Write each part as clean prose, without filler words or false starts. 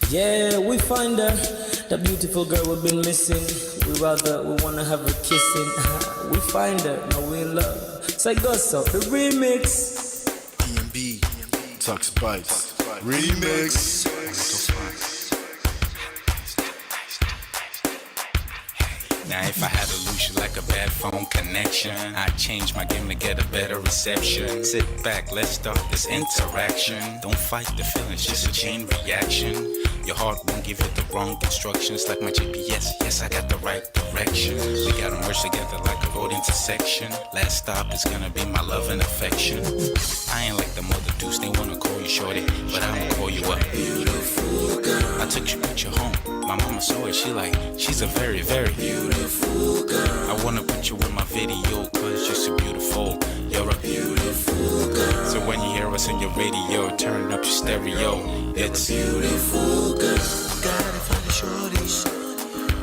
Yeah, we find her, the beautiful girl we've been missing. We wanna have her kissing. We find her, now we in love. So go so the remix. DMB, Tux Bites, remix. Now if I had to lose you like a bad phone connection, I'd change my game to get a better reception. Sit back, let's start this interaction. Don't fight the feelings, just a chain reaction. Your heart won't give it the wrong instructions. Like my GPS, yes I got the right direction. We gotta merge together like a road intersection. Last stop is gonna be my love and affection. I ain't like the mother dudes, they wanna call you shorty, but I'ma call you a beautiful girl. I took your picture home, my mama saw it, she's a very, very beautiful girl. I wanna put you in my video, cause you're so beautiful. You're a beautiful girl. So when you hear us in your radio, turn up your stereo. It's beautiful girl. Gotta find a shorty,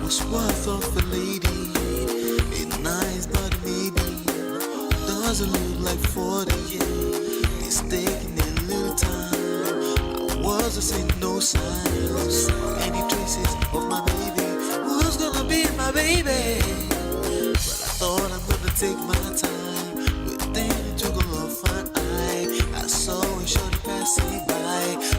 what's worth of a lady. It's nice but maybe doesn't look like 40. It's taking a little time. I wasn't seeing no signs, any traces of my baby. Who's gonna be my baby? But I thought I'm gonna take my time. Within it took a long fine eye. I saw a shorty passing by.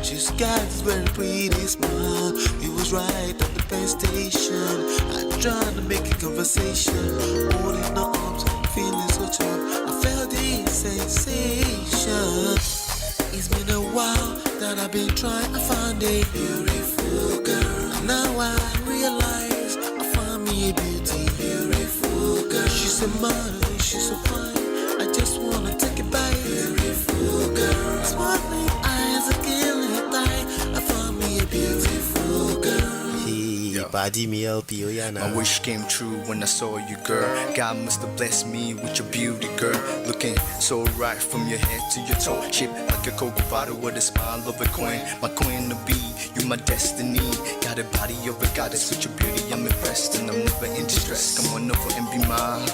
She's got this very pretty smile. It was right at the bus station. I tried to make a conversation, holding her arms, feeling so tough. I felt this sensation. It's been a while that I've been trying to find a beautiful girl. And now I realize I found me a beautiful girl. She's a model, she's so fine. I just wanna take it by. Beautiful girl. Sparkling eyes are killing tight. I found me a beautiful girl. My wish came true when I saw you, girl. God must have blessed me with your beauty, girl. Looking so right from your head to your toe, shaped like a cocoa bottle with a smile of a queen. My queen to be, you my destiny. Got a body of a goddess with your beauty, I'm impressed and I'm never in distress. Come on over and be mine.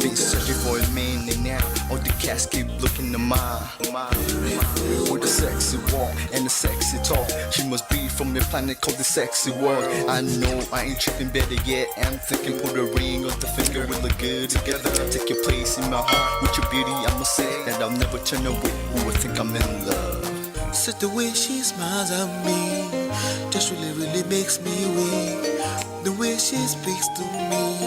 Been searching for a man and now all the cats keep looking to mine. With a sexy walk and a sexy talk, she must be from a planet called the sexy world. I know I ain't tripping, better yet I'm thinking put a ring on the finger, we look good together. Take your place in my heart with your beauty, I'ma say that I'll never turn away. Who would think I'm in love? Such the way she smiles at me just really makes me weak. The way she speaks to me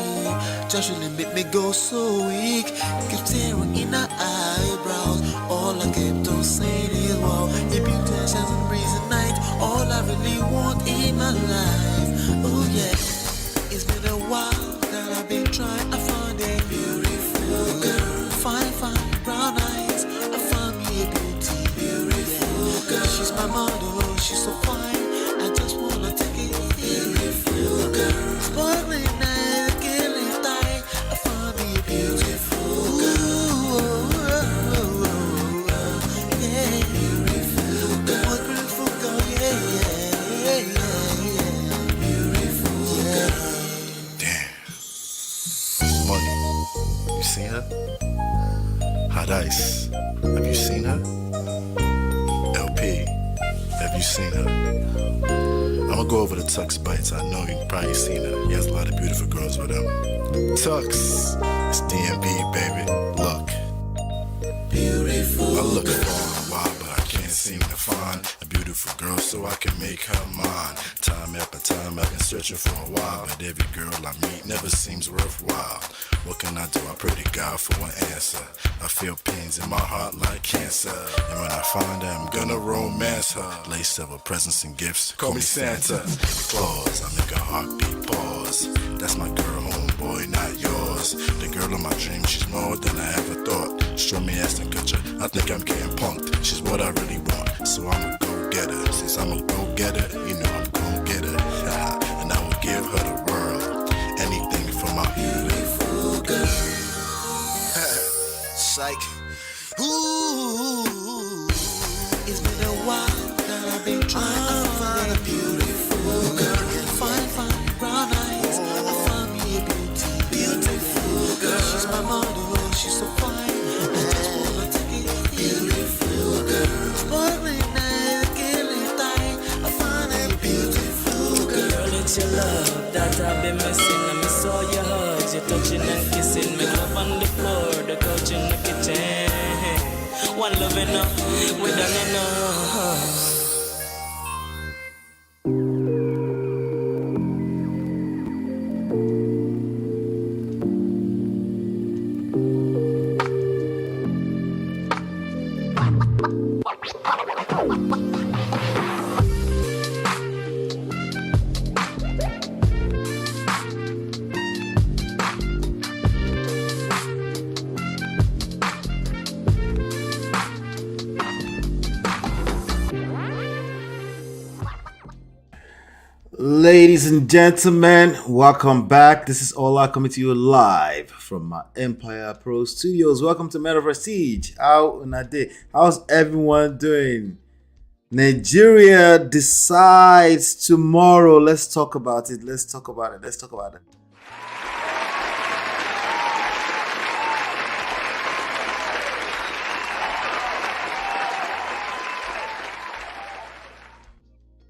just really make me go so weak. Keep staring in her eyebrows. All I kept on saying is wow. Your beauty shines and breeze at night. All I really want in my life. Oh yeah. It's been a while that I've been trying to find a beautiful girl. Fine brown eyes. I found me a beautiful girl. She's my model, she's so fine. I just wanna take it. Beautiful girl. Sparkling eyes, killing tight. I found me a beautiful girl. Yeah, beautiful girl. One beautiful girl, yeah. Beautiful girl. Damn. Money, you seen her? Hot Ice, have you seen her? LP, have you seen her? I'ma go over to Tux Bites. I know you've probably seen her. He has a lot of beautiful girls with him. Tux, it's DMB, baby. Look. Beautiful. I look for a while, but I can't seem to find a beautiful girl so I can make her mine. Time after time I've been searching for a while, but every girl I meet never seems worthwhile. What can I do? I pray to God for an answer. I feel pains in my heart like cancer, and when I find her, I'm gonna romance her. Lace of her presents and gifts, call me Santa Claus. I make a heartbeat pause. That's my girl, homeboy, not yours. The girl of my dreams, she's more than I ever thought. Show me as the culture, I think I'm getting punked. She's what I really want, so I'ma go get her. Since I'm a go getter, you know I'm gon' get her. And I will give her the world, anything for my beautiful girl. Psych. Ooh, It's been a while that I've been trying to find a beautiful girl. Fine, brown eyes. I found me a beautiful girl. She's my model, she's so fine. I just wanna take it, beautiful girl. Sparkling night, killing time. I found a beautiful girl. Girl, it's your love that I've been missing. I miss all your hugs, your touching and kissing. Make love on the floor, the couch in the kitchen. One love enough, we done enough. Ladies and gentlemen, welcome back. This is Ola coming to you live from my Empire Pro Studios. Welcome to Metaverse Siege. How's everyone doing? Nigeria decides tomorrow. Let's talk about it. Let's talk about it.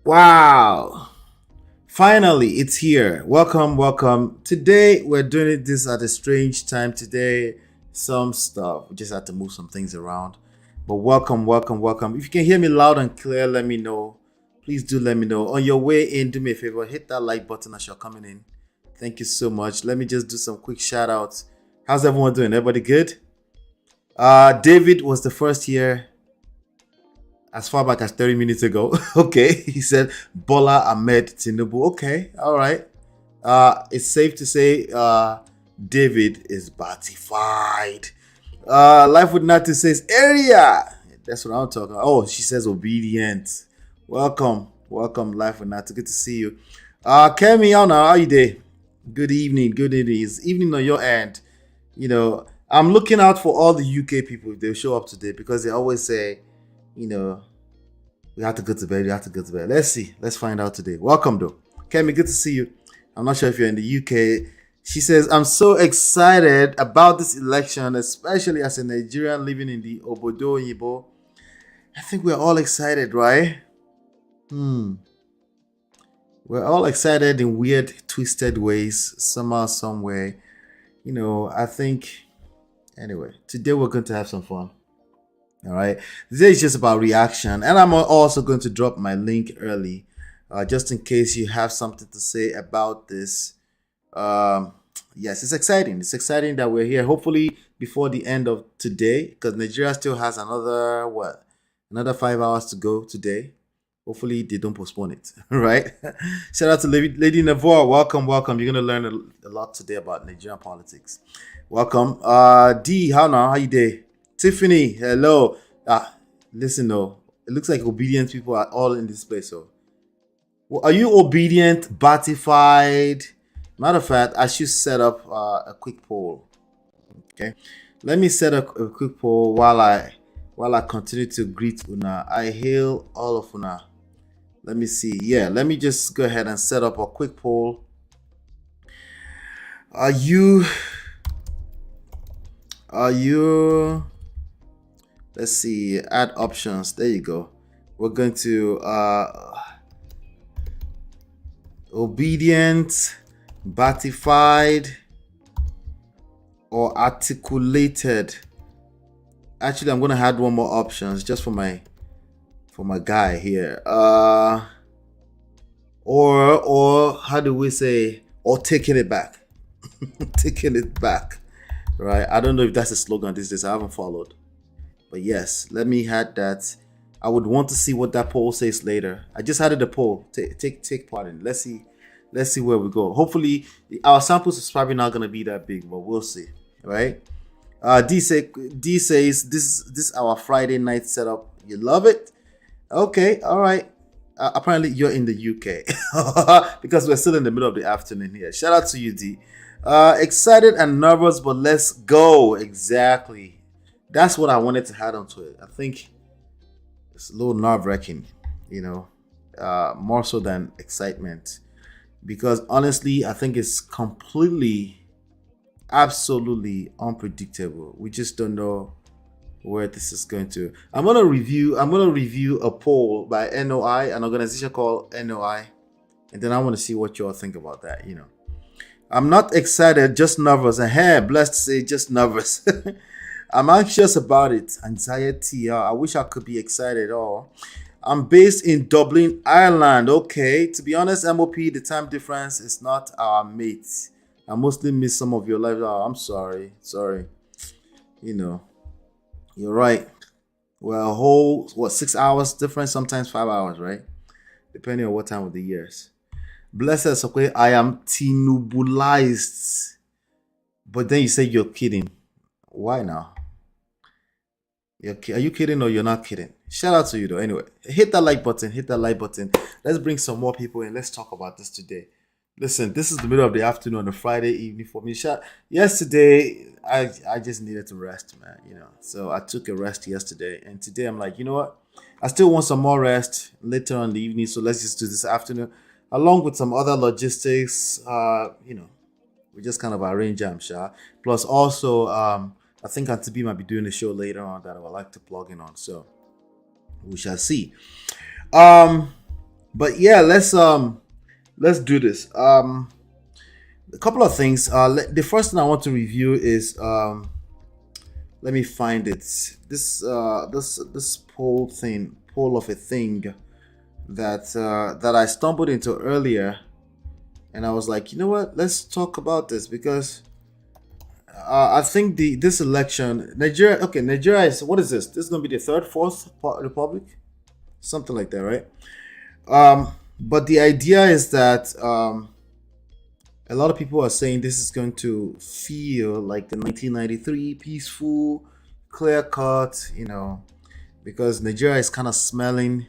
Wow. Finally, it's here. Welcome. Today, we're doing this at a strange time today. Some stuff. We just had to move some things around. But welcome. If you can hear me loud and clear, let me know. Please do let me know. On your way in, do me a favor. Hit that like button as you're coming in. Thank you so much. Let me just do some quick shout outs. How's everyone doing? Everybody good? David was the first here. As far back as 30 minutes ago. Okay. He said Bola Tinubu. Okay. All right. It's safe to say David is batified. Life with Natu says area. That's what I'm talking about. Oh, she says obedient. Welcome. Life with Natu. Good to see you. Kemi, how you doing? Good evening. It's evening on your end. You know, I'm looking out for all the UK people if they show up today because they always say, you know, we have to go to bed. Let's see. Let's find out today. Welcome, though. Kemi, good to see you. I'm not sure if you're in the UK. She says, I'm so excited about this election, especially as a Nigerian living in the Obodo Yibo. I think we're all excited, right? We're all excited in weird, twisted ways, somehow, some way. You know, I think, anyway, today we're going to have some fun. All right. Today is just about reaction. And I'm also going to drop my link early, just in case you have something to say about this. Yes, it's exciting. It's exciting that we're here. Hopefully before the end of today, because Nigeria still has another 5 hours to go today. Hopefully they don't postpone it. Right. Shout out to Lady Navor. Welcome. You're going to learn a lot today about Nigerian politics. Welcome. D, how you doing? Tiffany, hello. Listen, though, it looks like obedient people are all in this place. So, are you obedient, batified? Matter of fact, I should set up a quick poll. Okay, let me set up a quick poll while I continue to greet Una. I hail all of Una. Let me see. Yeah, let me just go ahead and set up a quick poll. Are you? Let's see, add options. There you go. We're going to obedient, batified, or articulated. Actually, I'm gonna add one more options just for my guy here. Or how do we say? Or taking it back. Taking it back. Right? I don't know if that's a slogan these days. I haven't followed. But yes, let me add that. I would want to see what that poll says later. I just added a poll. Take part in it. Let's see where we go. Hopefully, our samples is probably not going to be that big, but we'll see. Right? D says this our Friday night setup. You love it? Okay, all right. Apparently you're in the UK because we're still in the middle of the afternoon here. Shout out to you, D. Excited and nervous, but let's go. Exactly. That's what I wanted to add onto it. I think it's a little nerve-wracking, more so than excitement, because honestly, I think it's completely, absolutely unpredictable. We just don't know where this is going to. I'm gonna review a poll by NOI, an organization called NOI, and then I want to see what you all think about that. I'm not excited, just nervous. And hey, blessed to say, just nervous. I'm anxious about it. Anxiety. I wish I could be excited. I'm based in Dublin, Ireland. Okay. To be honest, MOP, the time difference is not our mate. I mostly miss some of your life. Oh, I'm sorry. Sorry. You're right. Well, a whole 6 hours difference, sometimes 5 hours, right? Depending on what time of the years. Blessed, okay. I am tinubulized. But then you say you're kidding. Why now? Are you kidding or you're not kidding? Shout out to you though. Anyway, hit that like button. Let's bring some more people in. Let's talk about this today. Listen, this is the middle of the afternoon on a Friday evening for me. Yesterday, I just needed to rest, man. So I took a rest yesterday, and today I'm like, you know what? I still want some more rest later on in the evening. So let's just do this afternoon, along with some other logistics. We just kind of arrange them, sure. Plus, also, I think Auntie B might be doing a show later on that I would like to plug in on. So we shall see. But yeah, let's do this. A couple of things. The first thing I want to review is let me find it. This poll of a thing that I stumbled into earlier, and I was like, you know what? Let's talk about this because I think this election, Nigeria. Okay, Nigeria is, what is this? This is gonna be the fourth republic, something like that, right? But the idea is that a lot of people are saying this is going to feel like the 1993 peaceful, clear cut, because Nigeria is kind of smelling.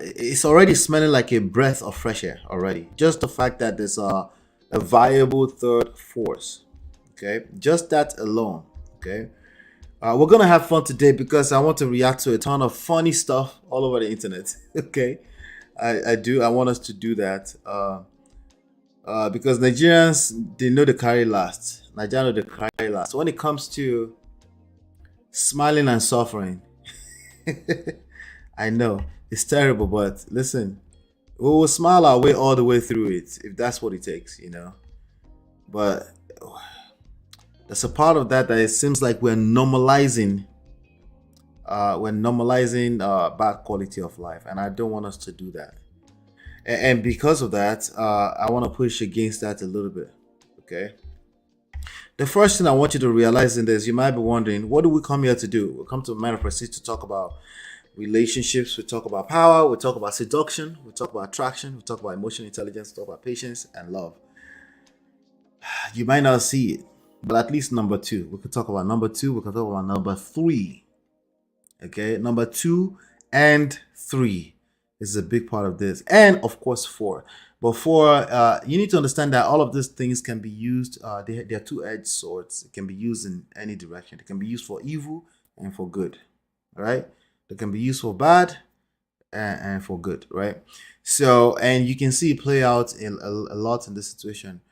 It's already smelling like a breath of fresh air already. Just the fact that there's a viable third force. Okay, just that alone. Okay. We're gonna have fun today because I want to react to a ton of funny stuff all over the internet. Okay, I want us to do that because Nigerians, they know the carry last. Nigerians know the carry last. When it comes to smiling and suffering, I know it's terrible, but listen, we will smile our way all the way through it if that's what it takes, But there's a part of that it seems like we're normalizing bad quality of life, and I don't want us to do that. And because of that, I want to push against that a little bit. Okay. The first thing I want you to realize in this, you might be wondering, what do we come here to do? We come to a Man of Prestige to talk about relationships. We talk about power. We talk about seduction. We talk about attraction. We talk about emotional intelligence. We talk about patience and love. You might not see it, but at least number two. We could talk about number two. We could talk about number three. Okay, number 2 and 3 is a big part of this, and of course 4. But 4, you need to understand that all of these things can be used. They are two-edged swords. It can be used in any direction. It can be used for evil and for good. Right? It can be used for bad and for good. Right? So, and you can see it play out a lot in this situation.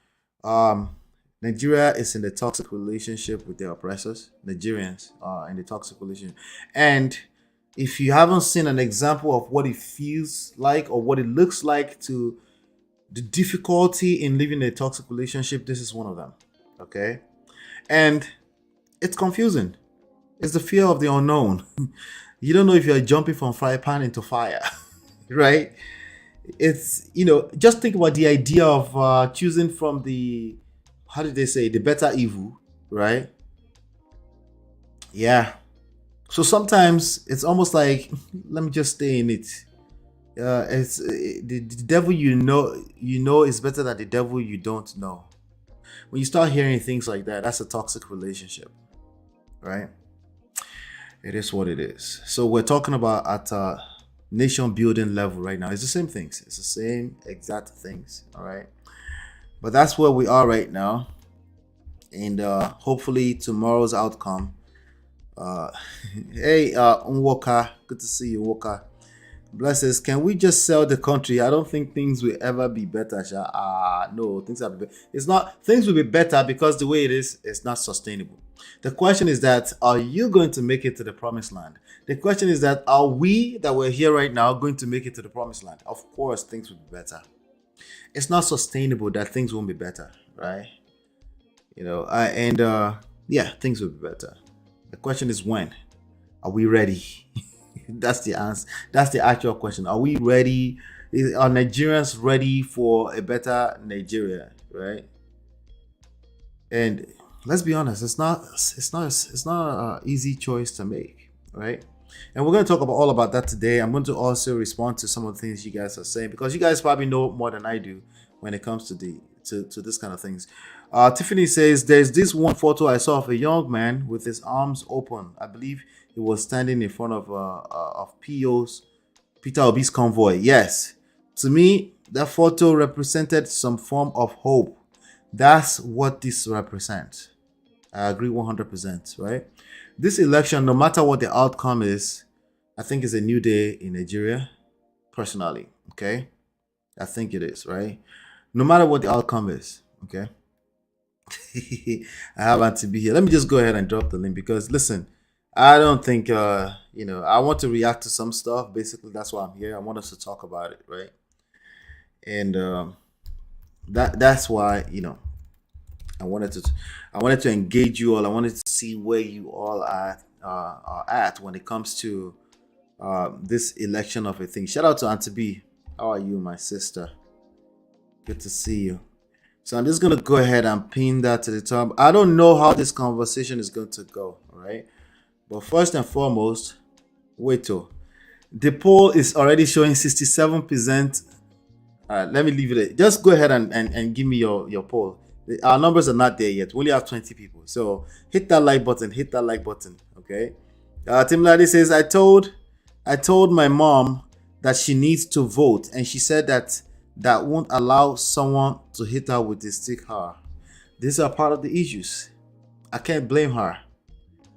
Nigeria is in the toxic relationship with their oppressors. Nigerians are in the toxic relationship. And if you haven't seen an example of what it feels like or what it looks like to the difficulty in living a toxic relationship, this is one of them. Okay? And it's confusing. It's the fear of the unknown. You don't know if you're jumping from fry pan into fire. Right? It's, just think about the idea of choosing from the, how did they say, the better evil, right? Yeah. So sometimes it's almost like, let me just stay in it. It's the devil you know is better than the devil you don't know. When you start hearing things like that, that's a toxic relationship, right? It is what it is. So we're talking about at a nation building level right now. It's the same things. It's the same exact things. All right. But that's where we are right now. And hopefully tomorrow's outcome. Hey, Nwoka, good to see you, Nwoka. Blesses, can we just sell the country? I don't think things will ever be better. No, things will be better. It's not, things will be better because the way it is, it's not sustainable. The question is that, are you going to make it to the promised land? The question is that, are we that we're here right now going to make it to the promised land? Of course, things will be better. It's not sustainable that things won't be better, right? You know, yeah, things will be better. The question is when? Are we ready? That's the answer. That's the actual question. Are we ready? Are Nigerians ready for a better Nigeria, right? And let's be honest, it's not an easy choice to make, right? And we're going to talk all about that today. I'm going to also respond to some of the things you guys are saying, because you guys probably know more than I do when it comes to this kind of things. Tiffany says, there's this one photo I saw of a young man with his arms open. I believe he was standing in front of Peter Obi's convoy. Yes, to me, that photo represented some form of hope. That's what this represents. I agree 100%, right? This election, no matter what the outcome is, I think is a new day in Nigeria, personally, okay? I think it is, right? No matter what the outcome is, okay? I have Auntie B here. Let me just go ahead and drop the link, because listen, I don't think I want to react to some stuff. Basically, that's why I'm here. I want us to talk about it, right? And that's why I wanted to engage you all. I wanted to see where you all are at when it comes to this election of a thing. Shout out to Auntie B. How are you, my sister? Good to see you. So I'm just going to go ahead and pin that to the top. I don't know how this conversation is going to go, all right? But first and foremost, the poll is already showing 67%. All right, let me leave it. Just go ahead and give me your poll. Our numbers are not there yet. We only have 20 people. So hit that like button. Okay? Tim Laddie says, I told my mom that she needs to vote, and she said that won't allow someone to hit her with a stick. These are part of the issues. I can't blame her.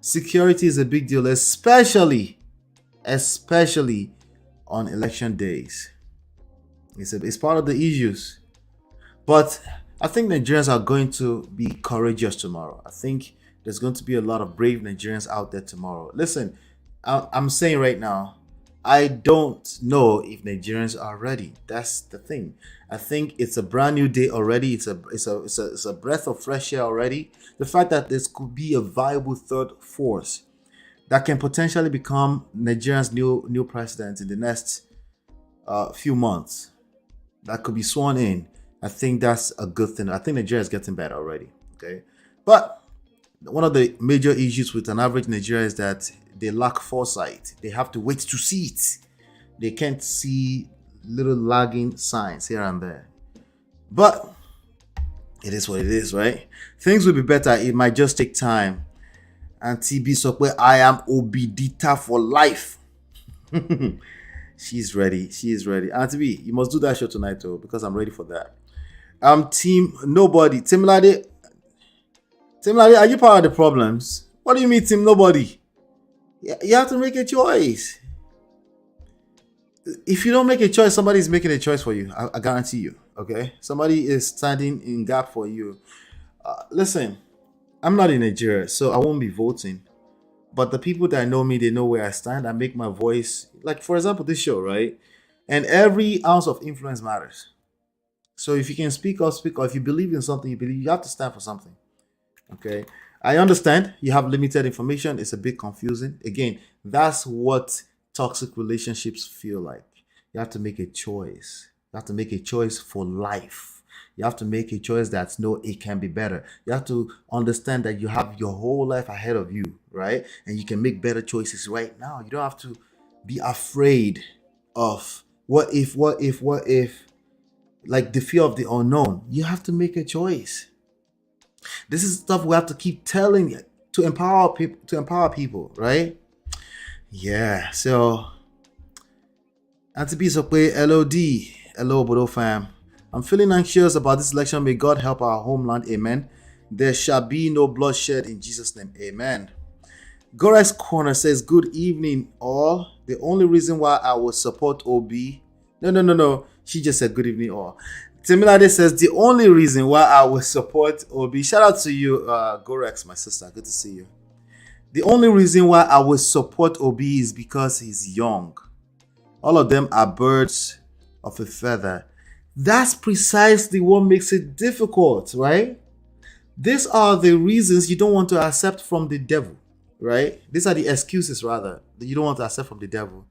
Security is a big deal, especially on election days. It's part of the issues. But I think Nigerians are going to be courageous tomorrow. I think there's going to be a lot of brave Nigerians out there tomorrow. Listen, I'm saying right now, I don't know if Nigerians are ready. That's the thing. I think it's a brand new day already. It's a breath of fresh air already. The fact that this could be a viable third force that can potentially become Nigeria's new president in the next few months, that could be sworn in. I think that's a good thing. I think Nigeria is getting better already. Okay, but one of the major issues with an average Nigeria is that they lack foresight. They have to wait to see it. They can't see little lagging signs here and there. But it is what it is, right? Things will be better. It might just take time. And TB Sokwe, I am Obidita for life. She's ready. She is ready. Auntie B, you must do that show tonight, though, because I'm ready for that. Team Nobody. Tim Lade, are you part of the problems? What do you mean, Team Nobody? You have to make a choice. If you don't make a choice, somebody is making a choice for you. I guarantee you. Okay? Somebody is standing in gap for you. Listen, I'm not in Nigeria, so I won't be voting. But the people that know me, they know where I stand. I make my voice, like for example, this show, right? And every ounce of influence matters. So if you can speak up, speak. Or if you believe in something, you have to stand for something. Okay? I understand you have limited information. It's a bit confusing. Again, that's what toxic relationships feel like. You have to make a choice. You have to make a choice for life. You have to make a choice that's no, it can be better. You have to understand that you have your whole life ahead of you, right? And you can make better choices right now. You don't have to be afraid of what if, like the fear of the unknown. You have to make a choice. This is stuff we have to keep telling to empower people, right? Yeah. So Antibisokwe LOD, hello Bodo fam. I'm feeling anxious about this election. May God help our homeland. Amen. There shall be no bloodshed in Jesus' name. Amen. Gorex Corner says, good evening, all. The only reason why I will support OB. No. She just said good evening, all. Temilade says, the only reason why I will support OB. Shout out to you, Gorex, my sister. Good to see you. The only reason why I will support OB is because he's young. All of them are birds of a feather. That's precisely what makes it difficult, right? These are the reasons you don't want to accept from the devil, right? These are the excuses, rather, that you don't want to accept from the devil.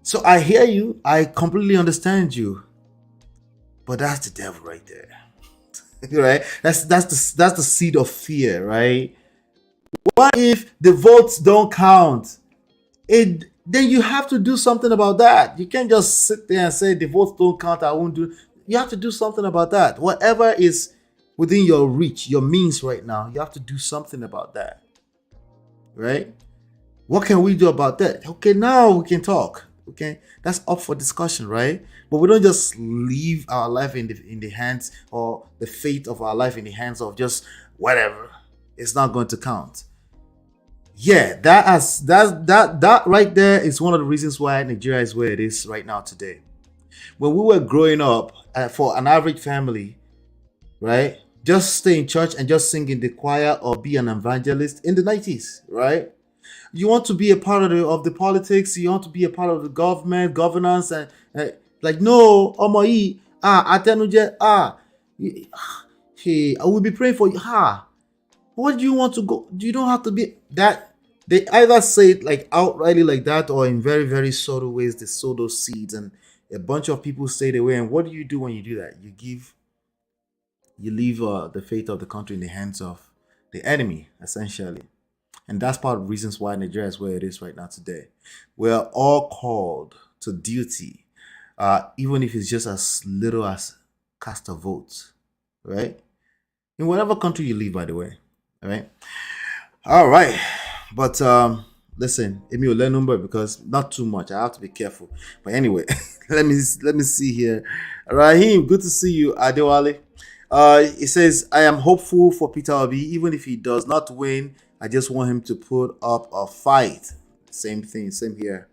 So I hear you. I completely understand you. But that's the devil right there, right? That's the seed of fear, right? What if the votes don't count? Then you have to do something about that. You can't just sit there and say the votes don't count, I won't do. You have to do something about that. Whatever is within your reach, your means right now, you have to do something about that, right? What can we do about that? Okay, now we can talk. Okay, that's up for discussion, right? But we don't just leave our life in the hands, or the fate of our life in the hands of just whatever. It's not going to count. Yeah, that right there is one of the reasons why Nigeria is where it is right now today. When we were growing up, for an average family, right, just stay in church and just sing in the choir or be an evangelist in the 90s, right? You want to be a part of the politics, you want to be a part of the governance, and like, no, Omoyi, Atenuje, hey, I will be praying for you. What do you want to go? You don't have to be that. They either say it like outrightly like that, or in very, very subtle ways they sow those seeds, and a bunch of people stay away. And what do you do when you do that? You leave the fate of the country in the hands of the enemy, essentially. And that's part of the reasons why Nigeria is where it is right now today. We're all called to duty, even if it's just as little as cast a vote, right? In whatever country you live, by the way, all right. But listen, Emil, let number, because not too much. I have to be careful. But anyway, let me see here. Rahim, good to see you. Adewale. He says, I am hopeful for Peter Obi, even if he does not win. I just want him to put up a fight. Same thing. Same here.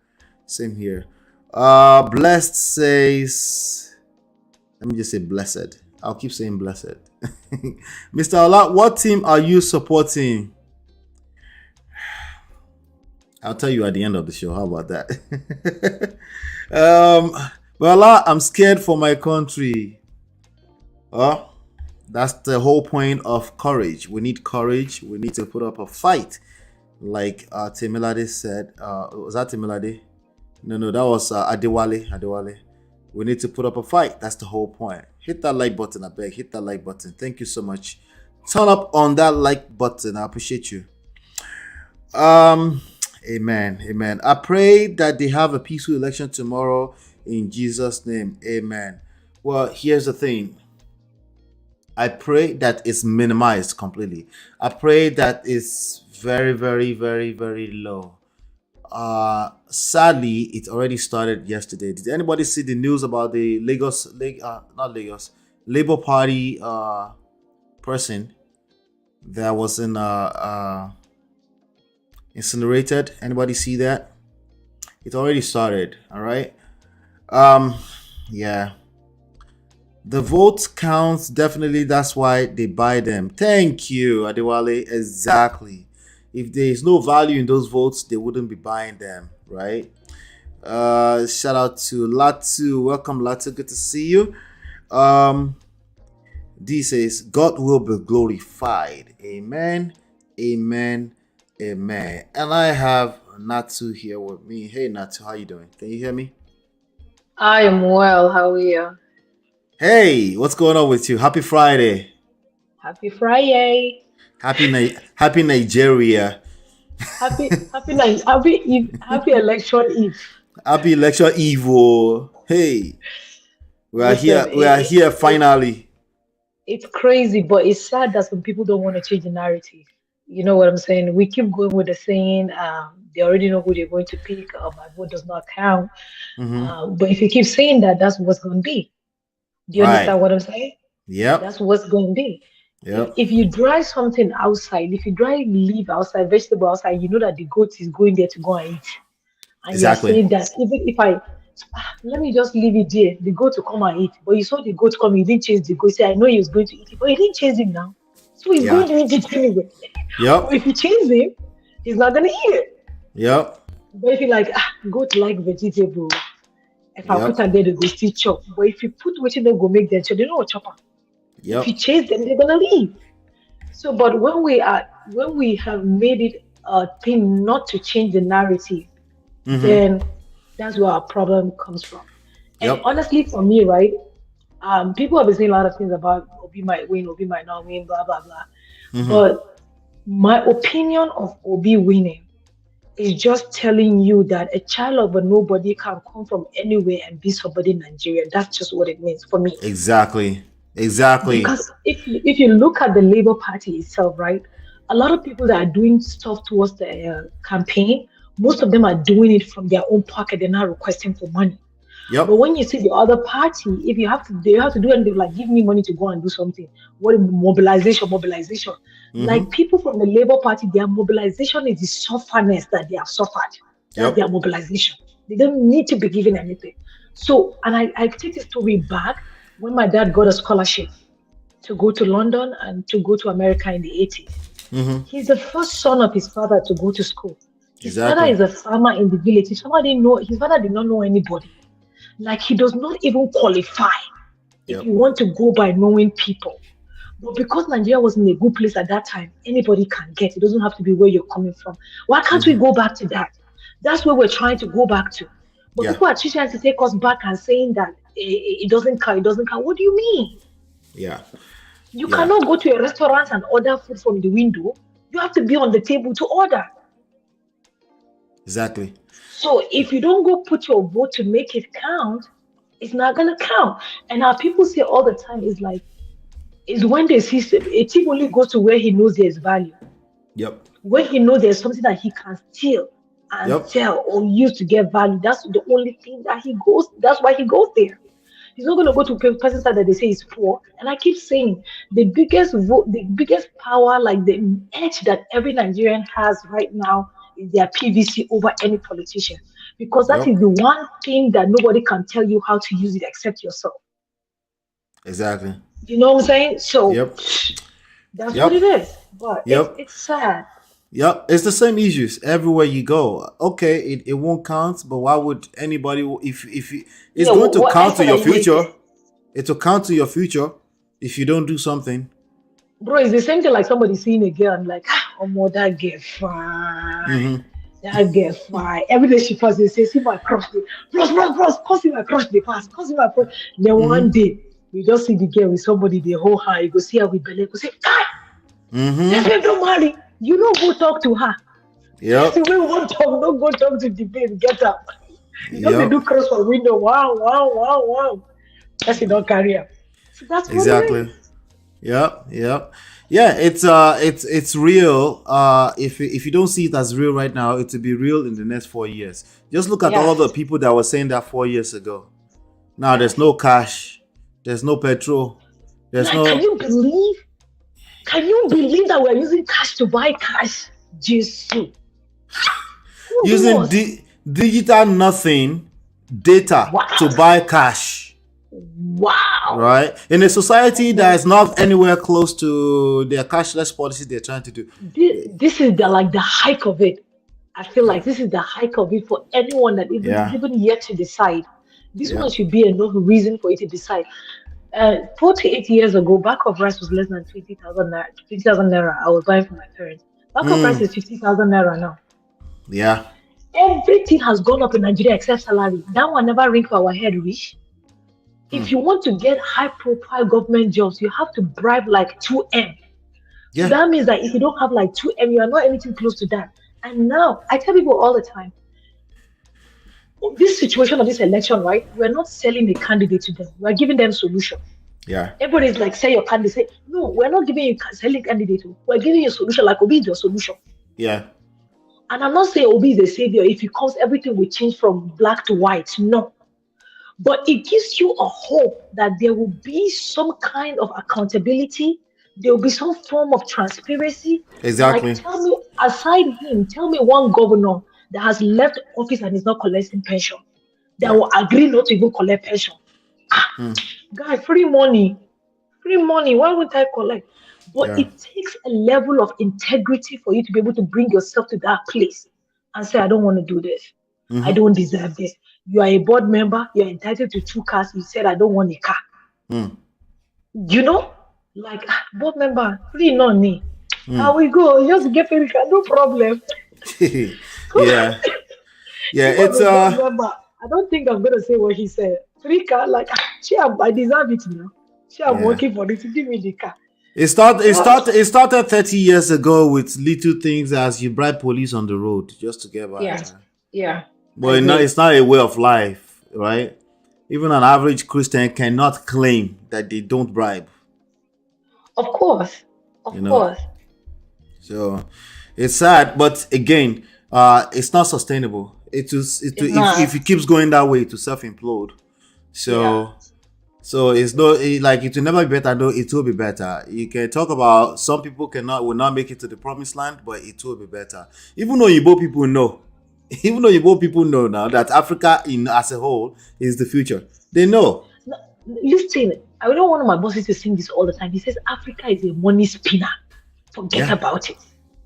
Blessed says, let me just say blessed. I'll keep saying blessed. Mr. Ola, what team are you supporting? I'll tell you at the end of the show. How about that? Well, I'm scared for my country. That's the whole point of courage. We need courage. We need to put up a fight. Like Temilade said. Was that Temilade? No, that was Adewale. We need to put up a fight. That's the whole point. Hit that like button, I beg. Hit that like button. Thank you so much. Turn up on that like button. I appreciate you. Amen. I pray that they have a peaceful election tomorrow in Jesus' name. Amen. Well, here's the thing. I pray that it's minimized completely. I pray that it's very, very, very, very low. Sadly, it already started yesterday. Did anybody see the news about the Labour Party person that was incinerated? Anybody see that? It already started. All right. Yeah. The vote counts, definitely. That's why they buy them. Thank you, Adewale. Exactly. If there is no value in those votes, they wouldn't be buying them, right? Shout out to Latu. Welcome, Latu. Good to see you. D says, God will be glorified. Amen. And I have Natu here with me. Hey, Natu, how you doing? Can you hear me? I am well. How are you? Hey, what's going on with you? Happy Friday. Happy Friday. Happy Nigeria. Happy election eve. Happy election eve. Hey, we are here finally. It's crazy, but it's sad that some people don't want to change the narrative. You know what I'm saying? We keep going with the saying, they already know who they're going to pick. My vote does not count. Mm-hmm. But if you keep saying that, that's what's going to be. Do you Right. understand what I'm saying? Yep. That's what's going to be. Yep. If you dry something outside, if you dry leaf outside, vegetable outside, you know that the goat is going there to go and eat. And you're Exactly. saying that even if let me just leave it there, the goat to come and eat. But you saw the goat come, you didn't chase the goat. Say, I know he was going to eat it, but you didn't chase him now. So he's Yeah. going to eat it anyway. But Yep. if you chase him, he's not going to eat it. Yep. But if you like, goat like vegetable, if I Yep. put them there, they go still chop. But if you put what they go make them chop, they don't want chopper. If you Yep. chase them, they're gonna leave. So, but when we have made it a thing not to change the narrative, Mm-hmm. then that's where our problem comes from. And Yep. honestly, for me, right, people have been saying a lot of things about Obi might win, Obi might not win, blah blah blah. Mm-hmm. But my opinion of Obi winning is just telling you that a child of a nobody can come from anywhere and be somebody in Nigeria. That's just what it means for me. Exactly. Exactly. Because if you look at the Labour Party itself, right, a lot of people that are doing stuff towards the campaign, most of them are doing it from their own pocket. They're not requesting for money. But Yep. when you see the other party, if you have to, they have to do anything like give me money to go and do something. What mobilization? Mm-hmm. Like people from the Labour Party, their mobilization is the sufferness that they have suffered. That's Yep. their mobilization. They don't need to be given anything. So, and I take this story back when my dad got a scholarship to go to London and to go to America in the 80s. Mm-hmm. He's the first son of his father to go to school. His father Exactly. is a farmer in the village. His father did not know anybody. Like he does not even qualify if Yep. you want to go by knowing people. But because Nigeria was in a good place at that time, anybody can get. It doesn't have to be where you're coming from. Why can't we Mm-hmm. go back to that? That's where we're trying to go back to. But Yeah. people are trying to take us back and saying that it doesn't count. It doesn't count. What do you mean? Yeah. You Yeah. cannot go to a restaurant and order food from the window. You have to be on the table to order. Exactly. So if you don't go put your vote to make it count, it's not gonna count. And our people say all the time is like is when they see a thief only goes to where he knows there's value, Yep. where he knows there's something that he can steal and Yep. sell or use to get value. That's the only thing that he goes. That's why he goes there. He's not gonna go to a person that they say is poor. And I keep saying the biggest vote, the biggest power, like the edge that every Nigerian has right now is their PVC over any politician. Because that Yep. is the one thing that nobody can tell you how to use it except yourself. Exactly. You know what I'm saying? So Yep. that's what it Yep. is. But Yep. it's sad. Yep. It's the same issues everywhere you go. Okay, it won't count, but why would anybody if it's Yeah, going to what count to effort your are you future? making? It will count to your future if you don't do something. Bro, it's the same thing like somebody seeing a girl and like, oh, more that girl fine. Mm-hmm. That girl fine. Every day she passes, they say, see my crush. Bros, cause see my crush, they pass. Cause see my crush. Then one Mm-hmm. day, you just see the girl with somebody, they hold her, you go see her with belly, go say, God, this Mm-hmm. babe don't marry. You don't go talk to her. Yep. See, we won't talk, don't go talk to the babe, get up. You just dey Yep. do cross for window, wow. That's don't carry her. So that's what it Exactly. is. Yep. Yep. Yeah. It's real. If you don't see it as real right now, it will be real in the next 4 years. Just look at all the Yes. people that were saying that 4 years ago. Now there's no cash. There's no petrol. There's Like, no can you believe that we're using cash to buy cash? Jesus. Who using knows? digital nothing data Wow. to buy cash. Wow. Right? In a society that is not anywhere close to their cashless policy they're trying to do. This is the hike of it. I feel like this is the hike of it for anyone that Yeah. even yet to decide. This Yeah. one should be enough reason for you to decide. 48 years ago, bag of rice was less than 20,000 naira. 20,000 naira. I was buying for my parents. Bag of rice is 50,000 naira now. Yeah. Everything has gone up in Nigeria except salary. That one never ring for our head, Rich. If you want to get high-profile government jobs, you have to bribe like 2M. Yeah. So that means that if you don't have like 2M, you are not anything close to that. And now, I tell people all the time, this situation of this election, right? We're not selling a candidate to them. We're giving them solution. Yeah. Everybody's like, say your candidate. Say, no, we're not giving you selling candidate. We're giving you a solution. Like Obi is your solution. Yeah. And I'm not saying Obi is a savior. If he comes, everything will change from black to white. No. But it gives you a hope that there will be some kind of accountability. There will be some form of transparency. Like, Exactly. tell me, aside him, tell me one governor that has left office and is not collecting pension, that Yeah. will agree not to even collect pension. Guy, free money. Free money. Why won't I collect? But Yeah. it takes a level of integrity for you to be able to bring yourself to that place and say, I don't want to do this. I don't deserve this. You are a board member. You're entitled to 2 cars. You said, I don't want a car. You know? Like, board member, free no me. How we go? Just get a car. No problem. Yeah. Yeah. If I'm It's a board member, I don't think I'm going to say what he said. Free car, like, I deserve it now. I'm Yeah. working for it. Give me the car. It started 30 years ago with little things as you bribe police on the road just to get by. Yeah. Yeah. But it's not a way of life, right? Even an average Christian cannot claim that they don't bribe. Of course. Of You know. course. So it's sad, but again, it's not sustainable. If it keeps going that way, to self implode. So it's like it will never be better. No, it will be better. You can talk about some people will not make it to the promised land, but it will be better. Even though Igbo people know, now that Africa as a whole is the future. They know. No, listen, I don't want my bosses to sing this all the time. He says Africa is a money spinner. Forget about it.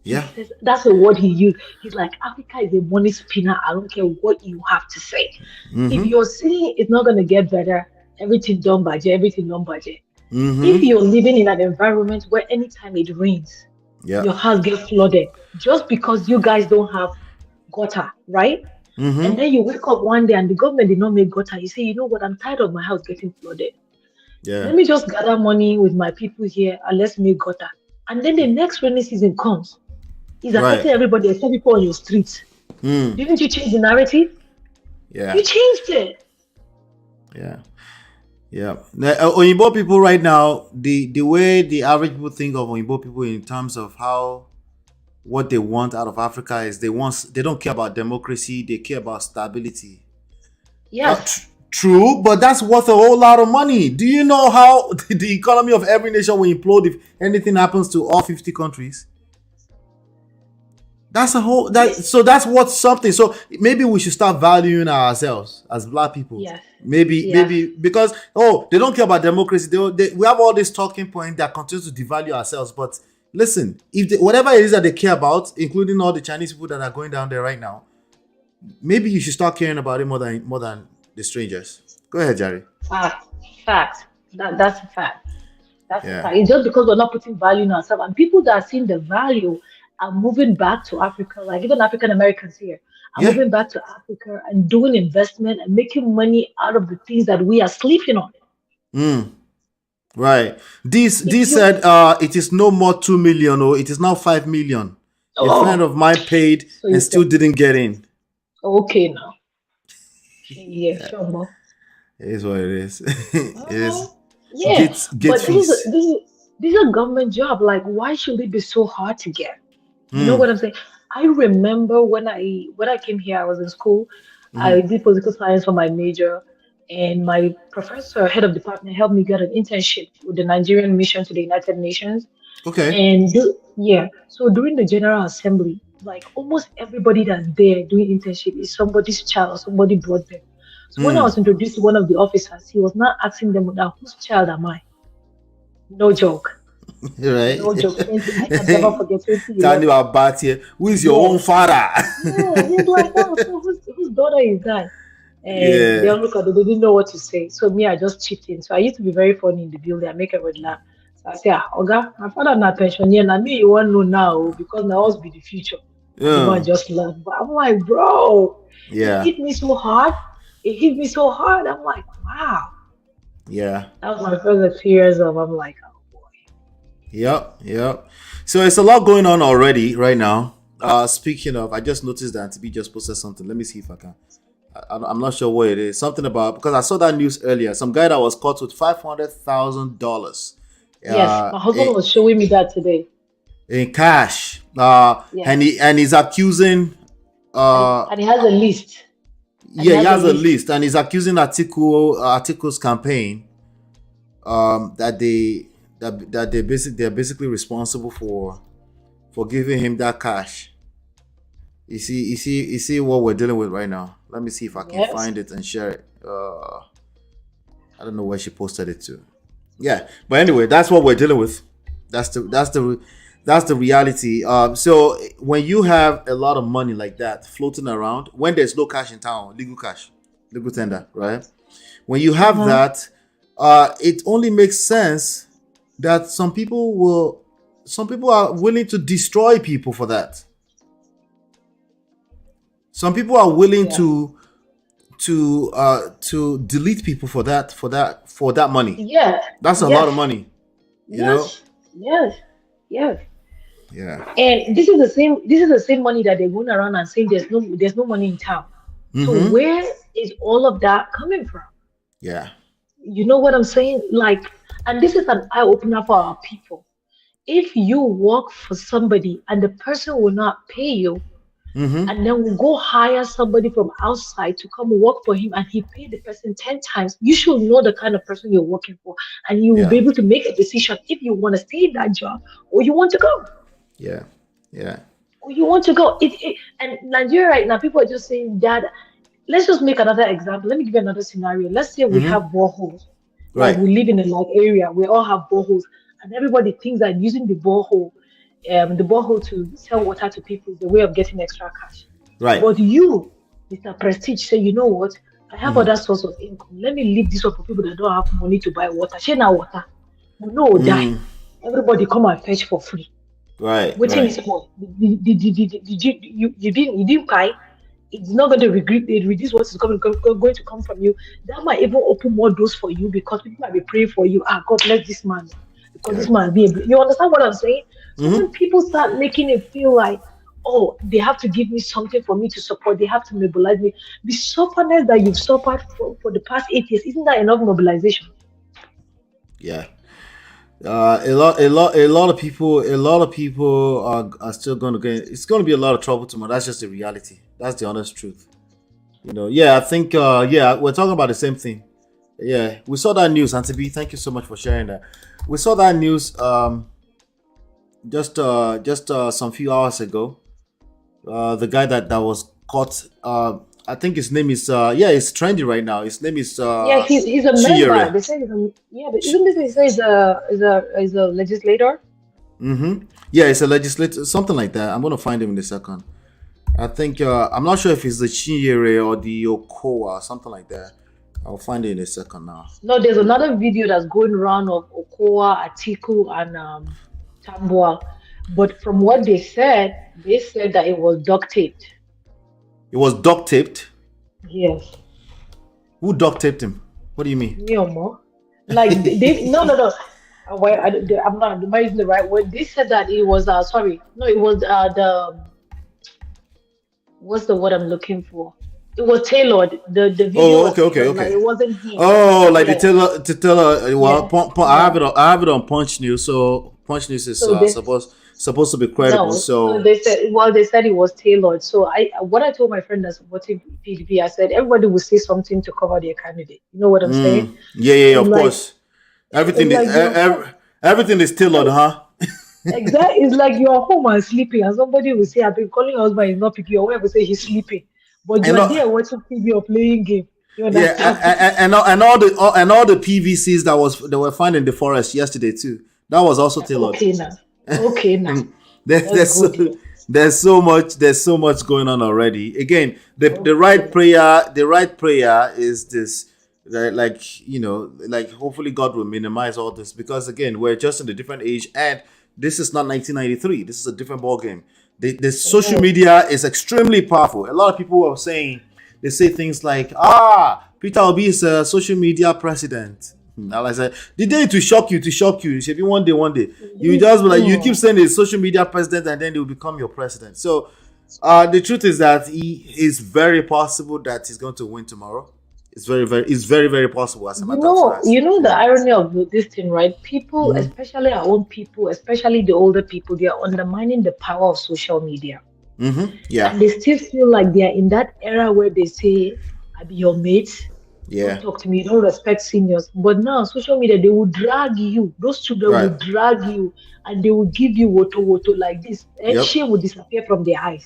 Yeah. That's the word he used. He's like, Africa is a money spinner. I don't care what you have to say. If you're saying it's not going to get better, everything done budget. If you're living in an environment where anytime it rains, your house gets flooded, just because you guys don't have gutter, right? And then you wake up one day and the government did not make gutter. You say, you know what? I'm tired of my house getting flooded. Yeah. Let me just gather money with my people here and let's make gutter. And then the next rainy season comes. It's affecting everybody except people on your streets. Didn't you change the narrative? Yeah. You changed it. Yeah. Yeah. Oyinbo people right now, the way the average people think of Oyinbo people in terms of what they want out of Africa is they don't care about democracy, they care about stability. Yes. True, but that's worth a whole lot of money. Do you know how the economy of every nation will implode if anything happens to all 50 countries? That's that's worth something. So maybe we should start valuing ourselves as Black people. Yes. Maybe because they don't care about democracy. We have all this talking point that continues to devalue ourselves. But listen, if whatever it is that they care about, including all the Chinese people that are going down there right now, maybe you should start caring about it more than the strangers. Go ahead, Jerry. Fact. That's a fact. That's a fact. It's just because we're not putting value in ourselves, and people that are seeing the value are moving back to Africa. Like even African Americans here are moving back to Africa and doing investment and making money out of the things that we are sleeping on. Right. This said it is no more 2 million or it is now 5 million. A friend of mine paid and still didn't get in. Okay now. Yeah, sure, Mo. It is what it is. It is. Yeah, Get but this is a government job. Like, why should it be so hard to get? You know what I'm saying? I remember when I came here, I was in school. I did political science for my major, and my professor, head of department, helped me get an internship with the Nigerian mission to the United Nations. Okay. And so during the General Assembly, like almost everybody that's there doing internship is somebody's child, somebody brought them. So when I was introduced to one of the officers, he was not asking them, now whose child am I? No joke. Right. No joke. I can never forget 20 Tell me about here. Who is your own father? Yeah, he's like, oh, so whose daughter is that? And they all look at it, they didn't know what to say. So me, I just chipped in. So I used to be very funny in the building. I make everybody laugh. So I say, Oga, my father not pensioner. And me, you want to know now because now us be the future. Everyone just laugh. But I'm like, bro, it hit me so hard. I'm like, wow. Yeah. That was my first experience of, I'm like, oh boy. Yep. So it's a lot going on already right now. Speaking of, I just noticed that Antibi just posted something. Let me see if I can I'm not sure what it is. Something about, because I saw that news earlier. Some guy that was caught with $500,000 Yes, my husband in, was showing me that today. in cash. Yes. And he's accusing. And he has a list. And Yeah, he has a list, and he's accusing Atiku's campaign. That they're basically responsible for giving him that cash. You see what we're dealing with right now. Let me see if I can find it and share it. I don't know where she posted it to. Yeah, but anyway, that's what we're dealing with. That's the reality. So when you have a lot of money like that floating around, when there's no cash in town, legal tender, right? When you have that, it only makes sense that some people are willing to destroy people for that. Some people are willing to delete people for that money. Yeah. That's a lot of money. You know? Yes. Yeah. And this is the same money that they're going around and saying there's no money in town. So where is all of that coming from? Yeah. You know what I'm saying? Like, and this is an eye opener for our people. If you work for somebody and the person will not pay you, and then we'll go hire somebody from outside to come work for him, and he paid the person 10 times, you should know the kind of person you're working for, and you will be able to make a decision if you want to stay in that job or you want to go. Yeah. Or you want to go. And Nigeria right now, people are just saying that. Let's just make another example. Let me give you another scenario. Let's say we have boreholes. Right. Like we live in a area. We all have boreholes, and everybody thinks that using the borehole to sell water to people is the way of getting extra cash. Right. But you, Mr. Prestige, say, you know what? I have other source of income. Let me leave this one for people that don't have money to buy water. Share now water. No, die. Everybody come and fetch for free. Right. Waiting is small. You didn't buy. It's not going to reduce what is going to come from you. That might even open more doors for you, because people might be praying for you. God bless this man, because this man you understand what I'm saying? So when people start making it feel like, oh, they have to give me something for me to support, they have to mobilize me. The sufferness that you've suffered for the past 8 years, isn't that enough mobilization? Yeah. A lot of people are still going to get. It's going to be a lot of trouble tomorrow. That's just the reality. That's the honest truth. I think we're talking about the same thing. Yeah, we saw that news, Auntie B. Thank you so much for sharing that. We saw that news just some few hours ago. The guy that was caught. I think his name is it's trendy right now. His name is he's a member. They say but isn't this, he says is a legislator? Yeah, it's a legislator, something like that. I'm gonna find him in a second. I think I'm not sure if it's the Chinyere or the Okowa, something like that. I'll find it in a second now. No, there's another video that's going around of Okowa, Atiku, and Tambua. But from what they said that it was duct taped. It was duct taped? Yes. Who duct taped him? What do you mean? No. Like no. Well, I'm not using the right word. They said that it was it was the what's the word I'm looking for? It was tailored. The video. Okay. Like, it wasn't him. Oh, like the tailor. Well, I have it on Punch News. So Punch News is supposed to be credible. So they said it was tailored. So what I told my friend that's supporting PDP, I said everybody will say something to cover their candidate. You know what I'm saying? Yeah, of course. Everything is tailored, huh? Exactly. It's like you're home and sleeping, and somebody will say, "I've been calling your husband, he's not picking." Your wife will say he's sleeping, but you're there watching TV or playing game. You understand? Yeah, and all the PVCs that were found in the forest yesterday too. That was also tailored. Okay now. There's so much going on already. Again, the right prayer is this. Like hopefully God will minimize all this, because again, we're just in a different age, and this is not 1993. This is a different ball game. The social media is extremely powerful. A lot of people are saying, they say things like, Peter Obi is a social media president. Now I said, the day to shock you. It should be one day. You just be like, you keep saying he's social media president, and then they will become your president. So The truth is that he is very possible that he's going to win tomorrow. It's very possible as a matter of fact. You know the Yeah. irony of this thing, right? People, Mhm. especially our own people, especially the older people, they are undermining the power of social media. Yeah. And they still feel like they are in that era where they say, I be your mate, don't Yeah. talk to me, don't respect seniors. But now, social media, they will drag you, those children Right. will drag you, and they will give you woto woto like this. And Yep. shame will disappear from their eyes.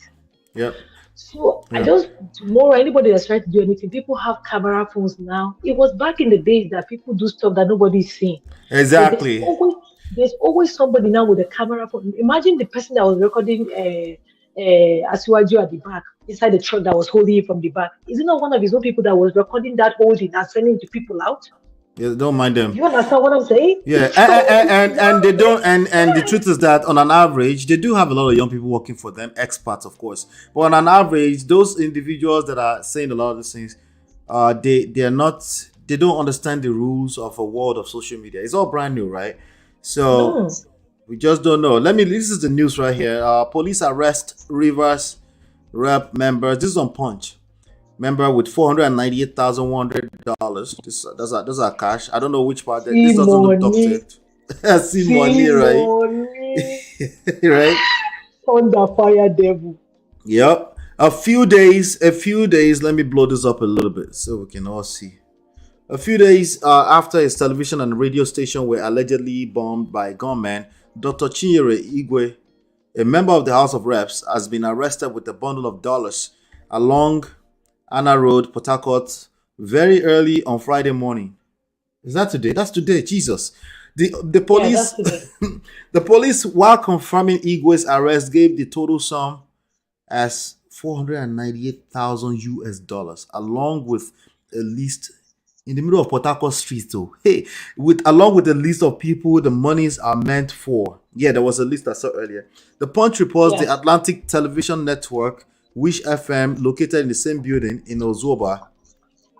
Yep. So I Yeah. just tomorrow anybody that's trying to do anything, people have camera phones now. It was back in the days that people do stuff that nobody's seeing. But Exactly. there's always somebody now with a camera phone. Imagine the person that was recording Asiwaju at the back inside the truck that was holding it from the back. Is it not one of his own people that was recording that holding and sending it to people out? Yeah, don't mind Do them. you understand what I'm saying? Yeah, So and they don't, and the truth is that on an average, they do have a lot of young people working for them, expats of course. But on an average, those individuals that are saying a lot of these things, they are not, they don't understand the rules of a world of social media. It's all brand new, right? So mm, we just don't know. This is the news right here. Police arrest Rivers rep members. This is on Punch. Member with $498,100. Those are cash. I don't know which part. see This doesn't look money, doctored. See money, see right? money, Right? thunder fire devil. Yep. A few days. Let me blow this up a little bit so we can all see. A few days after his television and radio station were allegedly bombed by gunmen, Dr. Chinyere Igwe, a member of the House of Reps, has been arrested with a bundle of dollars along Anna Road, Port Harcourt, very early on Friday morning. Is that today? That's today. Jesus. The Yeah, police that's today. the police, while confirming Igwe's arrest, gave the total sum as 498,000 US dollars, along with a list in the middle of Port Harcourt streets. So hey, along with a list of people the monies are meant for. Yeah, there was a list I saw earlier. The Punch reports Yeah. the Atlantic Television Network, Wish FM, located in the same building in Ozoba,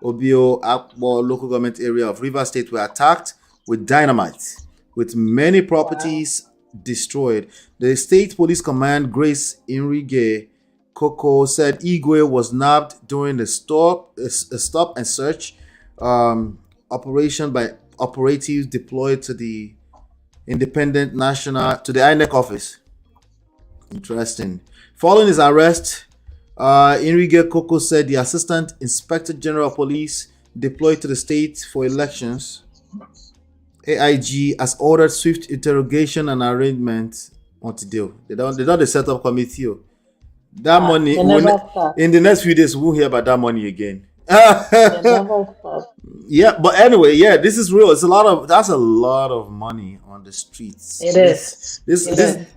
Obio, Akbo local government area of Rivers State, were attacked with dynamite, with many properties destroyed. The State Police Command, Grace Inrige Coco, said Igwe was nabbed during a stop and search operation by operatives deployed to the INEC office. Interesting. Following his arrest, Enrique Coco said the Assistant Inspector General of Police deployed to the state for elections, AIG, has ordered swift interrogation and arraignment on today. They don't set up committee. That money, They never start. in the next few days, we won't hear about that money again. They never start. Yeah, but anyway, yeah, this is real. That's a lot of money on the streets. It is.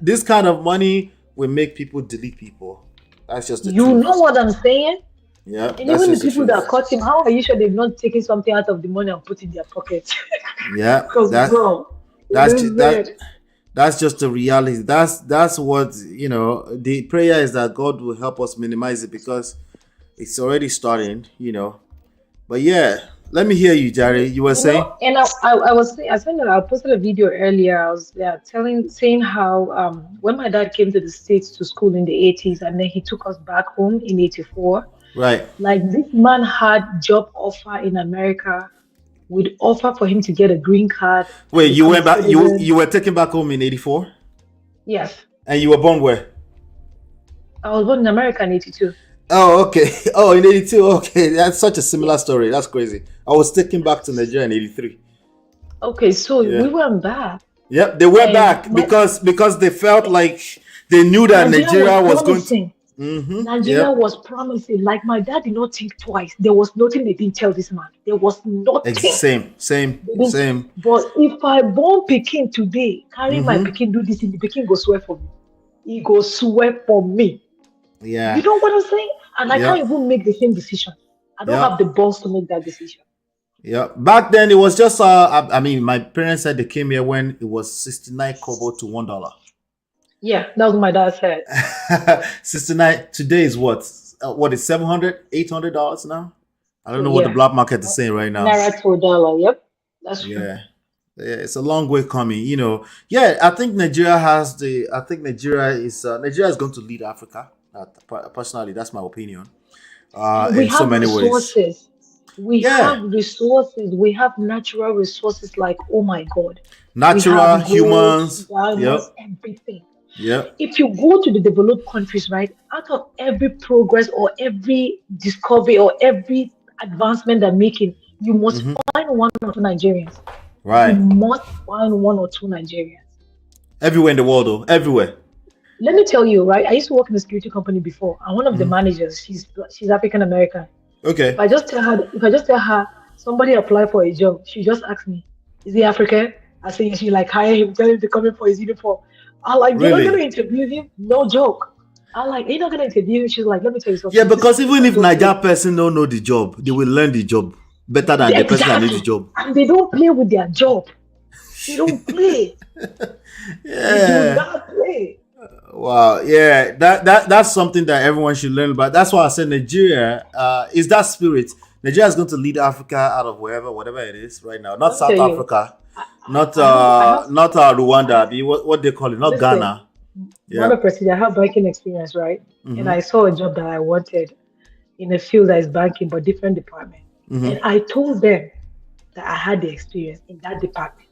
This kind of money will make people delete people. That's just the You truth. know what I'm saying? Yeah, And that's even the just the people truth. that caught him, how are you sure they've not taken something out of the money and put it in their pocket? Yeah, Because bro, that's it is that weird. that's just the reality. That's what the prayer is, that God will help us minimize it, because it's already starting. But yeah, let me hear you, Jerry. You were saying? And I was saying, I posted a video earlier. I was saying how when my dad came to the States to school in the 80s, and then he took us back home in 84. Right. Like, this man had job offer in America, with offer for him to get a green card. Wait, you went back, citizen. you were taken back home in 84? Yes, And you were born where? I was born in America in 82. Oh, okay. Oh, in 82. Okay, that's such a similar story. That's crazy. I was taken back to Nigeria in 83. Okay, so Yeah. we went back. Yep, they went And back because they felt like they knew that Nigeria was going to. promising. Mm-hmm. Nigeria Yep. was promising. Like, my dad did not think twice. There was nothing they didn't tell this man. There was nothing. Same. But if I born Peking today, carry my Mhm. Peking, do this thing, the Peking go swear for me. He go swear for me. Yeah. You know what I'm saying? And I Yeah. can't even make the same decision. I don't Yeah. have the balls to make that decision. Yeah. Back then it was just I mean, my parents said they came here when it was 69 kobo to $1. Yeah, that was what my dad said. 69 today is what is $700, $800 now? I don't know what the Yeah. black market is saying right now. Naira to a dollar. Yep, that's true. Yeah. Yeah, it's a long way coming. Yeah, I think Nigeria is going to lead Africa. Personally, that's my opinion. And we In so have many ways. resources. We Yeah, have resources. We have natural resources like, oh my God. We natural have gold, humans. Yep, diamonds, everything. yep. If you go to the developed countries, right, out of every progress or every discovery or every advancement they're making, you must Hmm. find one or two Nigerians. You Right. must find one or two Nigerians. Everywhere in the world, though. Everywhere. Let me tell you, right? I used to work in a security company before, and one of the Mhm. managers, she's African American. If Okay. I just tell her, if I just tell her somebody apply for a job, she just asks me, "Is he African?" I say, "She like hire him, tell him to come in for his uniform." I like, "You're not gonna Really? interview him? No joke." I like, "You're not gonna interview him." She's like, "Let me tell you Yeah, something. This because even if person don't Niger play." person don't know the job, they will learn the job better than the person that knows the Exactly, job. and they don't play with their job. They don't play. They do Yeah. not play. Wow. Yeah. That's something that everyone should learn about. That's why I said Nigeria is that spirit. Nigeria is going to lead Africa out of whatever it is right now. Not Let me South tell you, Africa, I, not I have, I Rwanda. have. What they call it, not Listen, Ghana. Yeah. Mother President, I have banking experience, right? And Mm-hmm. I saw a job that I wanted in a field that is banking, but different department. And Mm-hmm. I told them that I had the experience in that department.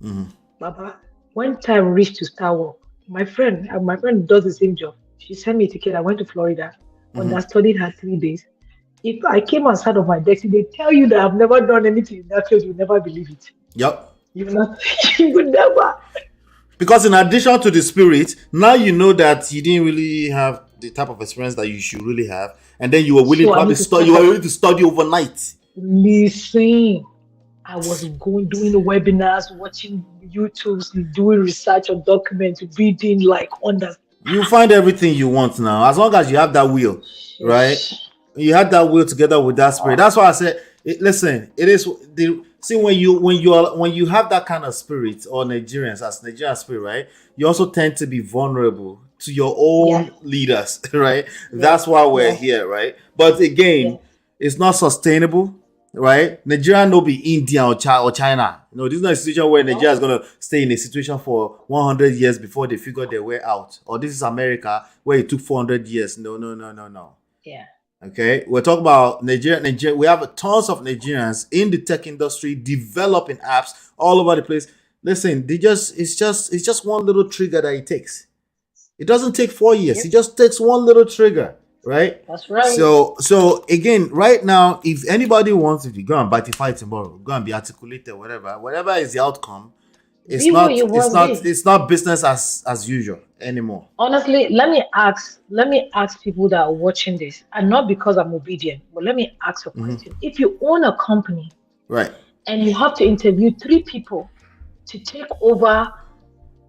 Mm-hmm. Baba, when time reached to start work, my friend does the same job. She sent me a ticket. I went to Florida, Mm-hmm. understudied her 3 days. If I came and sat on my desk, they tell you that I've never done anything in that field, you never believe it. Yep. You will not, you would never. Because in addition to the spirit, now you know that you didn't really have the type of experience that you should really have, and then you were willing So to I have a need to study. step You were up. willing to study overnight. Listen, I was going doing the webinars, watching YouTubes, doing research on documents, reading like on the You find everything you want now, as long as you have that will, right? shit. You had that will together with that spirit. That's why I said, listen, it is the see when you have that kind of spirit or Nigerians as Nigerian spirit, right? You also tend to be vulnerable to your Yes, own leaders, right? yes, That's why we're yes, here, right? But yes. again, it's not sustainable, right? Nigeria no be India or China. This is not a situation where Nigeria is No, gonna stay in a situation for 100 years before they figure their way out. Or this is America where it took 400 years. No, no, no, no, no. yeah. Okay, we're talking about Nigeria. Nigeria, we have tons of Nigerians in the tech industry developing apps all over the place. Listen, it's just one little trigger that it takes. It doesn't take 4 years. Yep, It just takes one little trigger, right? that's right. So again, right now, if anybody wants, if you go and batify tomorrow, go and be articulated, whatever is the outcome, it's Be who not you it's want to not be. it's not business as usual anymore. Honestly, let me ask people that are watching this, and not because I'm obedient, but let me ask a question. If you own a company Right. and you have to interview three people to take over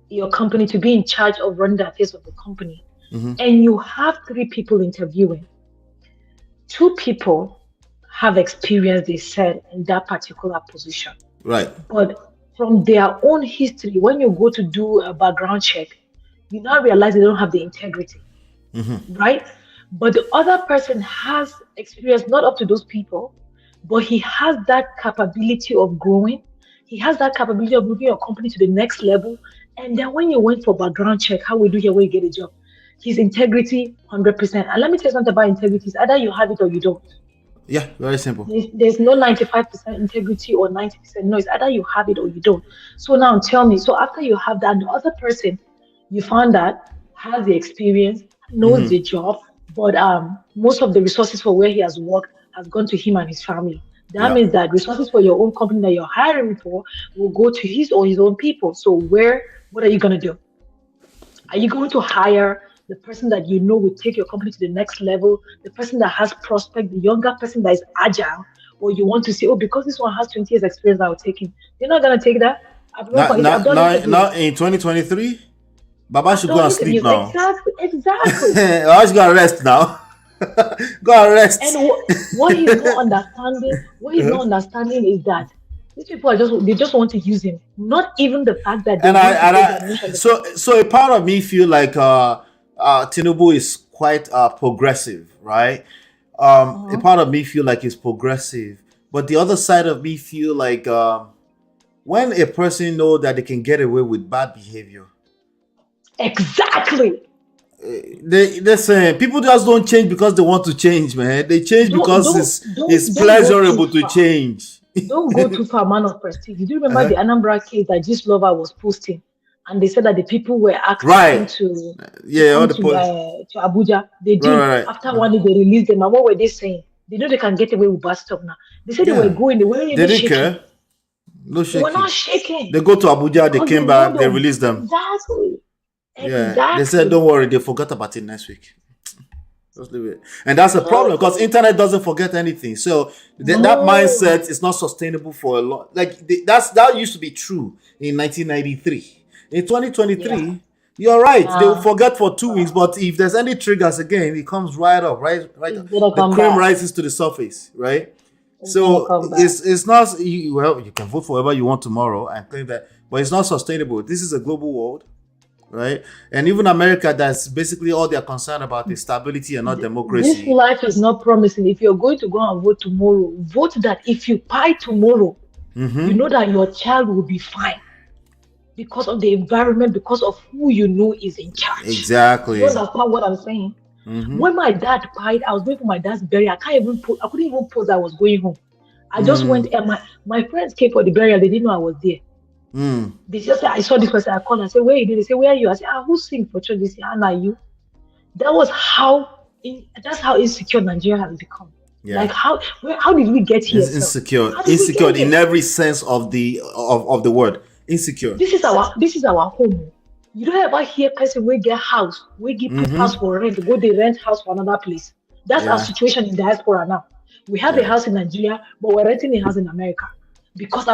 your company to be in charge of running the affairs of the company, Mm-hmm. and you have three people interviewing, two people have experience, they said, in that particular position. Right. But from their own history, when you go to do a background check, you now realize they don't have the integrity, Mm-hmm. right? But the other person has experience not up to those people, but he has that capability of growing. He has that capability of moving your company to the next level. And then when you went for background check, how we do here when you get a job, his integrity 100%. And let me tell you something about integrity: it's either you have it or you don't. Yeah. Very simple. There's no 95% integrity or 90%. No, it's either you have it or you don't. So now tell me, so after you have that, the other person you found that has the experience, knows Mm-hmm. the job, but most of the resources for where he has worked has gone to him and his family. That Yeah. means that resources for your own company that you're hiring for will go to his or his own people. So what are you gonna do? Are you going to hire the person that you know will take your company to the next level, the person that has prospect, the younger person that is agile, or you want to say, oh, because this one has 20 years experience, I'll take him? You're not gonna take that. I've done Now interviews. in 2023, Baba I've should go done and sleep interviews. now. Exactly, exactly. I should go and rest now. Go and And rest. what he's not understanding is that these people they just want to use him. Not even the fact that they and want to take the I money from the so a part of me feel like Tinubu is quite progressive, right? A uh part of me feel like he's progressive, but the other side of me feel like when a person know that they can get away with bad behavior, Exactly. They're saying people just don't change because they want to change, man. They change because it's don't go pleasurable too to far. change. Don't go too far, man of prestige. Did you remember Uh-huh. the Anambra case that this lover was posting, and they said that the people were asked to come Right. to Yeah, all come the to Abuja. They did. right. After one day, they released them. And what were they saying? They know they can get away with bad stuff now. They said they were Yeah. going. They weren't They even didn't shaking. care. No They were shaking. not shaking. They go to Abuja, they Because came know back, they them. released them. Exactly. Yeah. They said, don't worry, they forgot about it next week. Just leave it. And that's the problem because internet doesn't forget anything. So that mindset is not sustainable for a lot. Like that used to be true in 1993. In 2023, you're right. They will forget for 2 weeks, but if there's any triggers again, it comes right up, right. The cream rises to the surface, right? So it's not. You can vote for whoever you want tomorrow and claim that, but it's not sustainable. This is a global world. Right, and even America, that's basically all they're concerned about is stability and not democracy. This life is not promising. If you're going to go and vote tomorrow, vote that if you buy tomorrow, you know that your child will be fine because of the environment, because of who you know is in charge. Exactly. You understand what I'm saying? When my dad died, I was going for my dad's burial. I couldn't even post that I was going home. I just went, and my friends came for the burial. They didn't know I was there. They just said, I saw this person. I called and I said, where are you? They say, where are you? I said, who sing for church? They say, Anna, you. That's how insecure Nigeria has become. Yeah. Like how did we get here? It's insecure in every sense of the word. Insecure. This is our home. You don't ever hear person we get house, we give house for rent, go they rent house for another place. That's our situation in diaspora now. We have a house in Nigeria, but we're renting a house in America. Because the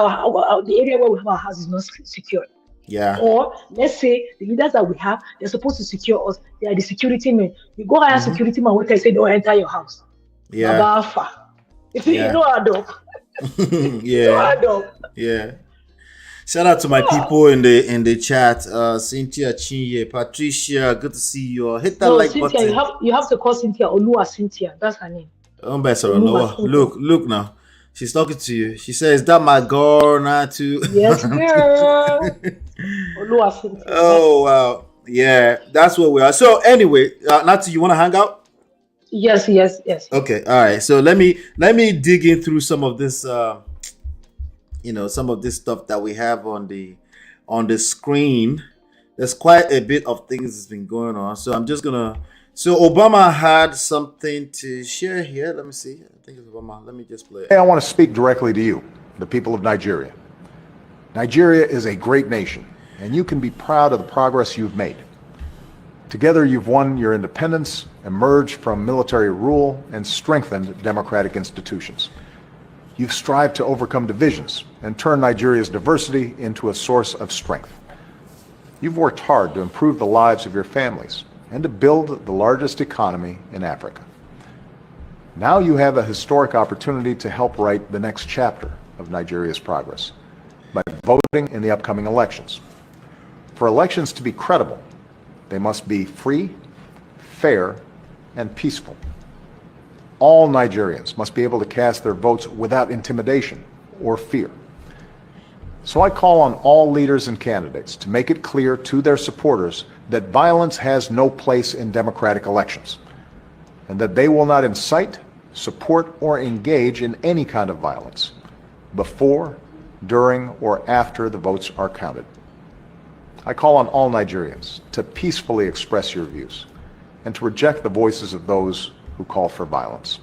area where we have our house is not secure. Yeah. Or let's say the leaders that we have, they're supposed to secure us. They are the security men. You go hire security man, what they say, don't enter your house. Yeah. If you know our dog. Yeah. Shout out to my people in the chat. Cynthia Chinye, Patricia, good to see you. Hit that Cynthia, button. You have to call Cynthia Olua Cynthia. That's her name. Look now. She's talking to you. She says, that my girl now too. Yes, girl. Oh, wow. Yeah, that's where we are. So anyway, Natu, you want to hang out? Yes. Okay, all right. So let me dig in through some of this, some of this stuff that we have on the screen. There's quite a bit of things that's been going on. So I'm just gonna. So Obama had something to share here. Let me see. I think it's Obama. Let me just play it. Hey, I want to speak directly to you, the people of Nigeria. Nigeria is a great nation, and you can be proud of the progress you've made. Together, you've won your independence, emerged from military rule, and strengthened democratic institutions. You've strived to overcome divisions and turn Nigeria's diversity into a source of strength. You've worked hard to improve the lives of your families and to build the largest economy in Africa. Now you have a historic opportunity to help write the next chapter of Nigeria's progress by voting in the upcoming elections. For elections to be credible, they must be free, fair, and peaceful. All Nigerians must be able to cast their votes without intimidation or fear. So I call on all leaders and candidates to make it clear to their supporters that violence has no place in democratic elections, and that they will not incite, support, or engage in any kind of violence before, during, or after the votes are counted. I call on all Nigerians to peacefully express your views and to reject the voices of those who call for violence.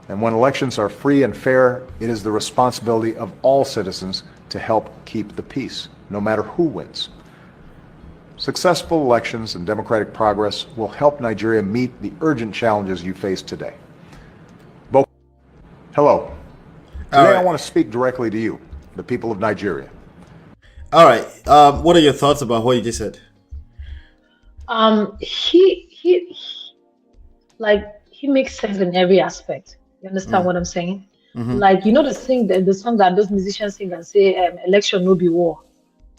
And when elections are free and fair, it is the responsibility of all citizens to help keep the peace, no matter who wins. Successful elections and democratic progress will help Nigeria meet the urgent challenges you face today. Hello. Today I want to speak directly to you, the people of Nigeria. All right. What are your thoughts about what you just said? He makes sense in every aspect. You understand what I'm saying? Like, you know the song that those musicians sing and say, election no be war.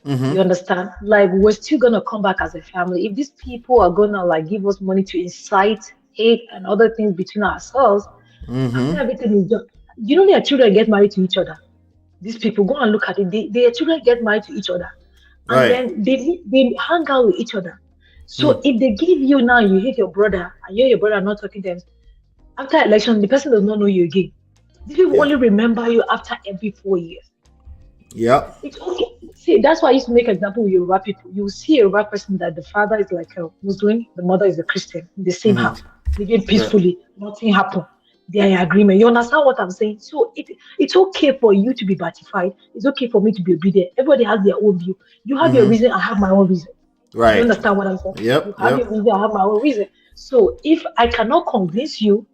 You understand? Like, we're still gonna come back as a family. If these people are gonna like give us money to incite hate and other things between ourselves, everything is done. You know, their children get married to each other. These people, go and look at it. Their children get married to each other, and then they hang out with each other. So if they give you now, you hate your brother, and you and your brother are not talking to them, after election, the person does not know you again. These people only remember you after every 4 years. Yeah. It's okay. See, that's why I used to make an example with Yoruba people. You see a Yoruba person that the father is like a Muslim, the mother is a Christian, in the same house, living peacefully, nothing happened. They are in agreement. You understand what I'm saying? So it's okay for you to be batified. It's okay for me to be obedient. Everybody has their own view. You have your reason, I have my own reason. Right. You understand what I'm saying? Yep. You have your reason, I have my own reason. So if I cannot convince you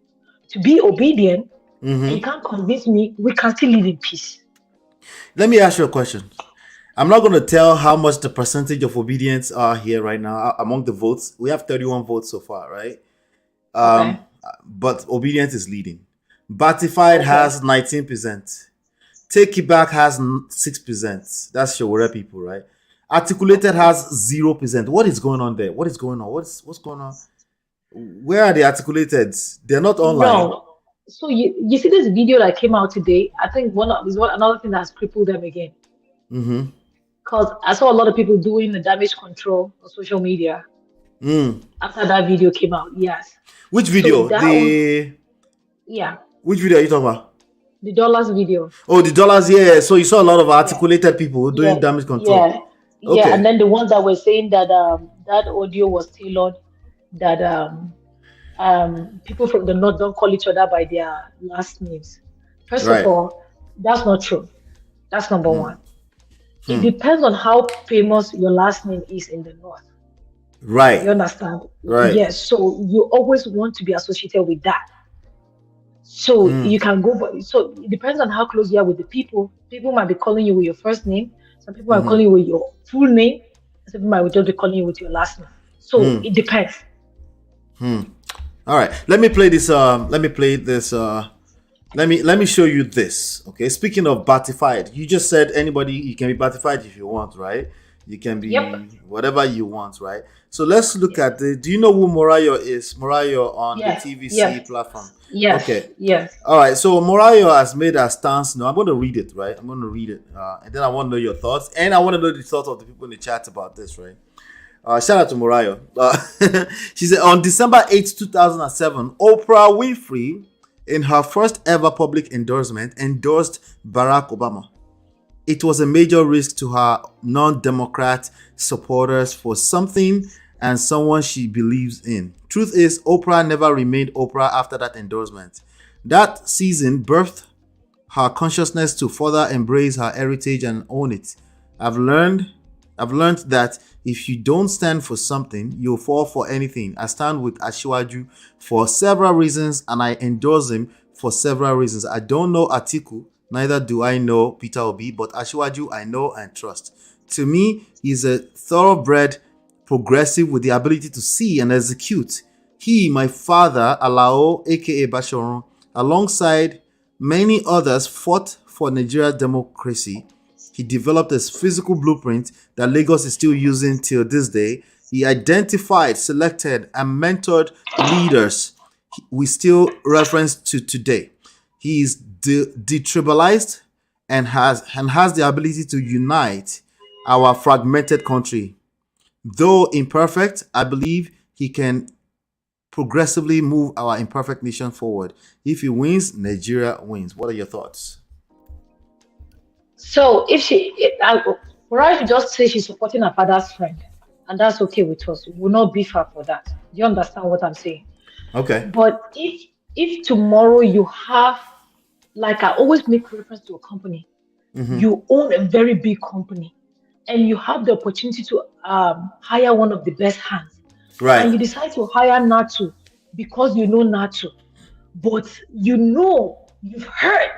to be obedient, and you can't convince me, we can still live in peace. Let me ask you a question. I'm not going to tell how much the percentage of obedience are here right now among the votes. We have 31 votes so far, right? Okay. But obedience is leading. Batified has 19%. Take it back has 6%. That's Shawara people, right? Articulated has 0%. What is going on there? What is going on? What's going on? Where are the articulated? They're not online. No. So you see this video that came out today? I think another thing that has crippled them again. Because I saw a lot of people doing the damage control on social media after that video came out. Yes. Which video? Which video are you talking about? The dollars video. Oh, the dollars, yeah. So you saw a lot of articulated people doing damage control. Yeah. Okay. And then the ones that were saying that that audio was tailored, that people from the north don't call each other by their last names. First of all, that's not true. That's number one. It depends on how famous your last name is in the north. Right. You understand? Right. Yes. So you always want to be associated with that. So you can go, but so it depends on how close you are with the people. People might be calling you with your first name. Some people might be calling you with your full name. Some people might just be calling you with your last name. So it depends. All right. Let me play this. Let me show you this. Okay. Speaking of batified, you just said anybody, you can be batified if you want, right? You can be whatever you want, right? So let's look at do you know who Morayo is? Morayo on the TVC platform. Yes. Okay. Yes. All right. So Morayo has made a stance. Now I'm going to read it, right? I'm going to read it. And then I want to know your thoughts. And I want to know the thoughts of the people in the chat about this, right? Shout out to Morayo. She said on December 8th, 2007, Oprah Winfrey, in her first ever public endorsement, endorsed Barack Obama. It was a major risk to her non-Democrat supporters for something and someone she believes in. Truth is, Oprah never remained Oprah after that endorsement. That season birthed her consciousness to further embrace her heritage and own it. I've learned that if you don't stand for something, you'll fall for anything. I stand with Asiwaju for several reasons, and I endorse him for several reasons. I don't know Atiku, neither do I know Peter Obi, but Asiwaju I know and trust. To me, he's a thoroughbred progressive with the ability to see and execute. He, my father, Alao, aka Bashorun, alongside many others, fought for Nigeria's democracy. He developed a physical blueprint that Lagos is still using till this day. He identified, selected, and mentored leaders we still reference to today. He is detribalized and has the ability to unite our fragmented country. Though imperfect, I believe he can progressively move our imperfect nation forward. If he wins, Nigeria wins. What are your thoughts? So if Mariah should just say she's supporting her father's friend, and that's okay with us. We will not beef her for that. Do you understand what I'm saying? Okay. But if tomorrow you have, like I always make reference to a company, you own a very big company, and you have the opportunity to hire one of the best hands, right? And you decide to hire Natu because you know Natu, but you've heard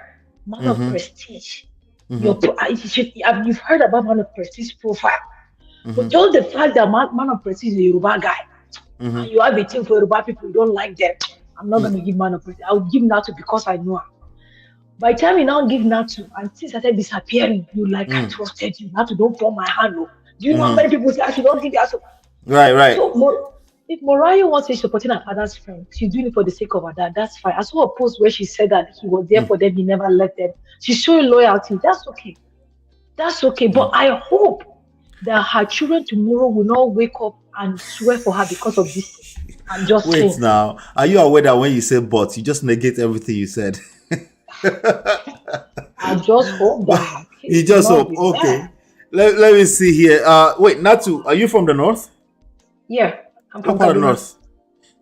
man of prestige. You've heard about man of prestige profile, but just the fact that man of prestige is a Yoruba guy, and you have a thing for Yoruba people, you don't like them. I'm not going to give man of prestige. I'll give Natu because I know her. By the time you now give Natu, and things started disappearing, you like, I trusted you. Natu, don't fall my hand. No. Do you know how many people say, I should not give you? Right. So, if Mariah wants to supporting her father's friend, she's doing it for the sake of her dad. That's fine. I saw a post where she said that he was there for them, he never left them. She's showing loyalty. That's okay. But I hope that her children tomorrow will not wake up and swear for her because of this thing. I'm just Wait saying. now. Are you aware that when you say but, you just negate everything you said? I just hope that her You kids just will not hope. be Okay. there. Let me see here. Wait, Natu, are you from the north? Yeah, I'm What from part of the Kaduna. north?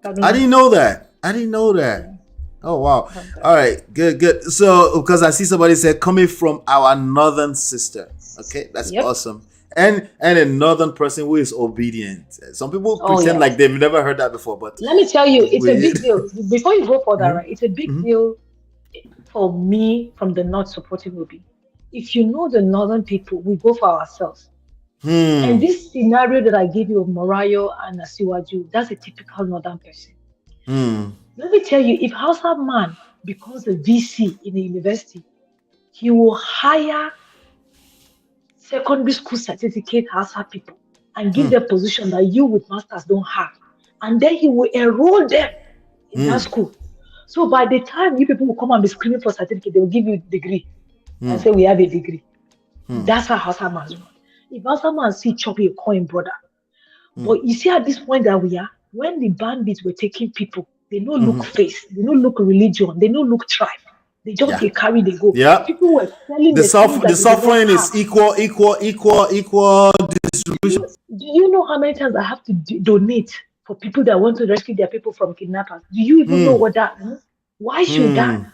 Kaduna. I didn't know that. I didn't know that. Oh wow. All right, good. So because I see somebody said coming from our northern sister. Okay, that's Yep. awesome. And a northern person who is obedient. Some people Oh, pretend yeah. like they've never heard that before, but Let me tell you, it's a we- big deal. Before you go further, Mhm. right? It's a big deal for me from the north supporting Obi. If you know the northern people, we go for ourselves. And this scenario that I gave you of Morayo and Asiwaju, that's a typical northern person. Let me tell you, if Hausa man becomes a VC in a university, he will hire secondary school certificate Hausa people and give them position that you with masters don't have. And then he will enroll them in that school. So by the time you people will come and be screaming for certificate, they will give you degree and say we have a degree. That's how Hausa man run. If Hausa man see chop a coin, brother. But you see at this point that we are, when the bandits were taking people, they don't look face, they don't look religion, they don't look tribe. They just Yeah. they carry, they go. Yeah. People were selling the the things that they suffering did not is have. equal distribution. Do you know how many times I have to donate for people that want to rescue their people from kidnappers? Do you even know what that means? Why should that?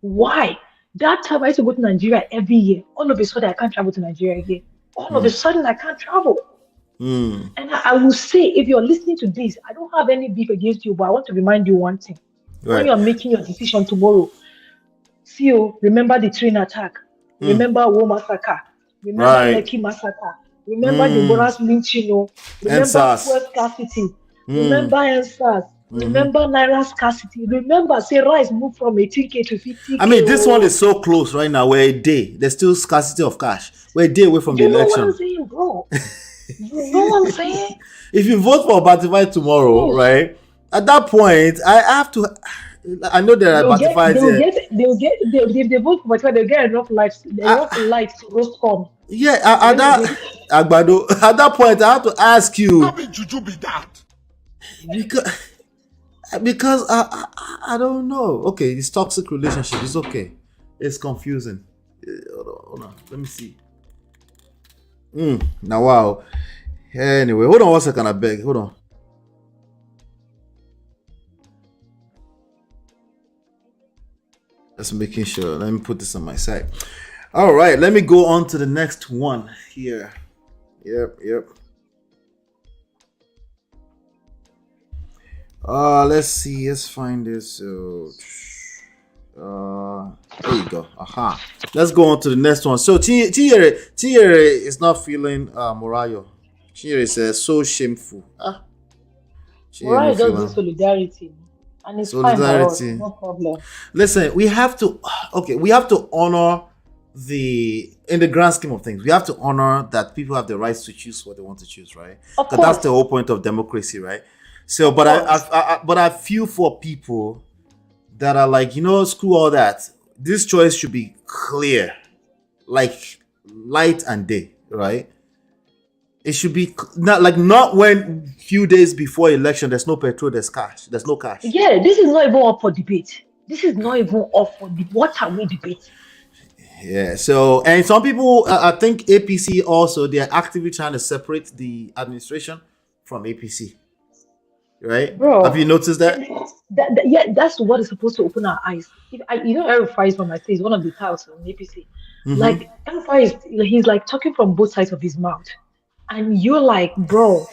Why? That time I used to go to Nigeria every year. All of a sudden, I can't travel to Nigeria again. All of a sudden, I can't travel. And I will say, if you're listening to this, I don't have any beef against you, but I want to remind you one thing. When Right. you're making your decision tomorrow, see you, remember the train attack, remember War Massacre, remember Right. Lekki Massacre, remember Deborah's lynching, remember SARS. fuel scarcity, remember NSAS, remember Naira scarcity, remember say rice moved from 18K to 50K. I mean, this one is so close right now. We're a day. There's still scarcity of cash. We're a day away from the You know what election. I'm saying, bro? You know what I'm saying? If you vote for Batify tomorrow, Yes. right? At that point, I have to. I know there are Batifys here. If they vote for Batua, they'll get enough lights to roast corn. Yeah, at that Agbado, at that point, I have to ask you Juju be that. because I don't know. Okay, this toxic relationship is okay. It's confusing. Hold on. Let me see. Now wow. Anyway, hold on one second. I beg. Hold on. Just making sure. Let me put this on my side. All right, let me go on to the next one here. Yep. Let's see. Let's find this. There you go. Aha. Let's go on to the next one. So Chinyere is not feeling Morayo. Chinyere says so shameful. Why does this solidarity? And it's fine by us, Solidarity. no problem. Listen, we have to honor in the grand scheme of things, we have to honor that people have the rights to choose what they want to choose, right? Of Because that's course. the whole point of democracy, right? So, but I feel for people that are like, screw all that. This choice should be clear, like light and day, right? It should be not when few days before election there's no petrol, there's no cash. Yeah, this is not even up for debate. This is not even up for what are we debating? Yeah. So, and some people, I think APC also, they're actively trying to separate the administration from APC, right? Bro. Have you noticed that? Yeah, that's what is supposed to open our eyes. El-Rufai is from my state, he's one of the touts on APC. Like El-Rufai he's like talking from both sides of his mouth. And you're like, bro.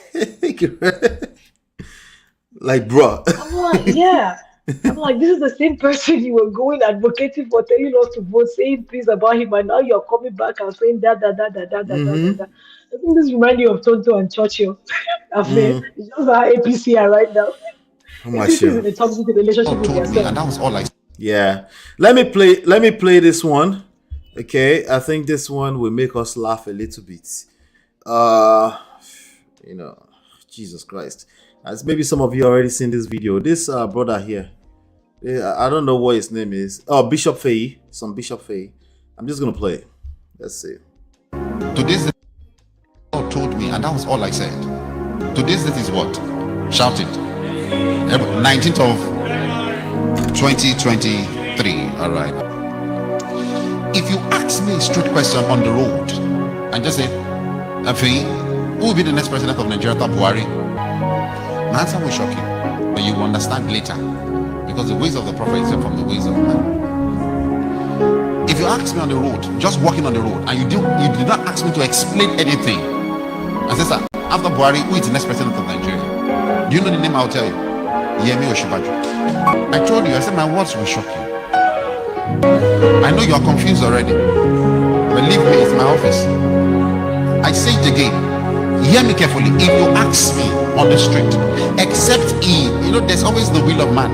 Like, bro. I'm like, yeah. I'm like, this is the same person you were going advocating for, telling us to vote, saying things about him, and now you're coming back and saying that. I think this reminds you of Tonto and Churchill. It's just how APC are right now. APC is in a toxic relationship with yourself. And that was all I. Yeah. Let me play this one. Okay. I think this one will make us laugh a little bit. Jesus Christ. As maybe some of you already seen this video. This brother here, I don't know what his name is. Oh, Bishop Faye. Some Bishop Faye. I'm just gonna play it. Let's see. Today's And that was all I said. Today's date is what? Shout it. 19th of 2023. All right. If you ask me a straight question on the road and just say, Afi, who will be the next president of Nigeria after Buhari? My answer will shock you, but you will understand later, because the ways of the prophet is from the ways of man. If you ask me on the road, just walking on the road, and you did not ask me to explain anything, I say, sir, after Buhari, who is the next president of Nigeria? Do you know the name? I'll tell you. Yemi Osinbajo. I told you, I said my words will shock you. I know you are confused already. Believe me, it's my office. I say it again. Hear me carefully. If you ask me on the street, except there's always the will of man.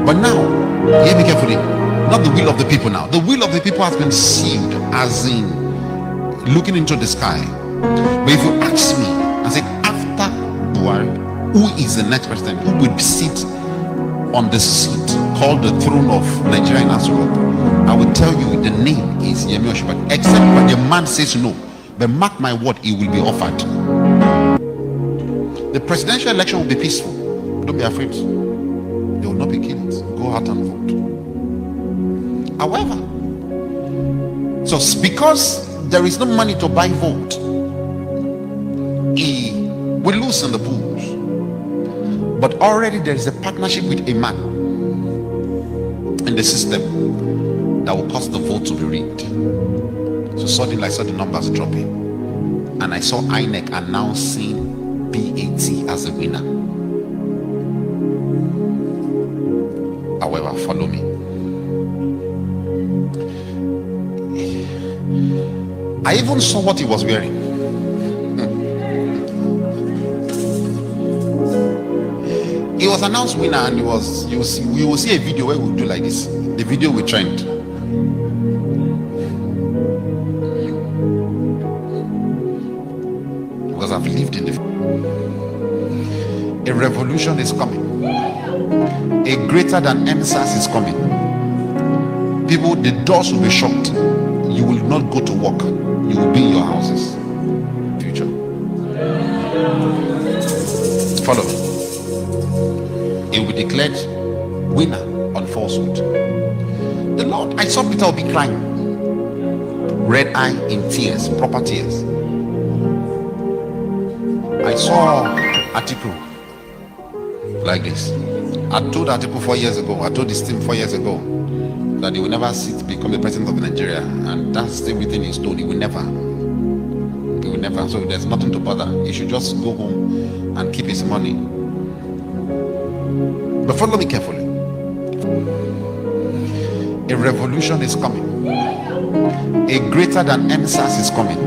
But now, hear me carefully. Not the will of the people now. The will of the people has been sealed, as in looking into the sky. But if you ask me and say, after Buhari, who is the next president? Who will sit on the seat called the throne of Nigeria in Europe? I will tell you the name is Yemi Osinbajo. Except when the man says no. But mark my word, he will be offered. The presidential election will be peaceful. Don't be afraid. There will not be killings. Go out and vote. However, so because there is no money to buy vote, he will lose in the polls. But already there is a partnership with a man in the system that will cause the vote to be rigged. So suddenly I saw the numbers dropping, and I saw INEC announcing BAT as a winner. However, follow me. I even saw what he was wearing. He was announced winner, and we will see a video where we'll do like this. The video will trend. Because I've lived in a revolution is coming. A greater than MSAS is coming. People, the doors will be shut. You will not go to work. You will be in your houses. Future. Follow me. It will be declared winner on falsehood. The Lord, I saw Peter will be crying. Red eye in tears, proper tears. I saw Atiku like this. I told Atiku 4 years ago, I told this team 4 years ago, that he will never become the president of Nigeria, and that's everything he's told. He will never. So there's nothing to bother. He should just go home and keep his money. But follow me carefully. A revolution is coming. A greater than MSAS is coming.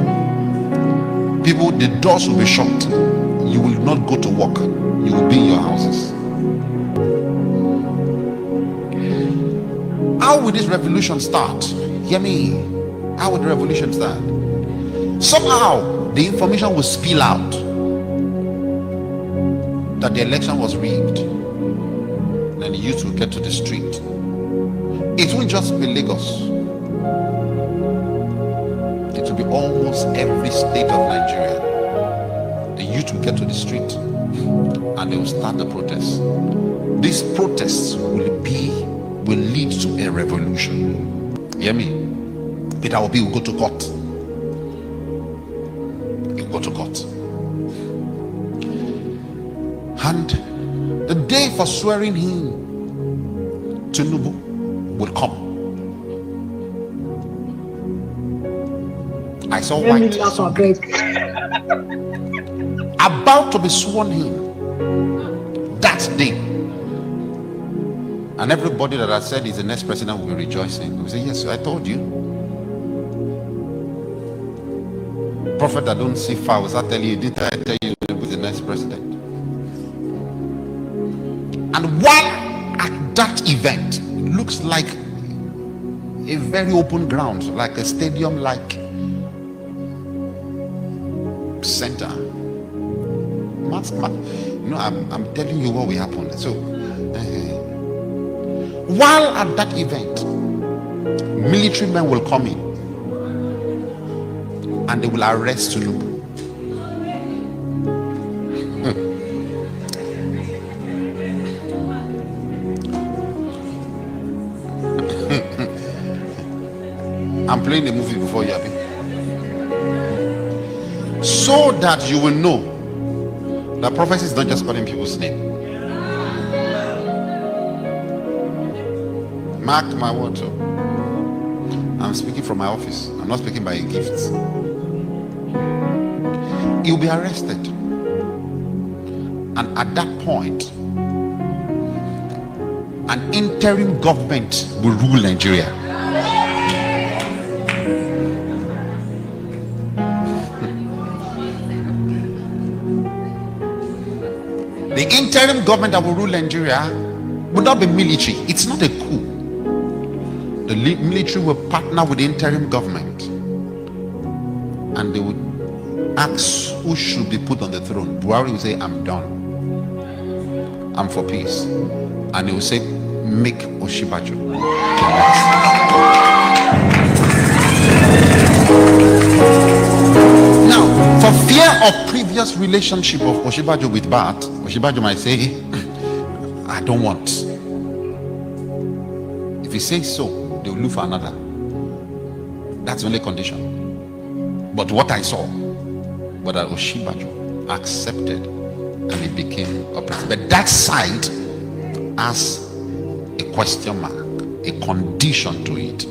People, the doors will be shut. You will not go to work. You will be in your houses. How will this revolution start? Hear me. How will the revolution start? Somehow the information will spill out that the election was rigged. Then the youth will get to the street. It won't just be Lagos. It will be almost every state of Nigeria. The youth will get to the street and they will start the protests. These protests will lead to a revolution. Hear me? Peter Obi will go to court. He'll go to court. And the day for swearing him, Tinubu, will come. I saw white about to be sworn in that day. And everybody that I said is the next president will be rejoicing. We say, yes, I told you. Prophet that don't see fowls, I tell you, didn't I tell you to be the next president? And while at that event, it looks like a very open ground, like a stadium-like center. I'm telling you what will happen. So, while at that event, military men will come in and they will arrest Tinubu. I'm playing a movie before you, Abi. So that you will know that prophecy is not just calling people's name. Mark my words. I'm speaking from my office. I'm not speaking by a gift. You'll be arrested. And at that point, an interim government will rule Nigeria. The interim government that will rule Nigeria would not be military. It's not a coup. The military will partner with the interim government and they would ask who should be put on the throne. Buhari will say, I'm done. I'm for peace. And he will say, make Oshibajo. Now, for fear of previous relationship of Oshibajo with Bat, Oshibajo might say, I don't want. If he says so, they will look for another. That's the only condition. But what I saw was that Oshibajo accepted and he became a president. But that side has a question mark, a condition to it.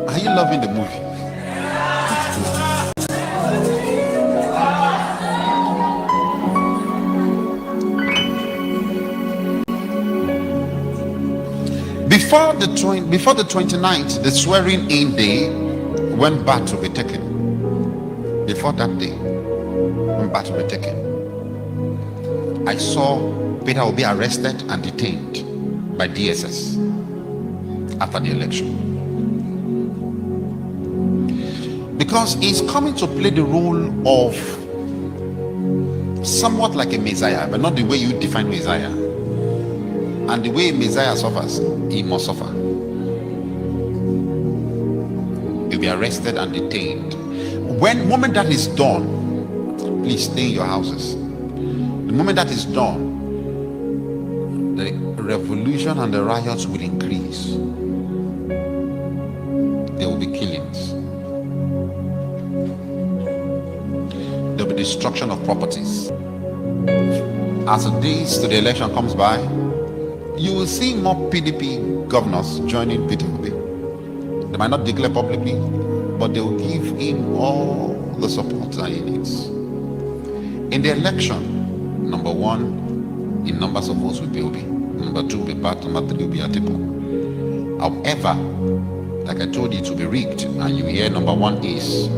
Are you loving the movie? Before the 29th, the swearing in day, when Bat will be taken. Before that day, when Bat will be taken, I saw Peter will be arrested and detained by DSS after the election. Because he's coming to play the role of somewhat like a Messiah, but not the way you define Messiah. And the way Messiah suffers, he must suffer. He'll be arrested and detained. When moment that is done, please stay in your houses. The moment that is done, the revolution and the riots will increase. There will be killings. There will be destruction of properties. As the days to the election comes by, you will see more PDP governors joining Peter Obi. They might not declare publicly, but they will give him all the support that he needs. In the election, number one, in numbers of votes will be Obi. Number two will be Bat. Number three will be Atiku. However, like I told you, it will be rigged. And you hear number one is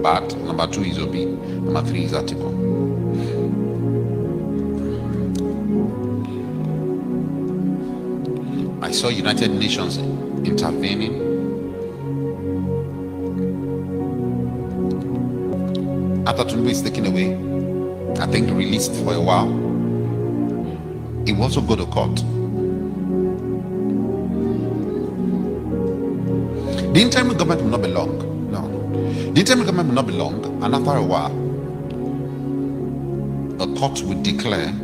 Bat, number two is Obi, number three is Atiku. I saw United Nations intervening. After Tinubu is taken away, I think released for a while, he will also go to court. The interim government will not be long. No. The interim government will not be long, and after a while, a court will declare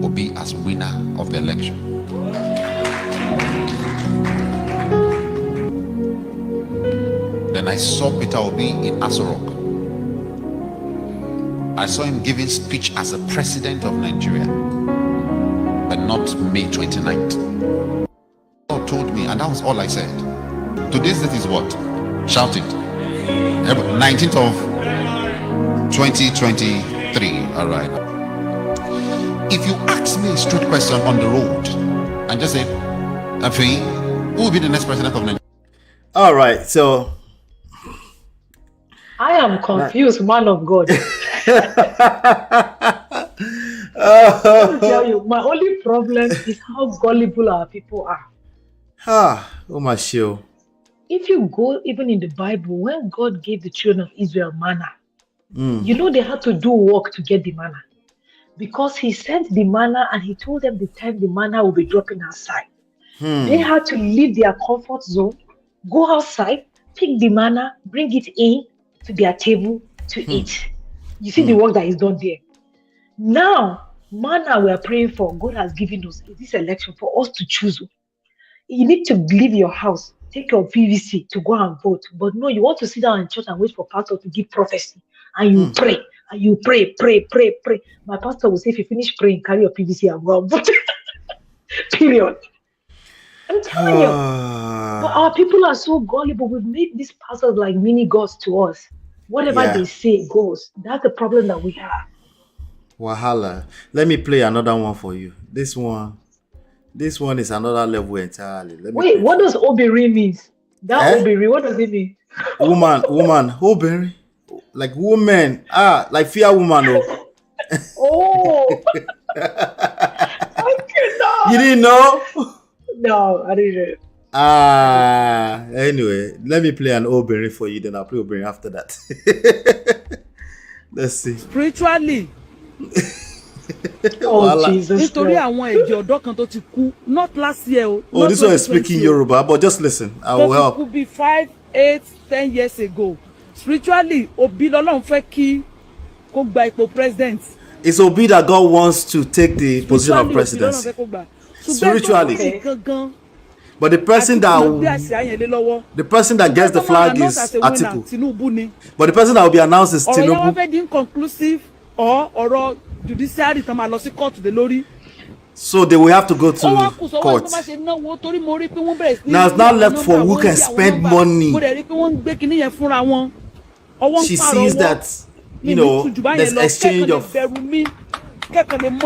Obi as winner of the election. Then I saw Peter Obi in Aso Rock. I saw him giving speech as a president of Nigeria, but not May 29th. God told me, and that was all I said. Today's date is what? Shout it. 19th of 2023. All right. If you ask me a straight question on the road and just say, Afi, who will be the next president of Nigeria? All right, so I am confused, man of God. Let me tell you, my only problem is how gullible our people are. Oh my show. If you go even in the Bible, when God gave the children of Israel manna, you know they had to do work to get the manna. Because he sent the manna and he told them the time the manna will be dropping outside. They had to leave their comfort zone, go outside, pick the manna, bring it in to their table to eat. You see the work that is done there. Now, manna we are praying for, God has given us in this election for us to choose. You need to leave your house, take your PVC to go and vote. But no, you want to sit down in church and wait for pastor to give prophecy. And you pray. And you pray. My pastor will say, if you finish praying, carry your PVC and go and vote. Period. I'm telling you. But our people are so gullible. We've made these pastors like mini gods to us. Whatever they say goes. That's the problem that we have. Wahala. Let me play another one for you. This one is another level entirely. Wait, what does Obiri mean? That Obiri, what does it mean? Woman, Obiri. Like woman. Like fear woman. Oh. You didn't know? No, I didn't. Anyway, let me play an Obiri for you, then I'll play Obiri after that. Let's see. Spiritually. Jesus. Nítorí àwọn ẹ̀jẹ̀ ọ̀dọ́ kan tó ti kú, not last year. This one is speaking Yoruba, but just listen. I will help. Could be 5, 8, 10 years ago. Spiritually, Obi lọ́lọ́run fẹ́ kí kó gba ipò president. It's Obi that God wants to take the position of presidency. Spiritually. But the person that gets the flag is Atiku. But the person that will be announced is Tinubu. Inconclusive or judiciary so they will have to go to court. Now it's not left for who can spend money. She sees that, there's exchange of,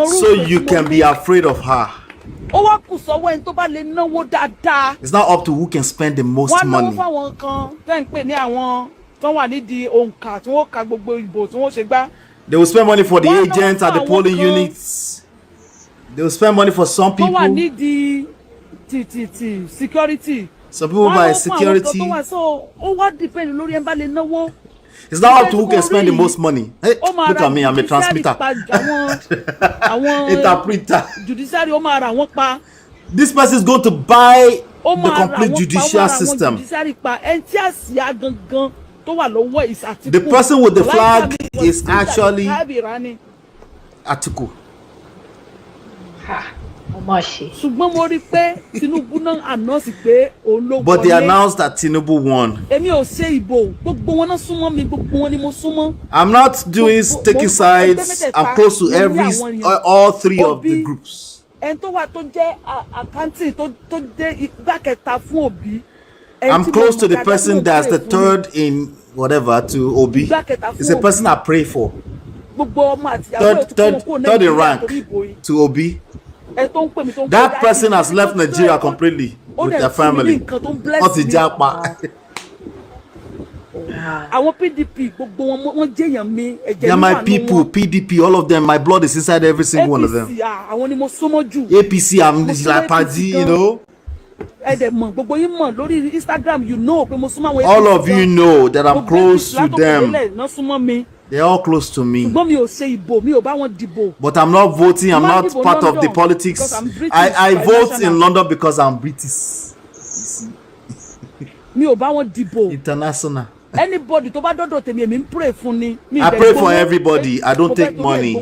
so you can be afraid of her. It's not up to who can spend the most money. They will spend money for the agents at the polling units. They will spend money for some people. Security. Some people buy security. It's not up to who can spend the most money. Hey, look at me, I'm a transmitter. Interpreter. This person is going to buy the complete judicial system. The person with the flag is actually Atiku. But they announced that Tinubu won. I'm not taking sides. I'm close to all three of the groups. I'm close to the person that's the third in whatever to Obi. It's a person I pray for. Third in rank to Obi. That person has left Nigeria completely with their family. They're my people, PDP, all of them. My blood is inside every single one of them. APC, I'm like party, All of you know that I'm close to them. They're all close to me. But I'm not voting. I'm not part of the politics. I vote in London because I'm British. International. Anybody I pray for everybody. I don't take money.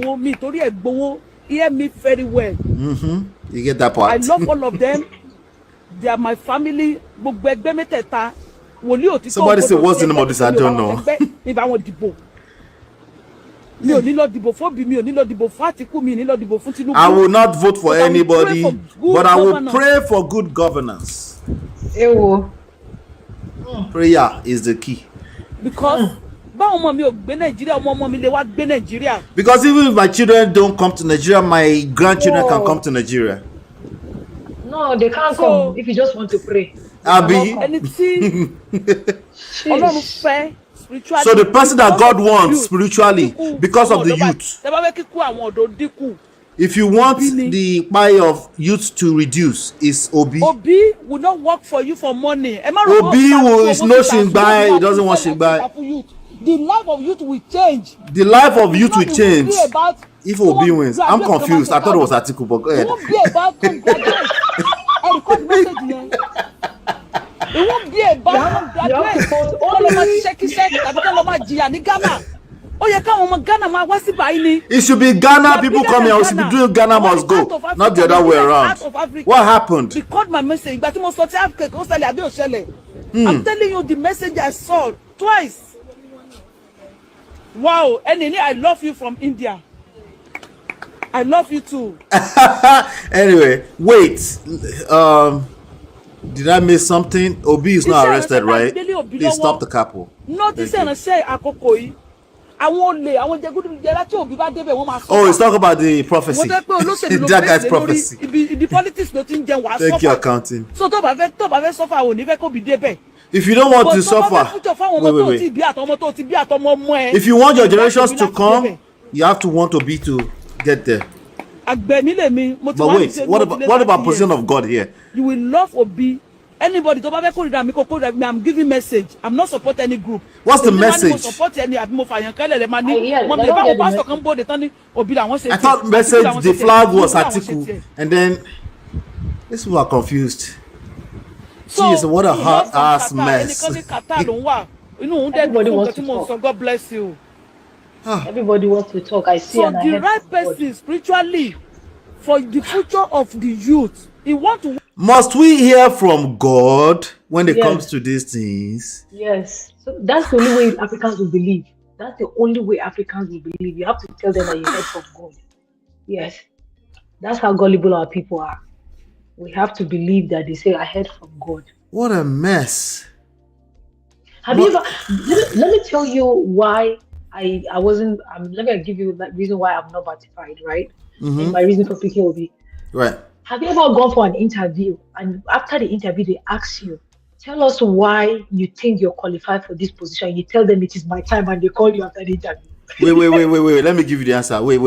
Hear me very well. You get that part. I love all of them. They are my family. Somebody say, what's the name of this? I don't know. I will not vote for anybody, but I will pray for good governance. Prayer is the key. Because even if my children don't come to Nigeria, my grandchildren can come to Nigeria. No, they can't come if you just want to pray. Abi. So the person that God wants spiritually because of the youth. If you want the pie of youth to reduce, is Obi. Obi will not work for you for money. Obi is no shingbai. He doesn't want shingbai. The life of youth will change. The life of youth will change. If Obi wins, I'm confused. I thought it was Atiku, but go ahead. It won't be about Oh, you can't Ghana, my what's it by any? It should be Ghana. People come here. We should be doing Ghana must go, not the other way around. What happened? Record my message. But I'm telling you the message I saw twice. Wow, Enini, I love you from India. I love you too. Anyway, wait. Did I miss something? Obi is not arrested, right? Please stop the couple. Not this and say Akokoi. I won't lay. I want to go to the Oh, it's talking about the prophecy. That guy's prophecy. The politics nothing. Thank you, accounting. So top of suffer. I will never go be there. If you don't want to suffer, wait. If you want your generations to come, you have to want to be to get there. But wait, what about position of God here? You will love Obi. Anybody, I'm giving message. I'm not supporting any group. What's the message? I thought message the flag was Atiku, and then this people are confused. Jeez, what a hot ass mess. Everybody wants to talk. So God bless you. Everybody wants to talk. I see. So the right person spiritually for the future of the youth. He want to. Must we hear from God when it comes to these things? Yes. So that's the only way Africans will believe. That's the only way Africans will believe. You have to tell them that you heard from God. Yes. That's how gullible our people are. We have to believe that they say, I heard from God. What a mess. Have you ever, let me tell you why I wasn't, let me give you that reason why I'm not batified, right? And my reason for picking Obi. Right. Have you ever gone for an interview and after the interview they ask you, tell us why you think you're qualified for this position? You tell them it is my time and they call you after the interview. Wait. Let me give you the answer. Wait.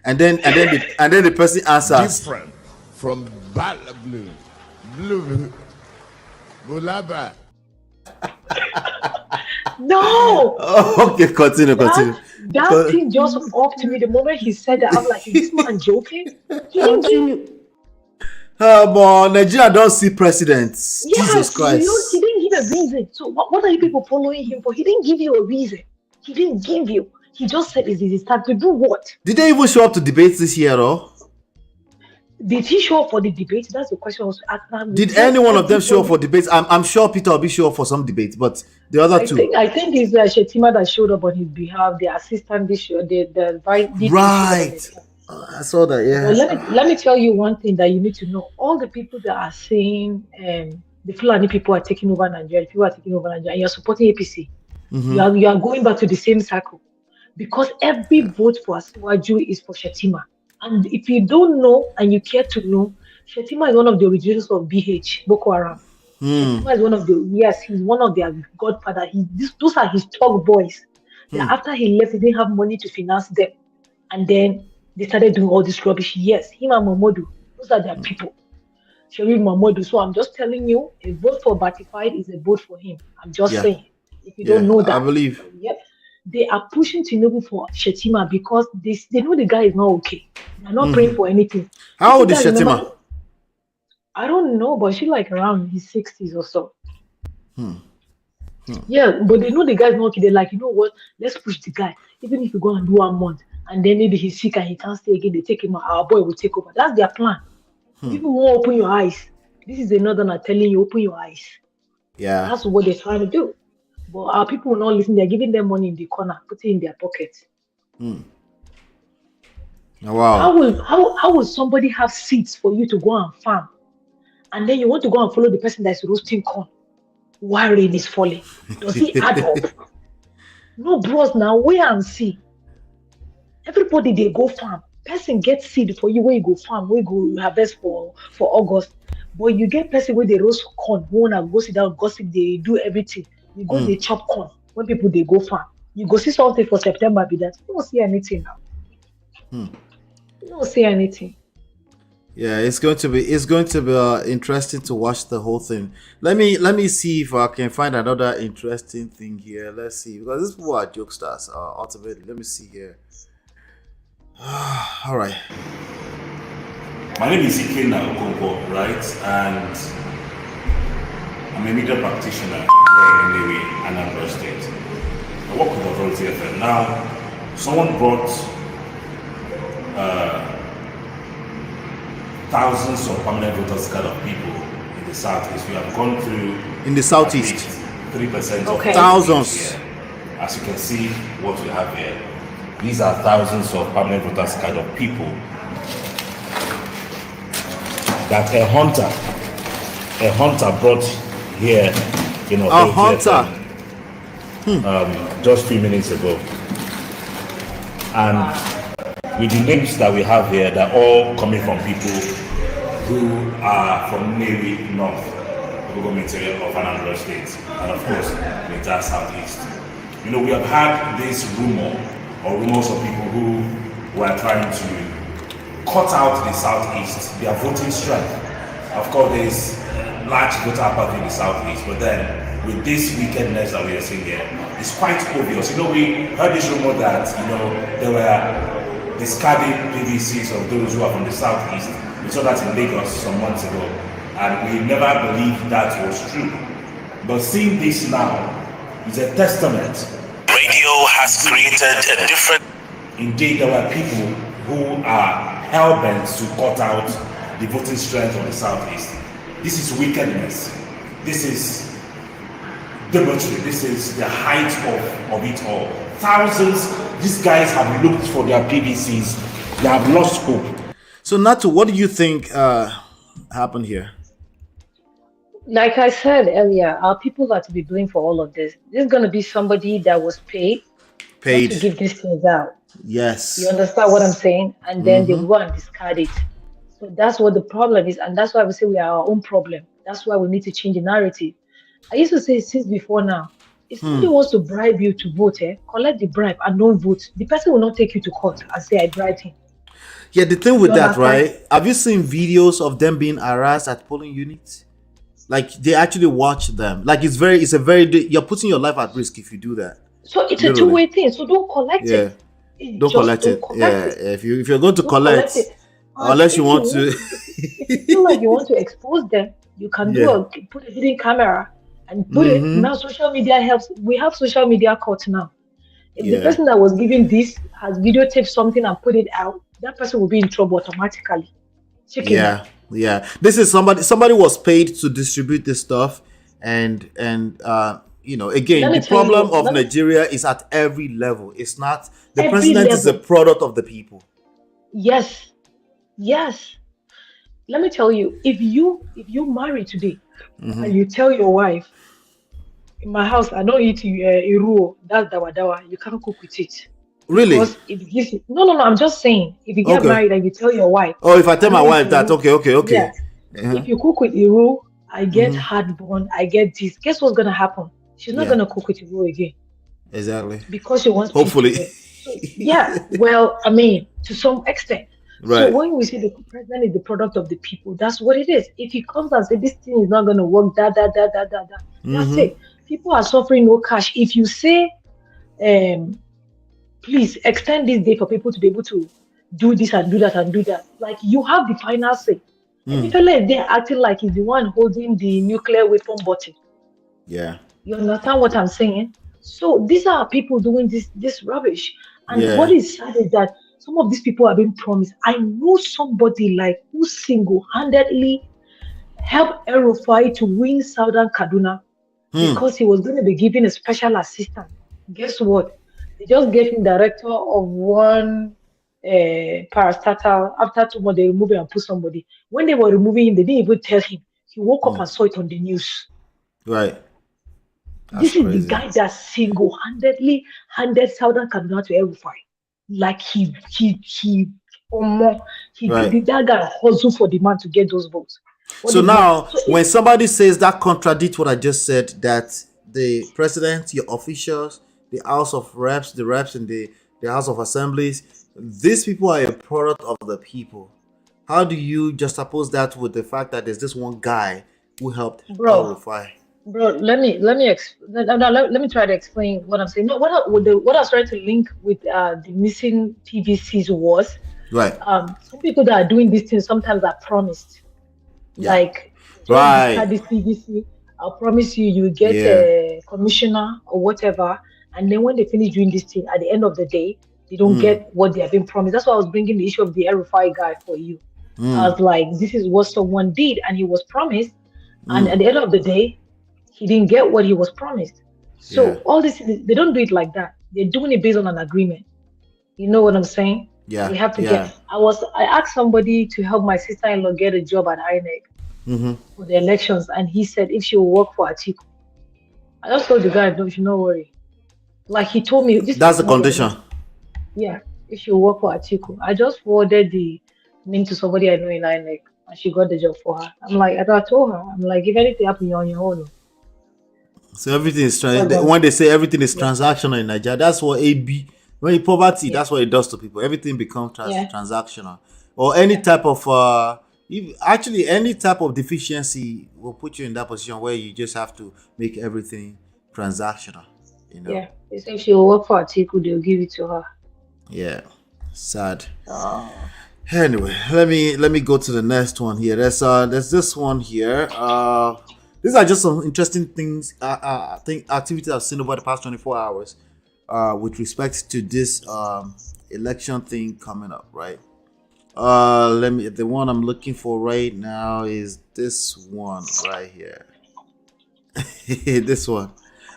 And then the person answers. Different from blue, Bulaba. No. Oh, okay, continue. That thing just off to me the moment he said that. I'm like, is this man joking? He didn't give you. But Nigeria don't see presidents. Yes, Jesus Christ. He didn't give a reason. So what are you people following him for? He didn't give you a reason. He didn't give you. He just said, is it start to do what? Did they even show up to debates this year, though? Did he show up for the debate? That's the question I was asking. Did any one of them show up for debates? I'm sure Peter will be show up for some debates, but the other two. I think it's Shetima that showed up on his behalf. The assistant, the right. I saw that. Yeah. Well, let me tell you one thing that you need to know. All the people that are saying the Fulani people are taking over Nigeria, people are taking over Nigeria, and you're supporting APC. You are going back to the same cycle because every vote for Asiwaju is for Shetima. And if you don't know and you care to know, Shetima is one of the originals of BH, Boko Haram. Shetima is one of he's one of their godfather. Those are his talk boys. After he left, he didn't have money to finance them. And then they started doing all this rubbish. Yes, him and Mamodu, those are their people. Sharif Mamodu. So I'm just telling you, a vote for Batified is a vote for him. I'm just saying. If you don't know that. I believe. Yep. They are pushing Tinubu for Shetima because they know the guy is not okay. They're not praying for anything. How old is Shetima? I don't know, but she's like around his 60s or so. Yeah, but they know the guy is not okay. They're like, you know what? Let's push the guy. Even if you go and do 1 month, and then maybe he's sick and he can't stay again, they take him out. Our boy will take over. That's their plan. People won't open your eyes. This is the northerner telling you, open your eyes. Yeah. That's what they're trying to do. But our people will not listen. They're giving them money in the corner, put it in their pocket. Wow. How will somebody have seeds for you to go and farm, and then you want to go and follow the person that's roasting corn while rain is falling? Does he add up? No, bros. Now wait and see. Everybody they go farm. Person get seed for you where you go farm, where you go harvest for August. But you get person where they roast corn, who wanna go sit down, gossip, they do everything. You go they chop corn when people they go farm. You go see something for September, be that you don't see anything now. You don't see anything. Yeah, it's going to be interesting to watch the whole thing. Let me see if I can find another interesting thing here. Let's see, because these people are jokesters. Ultimately, let me see here. All right. My name is Ikenna Okonkwo, right? And I'm a media practitioner here in Anambra State. I work with Authority FM. Now, someone brought thousands of permanent voters card of people in the southeast. We have gone through In the southeast. 3% Okay. of Thousands. here. As you can see, what we have here. These are thousands of permanent voters card of people that a hunter brought here in A hunter. just 3 minutes ago. And with the names that we have here, they're all coming from people who are from Navy North, the government area of Anambra State, and of course, the entire Southeast. You know, we have had this rumors of people who were trying to cut out the Southeast, their voting strength. Of course, there is large voter apathy in the Southeast, but then with this wickedness that we are seeing here, it's quite obvious. You know, we heard this rumor that, you know, there were discarded PVCs of those who are from the Southeast. We saw that in Lagos some months ago, and we never believed that was true. But seeing this now is a testament. Radio has created a different. Indeed, there were people who are hell-bent to cut out the voting strength of the Southeast. This is wickedness. This is debauchery. This is the height of it all. Thousands, these guys have looked for their PVCs. They have lost hope. So, Natu, what do you think happened here? Like I said earlier, our people are to be blamed for all of this. This is going to be somebody that was paid to give these things out. Yes. You understand what I'm saying? And then they go and discard it. So that's what the problem is. And that's why we say we are our own problem. That's why we need to change the narrative. I used to say since before now, if somebody wants to bribe you to vote, collect the bribe and don't vote. The person will not take you to court and say, I bribed him. Yeah, the thing with that, right? Have you seen videos of them being harassed at polling units? Like, they actually watch them. Like, you're putting your life at risk if you do that. So it's a two-way thing. So don't collect it. Don't collect it. If you're going to collect unless you want to. If you feel like you want to expose them, you can put a hidden camera and put it. Now social media helps. We have social media court now. If the person that was giving this has videotaped something and put it out, that person will be in trouble automatically. Yeah. This is somebody was paid to distribute this stuff, and you know, again, the problem of Nigeria is at every level. It's not the president is a product of the people. Yes. Let me tell you, if you marry today and you tell your wife, in my house I don't eat iruo, that's dawa, you can't cook with it. Really? Because it gives you, no, I'm just saying, if you get married and you tell your wife. Oh, if I tell my wife that, okay. Yeah. If you cook with iru, I get heartburn, I get this. Guess what's gonna happen? She's not gonna cook with iru again. Exactly. Because she wants. Hopefully. So, well, I mean, to some extent. Right. So when we say the president is the product of the people, that's what it is. If he comes and says this thing is not gonna work, that's it. People are suffering no cash. If you say, please extend this day for people to be able to do this and do that and do that. Like, you have the final say. People like they're acting like he's the one holding the nuclear weapon button. Yeah. You understand what I'm saying? So these are people doing this rubbish. And what is sad is that some of these people are being promised. I know somebody like who single-handedly helped El-Rufai to win Southern Kaduna because he was going to be given a special assistant. Guess what? They just gave him director of one parastatal. After 2 months, they removed him and put somebody. When they were removing him, they didn't even tell him. He woke up and saw it on the news. Right. This is the guy that single-handedly handed Southern Kaduna to El-Rufai. Like that guy hustled for the man to get those votes. So now, when somebody says that contradicts what I just said, that the president, your officials, the House of Reps, the reps in the House of Assemblies, these people are a product of the people. How do you juxtapose that with the fact that there's this one guy who helped El-Rufai? Bro, let me try to explain what I'm saying. No, what I was trying to link with the missing PVCs was some people that are doing these things sometimes are promised. Like, had this PVC, I'll promise you will get a commissioner or whatever, And then when they finish doing this thing, at the end of the day, they don't get what they have been promised. That's why I was bringing the issue of the Erufai guy for you. I was like, this is what someone did, and he was promised. And at the end of the day, he didn't get what he was promised. So all this, they don't do it like that. They're doing it based on an agreement. You know what I'm saying? Yeah. They have to get. I asked somebody to help my sister-in-law get a job at INEC for the elections, and he said if she will work for Atiku. I just told the guy, no, you should not worry. Like he told me, that's the condition. Yeah, if she will work for Atiku. I just forwarded the link to somebody I know in INEC, and she got the job for her. I'm like, I told her, I'm like, if anything happens, you're on your own. So everything is when they say everything is transactional in Nigeria, that's what AB. When you poverty, that's what it does to people. Everything becomes transactional, or any type of actually any type of deficiency will put you in that position where you just have to make everything transactional. You know. Yeah, they say if she will work for Atiku, they'll give it to her. Yeah, sad. Anyway, let me go to the next one here. There's this one here. These are just some interesting things. I think activities I've seen over the past 24 hours. With respect to this election thing coming up, right? The one I'm looking for right now is this one right here. This one.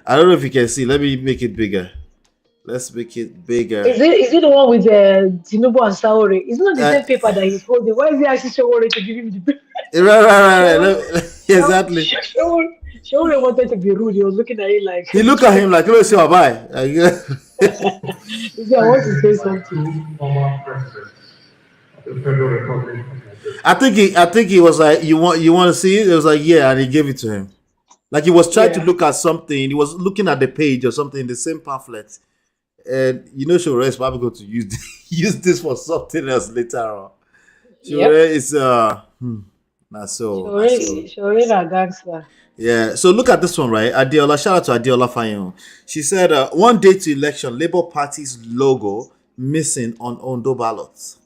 I don't know if you can see. Let me make it bigger. Let's make it bigger. Is it the one with Tinubu and Saore? It's not the same paper that he's holding. Why is he asking Saore to give him the paper? Right. Exactly. Saore wanted to be rude. He was looking at it like. He looked at him like, "Let's see, bye." He said, I want to say something. I think he was like, "You want to see it?" It was like, "Yeah," and he gave it to him. Like he was trying to look at something. He was looking at the page or something in the same pamphlet. And Shore is probably going to use this for something else later on. Shore is not so. Shore is a gangster. Yeah. So look at this one, right? Adiola, shout out to Adiola Fayon. She said, one day to election, Labour Party's logo missing on Ondo ballots.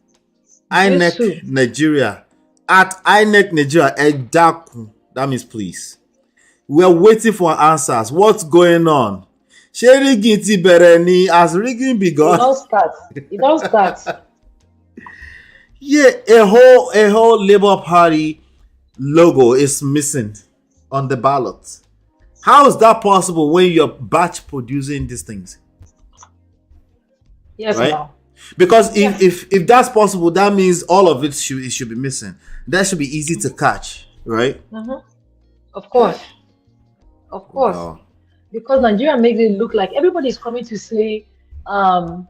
INEC Nigeria. At INEC Nigeria, Edaku. That means please. We're waiting for answers. What's going on? Rigging Tibereni, has rigging begun? It don't start. Yeah, a whole Labour Party logo is missing on the ballot. How is that possible when you're batch producing these things? Yes, right? no. Because if that's possible, that means all of it should be missing. That should be easy to catch, right? Of course. Oh. Because Nigeria makes it look like everybody is coming to say people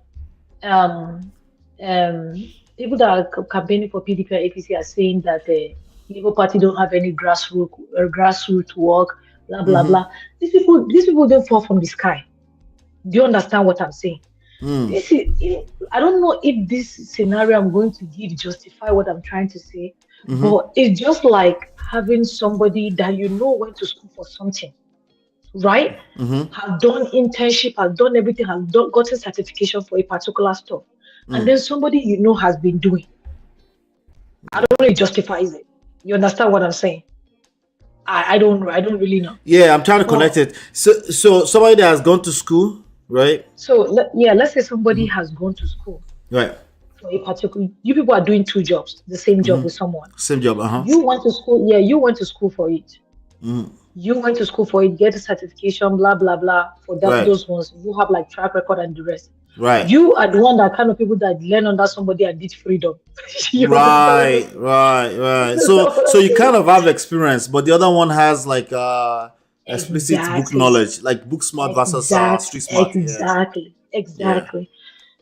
that are campaigning for PDP and APC are saying that the Labour Party don't have any grassroots work, blah blah blah. These people don't fall from the sky. Do you understand what I'm saying? I don't know if this scenario I'm going to give justify what I'm trying to say, but it's just like having somebody that went to school for something, right? Have done internship, have done everything, have gotten certification for a particular stuff, and then somebody has been doing. I don't know if it justifies it. You understand what I'm saying? I don't really know. Yeah, I'm trying to connect it. So somebody that has gone to school, right? So let's say somebody has gone to school, right? For a particular, you people are doing two jobs, the same job with someone. Same job, You went to school, you went to school for it. You went to school for it, get a certification, blah blah blah. For that, those ones, you have like track record and the rest. Right. You are the one that kind of people that learn under somebody and did freedom. Right. So you kind of have experience, but the other one has like explicit book knowledge, like book smart versus street smart. Exactly.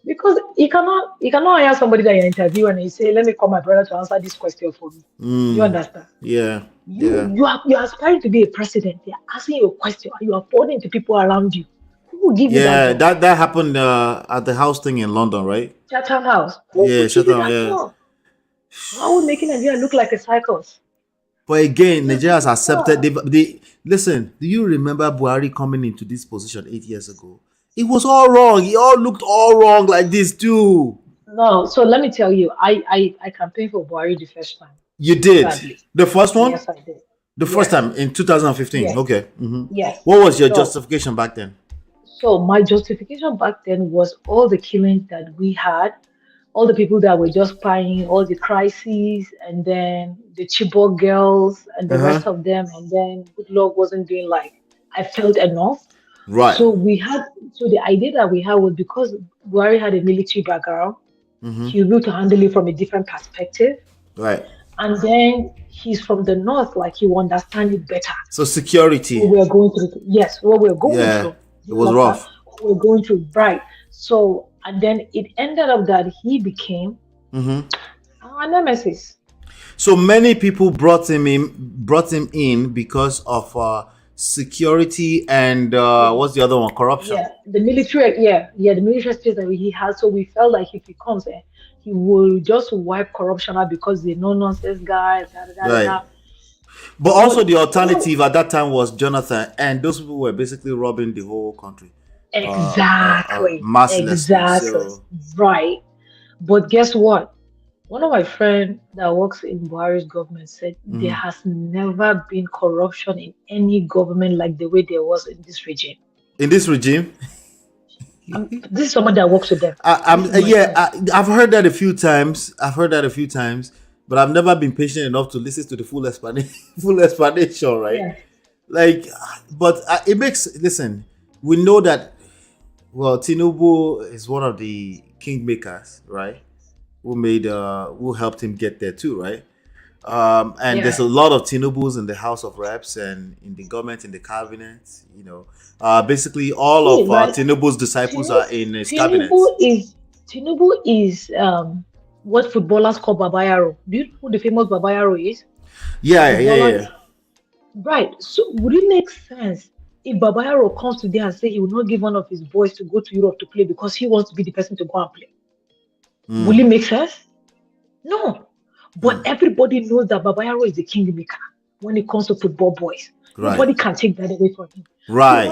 Because you cannot hire somebody that you interview and you say, "Let me call my brother to answer this question for me." You understand? Yeah. You are aspiring to be a president. They are asking you a question and you are forwarding to people around you. Who will give you that? that happened at the house thing in London, right? Chatham House. Chatham. Yeah. How would making Nigeria look like a circus? But again, Nigeria has accepted. They listen. Do you remember Buhari coming into this position 8 years ago? It was all wrong. It all looked all wrong like this too. No, so let me tell you, I campaigned for Buhari the first time. You did? The first one? Yes, I did. The first time in 2015. Yes. Okay. Yes. What was your justification back then? So my justification back then was all the killings that we had, all the people that were just crying, all the crises, and then the Chibok girls and the Uh-huh. rest of them, and then good luck wasn't doing like I felt enough. Right. So we had so the idea that we had was because Buhari had a military background, Mm-hmm. he was able to handle it from a different perspective. Right. And then he's from the north, like he will understand it better. So What security. we're going through. Yes, what we're going Yeah. through. It You was understand? rough. What we're going through, right. So and then it ended up that he became Mm-hmm. our nemesis. So many people brought him in because of security and what's the other one? Corruption. Yeah, the military, the military space that he has. So we felt like if he comes in, he will just wipe corruption out because the no nonsense guy, da, da, da, da, Right. da. But also the But alternative at that time was Jonathan, and those people were basically robbing the whole country. exactly, Mercilessly. exactly, So right. But guess what? One of my friends that works in Buhari's government said there mhm. has never been corruption in any government like the way there was in this regime. In this regime, This is someone that works with them. I'm This is my friend. I've heard that a few times. But I've never been patient enough to listen to the full explanation. Full explanation, right? Yeah. Like, but it makes listen. We know that Tinubu is one of the kingmakers, right? Who helped him get there too, right? And there's a Yeah. lot of Tinubus in the House of Reps and in the government, in the cabinet. Basically all See, of right? Tinubu's disciples Tinubu, are in his cabinet. Tinubu is what footballers call Babayaro. Do you know who the famous Babayaro is? Yeah, yeah, yeah, Footballer, yeah. right? So would it make sense if Babayaro comes today and say he will not give one of his boys to go to Europe to play because he wants to be the person to go and play? Will it Mm, make sense? No. But mm. everybody knows that Babayaro is the kingmaker when it comes to football boys. Right, Nobody can take that away from him. So right.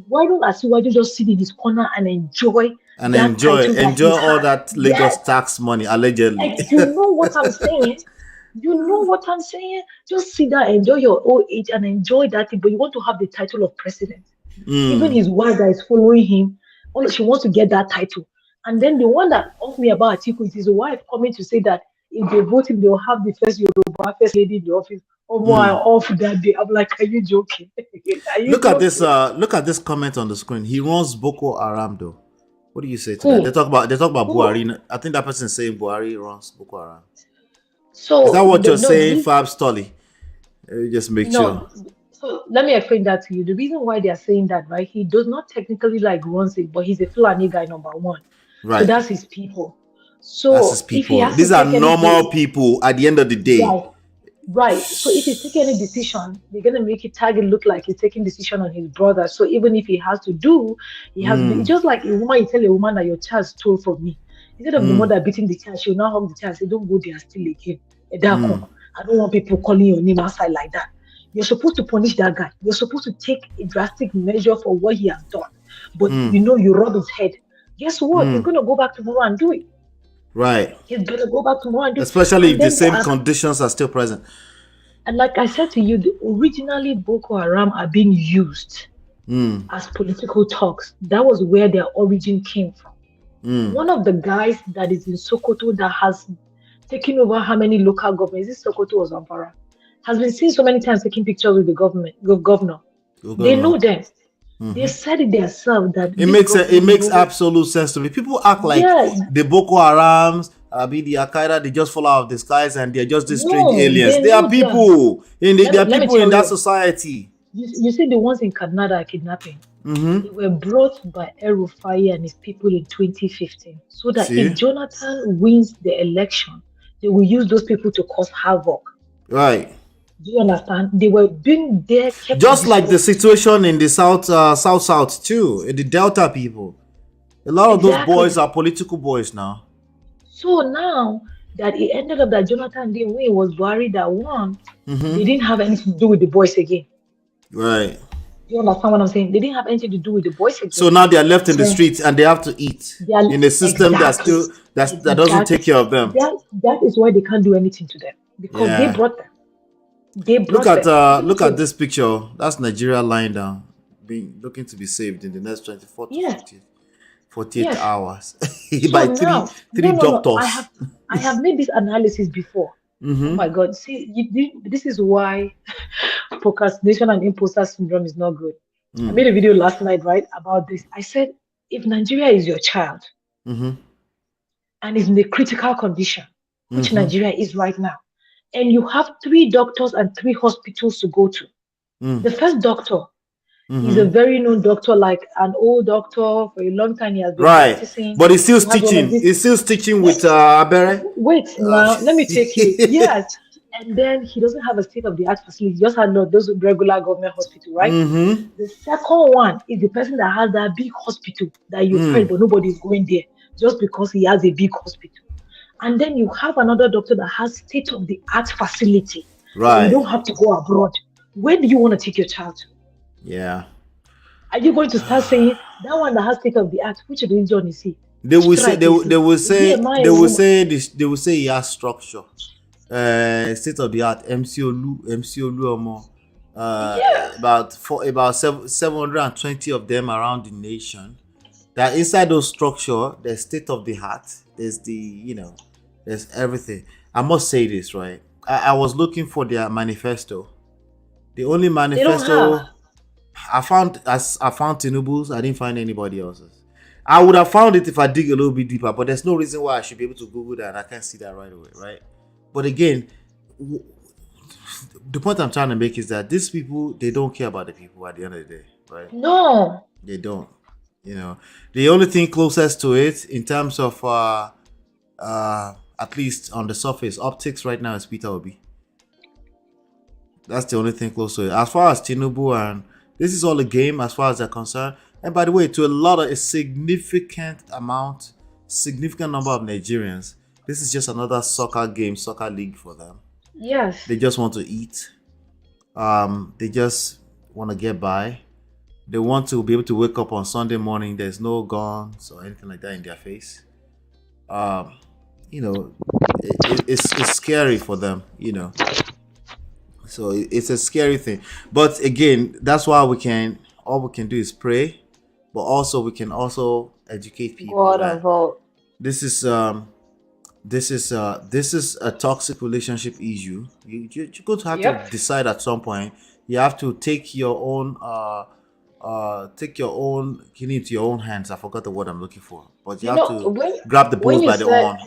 why don't Asiwaju just sit in his corner and enjoy And that title that enjoy he all has? that Lagos Yes, tax money allegedly. you know what I'm saying. You know what I'm saying. Just sit down, enjoy your old age, and enjoy that thing. But you want to have the title of president. Even Mm, his wife that is following him, she wants to get that title. And then the one that off me about Atiku is his wife coming to say that if they vote him, they'll have the first Yoruba first lady in the office. Oh boy, mm. off that day. I'm like, are you joking? Are you joking? Look at this comment on the screen. He runs Boko Haram though. What do you say to that? Who? They talk about Who? Buhari. I think that person is saying Buhari runs Boko Haram. Is that So what you're no, the saying, reason Fab Stolly? Just make sure. no. So let me explain that to you. The reason why they are saying that, right? He does not technically like runs it, but he's a Fulani guy number one. So Right. that's his people. That's his So if he people. has to These are take normal anything, people at the end of the day. right, right. So if he's taking any decision, they're gonna make it target look like he's taking decision on his brother. So even if he has to do, he has to be Mm, just like a woman. You tell a woman that your child stole from me. Instead of the mm, mother beating the child, she'll now hug the child and say, "Don't go there and steal again." mm, I don't want people calling your name outside like that. You're supposed to punish that guy. You're supposed to take a drastic measure for what he has done. But mm, you rub his head. Guess what? He's mm. gonna go back tomorrow and do it. Right. He's gonna go back tomorrow and do it. Especially And if the then same conditions are still present. and like I said to you, originally Boko Haram are being used Mm, as political talks. That was where their origin came from. mm. One of the guys that is in Sokoto that has taken over how many local governments, is it Sokoto or Zamfara, has been seen so many times taking pictures with the governor. Good They governor. know them. They Mhm. said it themselves that It this governor makes knows. absolute sense to me. People act like Yes, the Boko Harams, the Al Qaeda, they just fall out of the skies and they're just these strange no, aliens. they They are know them. people they are Let me people in tell that you, society. you see the ones in Canada kidnapping. Mm-hmm. They were brought by El-Rufai and his people in 2015, so that See? if Jonathan wins the election, they will use those people to cause havoc. Right. Do you understand? They were being there, kept to Just like the destroy. situation in the south too, in the Delta people. A lot of those Exactly. boys are political boys now. So now that it ended up that Jonathan didn't win, it was Buhari that won. Mm-hmm. They didn't have anything to do with the boys again. Right. Do you understand what I'm saying? They didn't have anything to do with the boys again. So now they are left in the Then streets and they have to eat they are in a system exactly, that doesn't take care of them. that is why they can't do anything to them because they Yeah. brought them. They brought them. Look at this picture. That's Nigeria lying down. being looking to be saved in the next 24 to Yes. 48 Yes. hours So by now, three no. doctors. I have made this analysis before. Oh my God. See, this is why procrastination and imposter syndrome is not good. I made a video last night, right, about this. I said, if Nigeria is your child and is in a critical condition, which Nigeria is right now, and you have 3 doctors and 3 hospitals to go to, the first doctor is a very known doctor, like an old doctor for a long time. He has been Right, practicing. but he's still He has one of stitching. these. He's still stitching with Abere. Wait now, let me take you. Yes. And then he doesn't have a state-of-the-art facility. He just had those regular government hospital, right? The second one is the person that has that big hospital that you've heard, but nobody's going there just because he has a big hospital. And then you have another doctor that has state-of-the-art facility. Right. You don't have to go abroad. Where do you want to take your child to? Yeah. Are you going to start saying that one that has state-of-the-art, which religion is he? They will say they will say he has structure. State of the art, MC Oluomo. About 720 of them around the nation. That inside those structure, there's state of the art. There's there's everything. I must say this, right? I was looking for their manifesto. The only manifesto I found Tinubu's. I didn't find anybody else's. I would have found it if I dig a little bit deeper, but there's no reason why I should be able to Google that and I can't see that right away, right? But again, the point I'm trying to make is that these people, they don't care about the people at the end of the day, right? No. They don't. The only thing closest to it in terms of at least on the surface optics right now is Peter Obi. That's the only thing close to it. As far as Tinubu, and this is all a game as far as they're concerned. And by the way, to a significant number of Nigerians, this is just another soccer game, soccer league for them. Yes. They just want to eat. They just want to get by. They want to be able to wake up on Sunday morning. There's no guns or anything like that in their face. It's scary for them, So it's a scary thing. But again, that's why all we can do is pray, but also we can also educate people. This is a toxic relationship issue. You're going to have to decide at some point. You have to take your own killing into your own hands. I forgot the word I'm looking for, but you have to grab the bulls by the horn.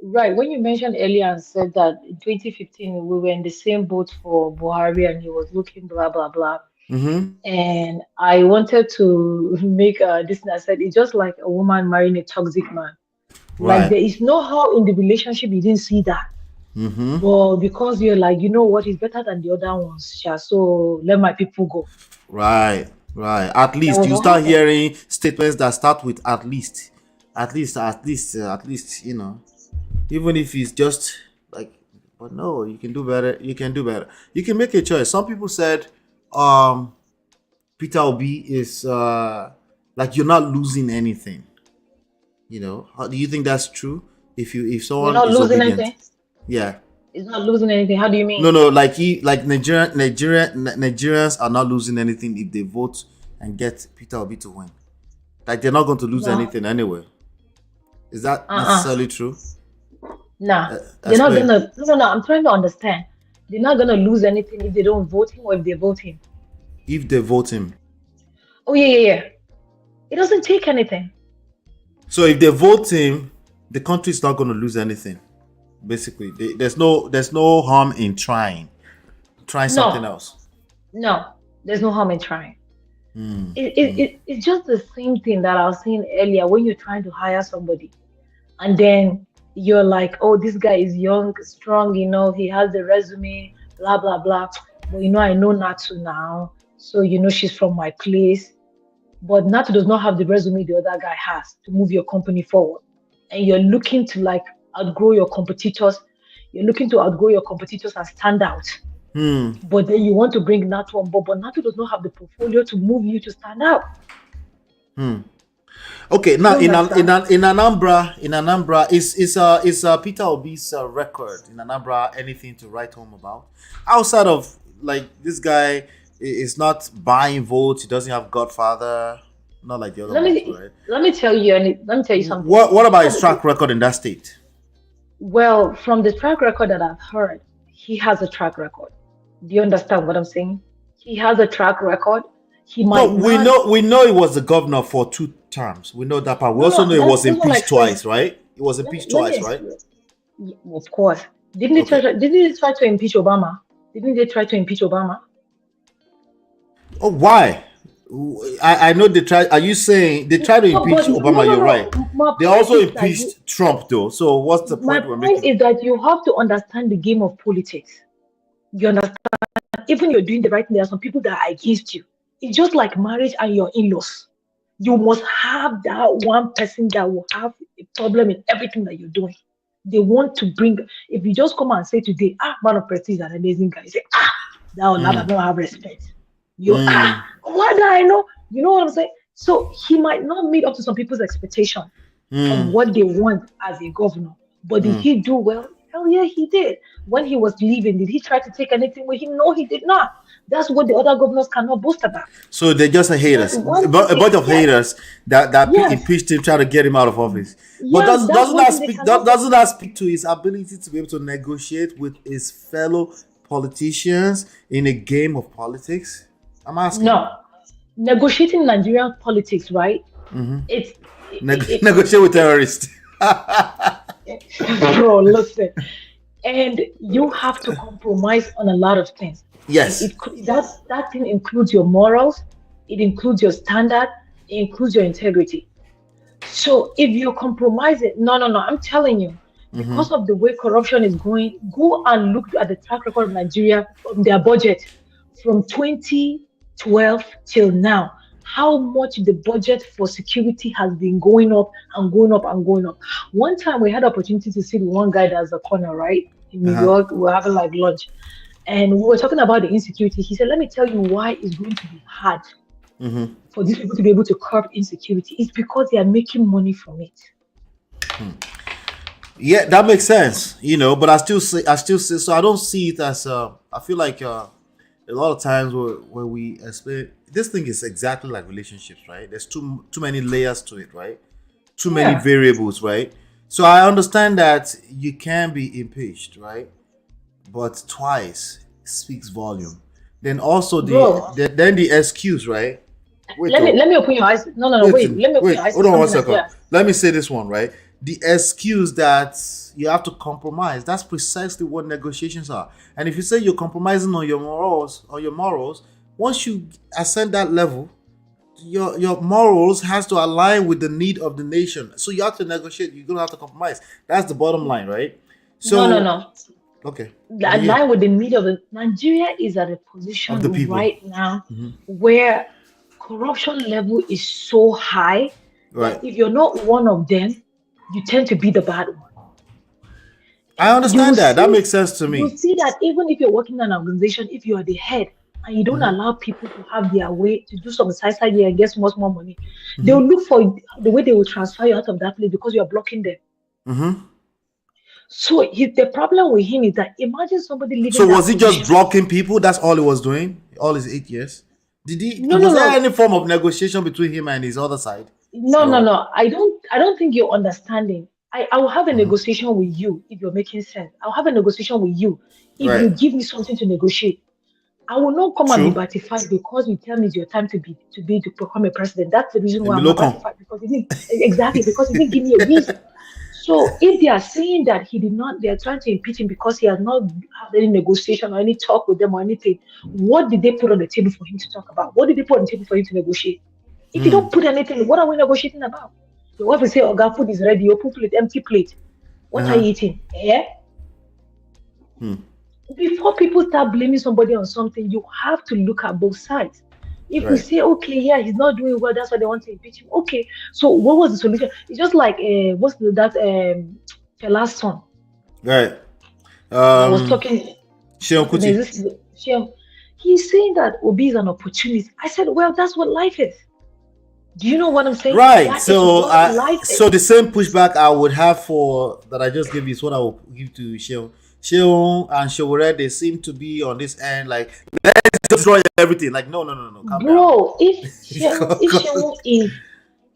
Right, when you mentioned earlier and said that in 2015 we were in the same boat for Buhari and he was looking blah blah blah, and I wanted to make this. I said it's just like a woman marrying a toxic man. Right. Like there is no how in the relationship you didn't see that. But because you're like, it's better than the other ones, so let my people go. Right. At least you start hearing statements that start with at least, even if it's just like, but no, you can do better. You can make a choice. Some people said, Peter Obi is like you're not losing anything. How do you think that's true? If someone you're not is losing obedient, anything. Yeah. It's not losing anything. How do you mean? No, like Nigerians are not losing anything if they vote and get Peter Obi to win. Like they're not going to lose anything anyway. Is that necessarily true? Nah, they're not gonna. No. I'm trying to understand. They're not gonna lose anything if they don't vote him or if they vote him. If they vote him. Oh yeah. It doesn't take anything. So if they vote him, the country is not going to lose anything. Basically, there's no harm in trying something else. No, there's no harm in trying. It's just the same thing that I was saying earlier when you're trying to hire somebody, and then you're like, oh, this guy is young, strong, he has the resume, blah blah blah. But I know Natu now, so she's from my place. But Natu does not have the resume the other guy has to move your company forward, and you're looking to outgrow your competitors. You're looking to outgrow your competitors and stand out. But then you want to bring Natu on board, but Natu does not have the portfolio to move you to stand out. Okay, now in Anambra, is Peter Obi's record in Anambra anything to write home about? Outside of like this guy It's not buying votes. He doesn't have Godfather. Not like the other Let ones, me right? let me tell you something. What about his track record in that state? Well, from the track record that I've heard, he has a track record. Do you understand what I'm saying? He has a track record. He No, might not. we know he was the governor for 2 terms. We know that part. We No, also no, know he was that's what I impeached explained. twice, right? He was impeached Let me twice, right? explain. Of course. Didn't they Okay. try to impeach Obama? Didn't they try to impeach Obama? Oh, why? I know they tried. Are you saying they tried to impeach Obama? You're right. My They point also is that impeached Trump, though. So what's the my point we're point making? is that you have to understand the game of politics. You understand? Even you're doing the right thing, there are some people that are against you. It's just like marriage and your in-laws. You must have that one person that will have a problem in everything that you're doing. They want to bring. If you just come and say today, man of prestige is an amazing guy, you say, that will not have respect. What do I know? You know what I'm saying? So he might not meet up to some people's expectation of what they want as a governor. But did he do well? Hell yeah, he did. When he was leaving, did he try to take anything with him? No, he did not. That's what the other governors cannot boast about. So they're just haters, a bunch of haters that impeached him, trying to get him out of office. But doesn't that speak to his ability to be able to negotiate with his fellow politicians in a game of politics? I'm asking. No, negotiating Nigerian politics, right? It's negotiate with terrorists. Bro, listen. And you have to compromise on a lot of things. Yes. That thing includes your morals, it includes your standard, it includes your integrity. So if you're compromising, no, I'm telling you, because of the way corruption is going, go and look at the track record of Nigeria from their budget from 2012 till now. How much the budget for security has been going up and going up and going up. One time we had opportunity to sit with one guy that's a corner, right? In New York, we were having like lunch. And we were talking about the insecurity. He said, let me tell you why it's going to be hard for these people to be able to curb insecurity. It's because they are making money from it. Yeah, that makes sense, but I still say, so I don't see it as, I feel like a lot of times where we explain, this thing is exactly like relationships, right? There's too many layers to it, right? Too many variables, right? So I understand that you can be impeached, right? But twice speaks volume. Then also the excuse, right? Wait, let me open your eyes. No, wait. Let me open your eyes. Hold on 1 second. Let me say this one, right? The excuse that you have to compromise, that's precisely what negotiations are. And if you say you're compromising on your morals, once you ascend that level, your morals has to align with the need of the nation. So you have to negotiate. You're gonna have to compromise. That's the bottom line, right? So no. Okay. Align with the need of Nigeria is at a position right now where corruption level is so high. Right. If you're not one of them, you tend to be the bad one. I understand that. That makes sense to me. You see that even if you're working in an organization, if you are the head and you don't allow people to have their way to do some side here and get much more money, they'll look for the way they will transfer you out of that place because you are blocking them. So the problem with him is that imagine somebody living. So was he just blocking people? That's all he was doing? All his 8 years? Did he? Was there any form of negotiation between him and his other side? No. I don't think you're understanding. I will have a negotiation with you if you're making sense. I'll have a negotiation with you if you give me something to negotiate. I will not come and be batified because you tell me it's your time to become a president. That's the reason why I'm not batified, because because he didn't give me a reason. So if they are saying that they are trying to impeach him because he has not had any negotiation or any talk with them or anything, what did they put on the table for him to talk about? What did they put on the table for him to negotiate? If you don't put anything, what are we negotiating about? Your wife will say, oh, God, food is ready. You open plate, empty plate. What are you eating? Yeah? Before people start blaming somebody on something, you have to look at both sides. If we say, okay, he's not doing well, that's why they want to impeach him. Okay, so what was the solution? It's just like what's that last song? Right. I was talking. Sheon Kuti. He's saying that Obi is an opportunist. I said, well, that's what life is. Do you know what I'm saying? Right. So the same pushback I would have that I just gave you is what I will give to Sheon. Sheung and Showore, they seem to be on this end, like, let's destroy everything. Like, no, calm Bro, down. if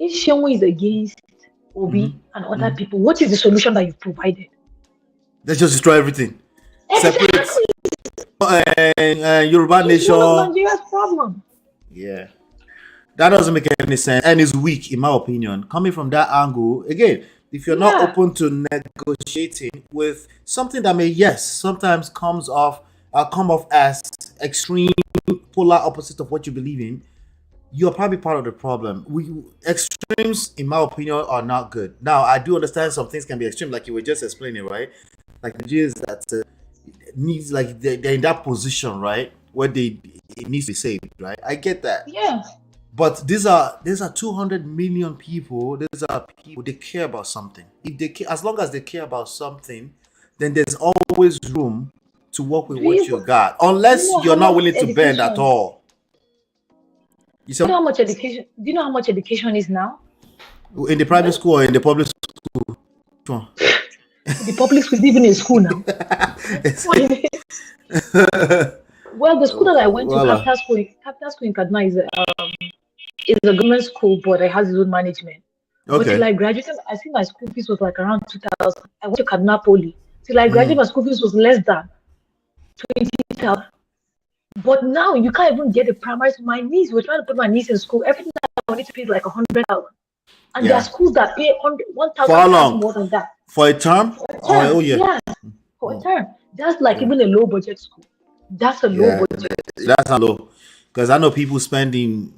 Sheung is against Obi and other people, what is the solution that you've provided? Let's just destroy everything. Exactly. Separate Yoruba It's one of nation. Nigeria's problem. Yeah. That doesn't make any sense and it's weak, in my opinion. Coming from that angle, again, if you're not open to negotiating with something that may, sometimes come off as extreme, polar opposite of what you believe in, you're probably part of the problem. Extremes, in my opinion, are not good. Now, I do understand some things can be extreme, like you were just explaining, right? Like the Jews that needs, like they're in that position, right, where it needs to be saved, right? I get that. Yeah. But these are 200 million people. These are people, they care about something. If they care, as long as they care about something, then there's always room to work with what you got, unless you're not willing to bend at all. Do you know how much education? Do you know how much education is now? In the private school or in the public school? The public school is even in school now. Well, the school that I went to, Capital School in Kaduna, is a government school, but it has its own management. Okay. But till I graduated, I think my school fees was like around 2,000. I went to Kaduna Poly. Till I graduated, my school fees was less than 20,000. But now you can't even get the primary. My niece, we're trying to put my niece in school. Every time I need to pay like 100,000. And there are schools that pay 1,000 more than that. For a term? Oh, yeah. For a term. That's like even a low budget school. That's a low budget. That's not low. Because I know people spending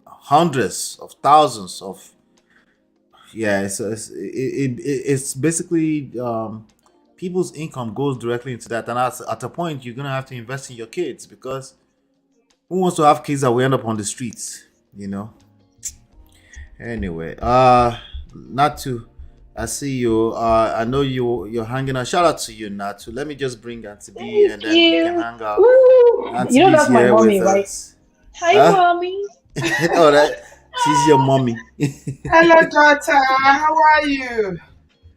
hundreds of thousands of. Yeah, it's basically people's income goes directly into that. And at a point, you're going to have to invest in your kids, because who wants to have kids that will end up on the streets, you know? Anyway, Natu, I see you. I know you're hanging out. Shout out to you, Natu. Let me just bring Auntie B and then we can hang out. Auntie you know that's my mommy, right? Hi, mommy. She's your mommy. Hello, daughter. How are you?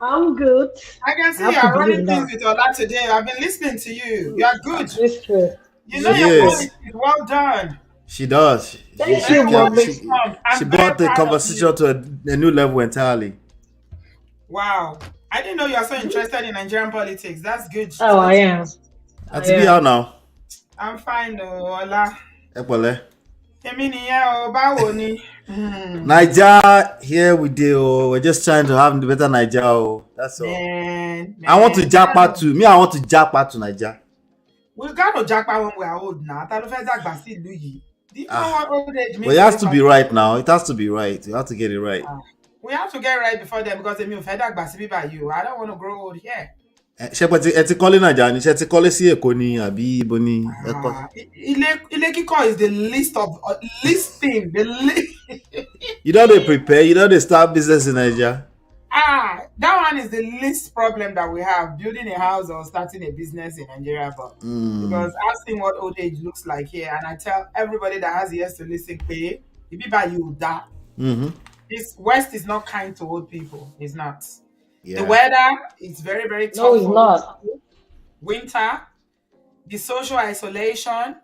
I'm good. I can see you're running things with Ola today. I've been listening to you. You are good. You know your voice is well done. She does. Thank you, mommy. She brought the conversation to a new level entirely. Wow. I didn't know you are so interested in Nigerian politics. That's good. Oh, I am. Auntie B, how now? I'm fine, Ola. Epole. Mm. Niger, here we do. We're just trying to have the better Niger. That's all. Man, I want to jackpot to me. I want to jackpot to Niger. We got to jackpot when we are old now. But it has to be right now. It has to be right. You have to get it right. We have to get right before them, because they mean by you. I don't want to grow old here. Ṣé ẹ calling Naija ni ṣé ti kọ́lé sí Èkó ni àbí ibo ni ẹ kọ́? Ilé kíkọ́ is the least thing. You don't prepare. You don't start business in Nigeria. That one is the least problem that we have, building a house or starting a business in Nigeria. But because I've seen what old age looks like here, and I tell everybody that has ears to listen, pay if you buy you that. This West is not kind to old people. It's not. Yeah. The weather is very, very tough. No, it's not. Winter, the social isolation,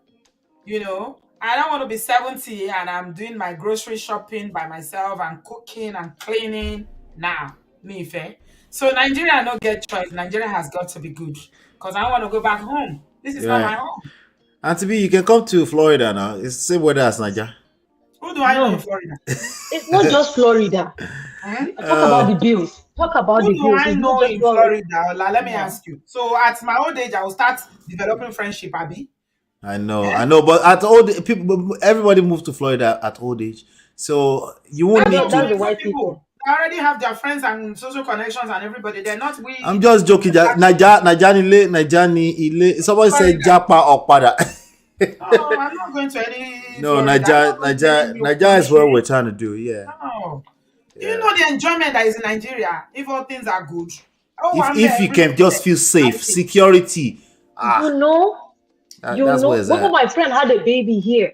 you know. I don't want to be 70 and I'm doing my grocery shopping by myself and cooking and cleaning. Nah, me fair. So Nigeria no get choice. Nigeria has got to be good, because I want to go back home. This is not my home. Auntie B, you can come to Florida now. It's the same weather as Nigeria. Who do I know in Florida? It's not just Florida. Talk about the bills. Talk about the bills. Who do I know in Florida? Let me ask you. So at my old age, I will start developing friendship, Abby. I know, but at old people, everybody moved to Florida at old age, so you won't need to. The white people. They already have their friends and social connections and everybody. They're not we. I'm just joking. Najani. Somebody said Japa or Pada. No, I'm not going to any. No, Nigeria is what we're trying to do. Yeah. No. Yeah. You know the enjoyment that is in Nigeria. If all things are good. If you can just feel safe, security. You know, one of my friend had a baby here.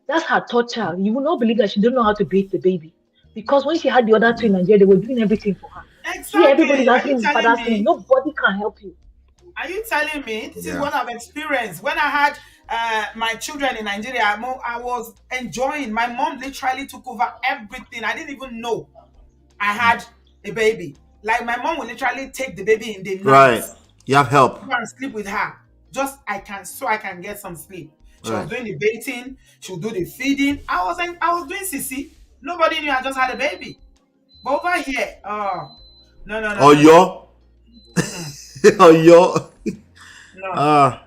That's her third child. You will not believe that she didn't know how to bathe the baby, because when she had the other two in Nigeria, they were doing everything for her. Exactly. Here, everybody's asking his father's name. Nobody can help you. Are you telling me this is Yeah. what I've experienced? When I had my children in Nigeria, I was enjoying. My mom literally took over everything. I didn't even know I had a baby. Like my mom would literally take the baby in the night, Right. You have help. go and sleep with her. Just I can get some sleep. She was Right. doing the bathing, she would do the feeding. I was doing CC. Nobody knew I just had a baby. But over here, no. Oyo. Oyo. No.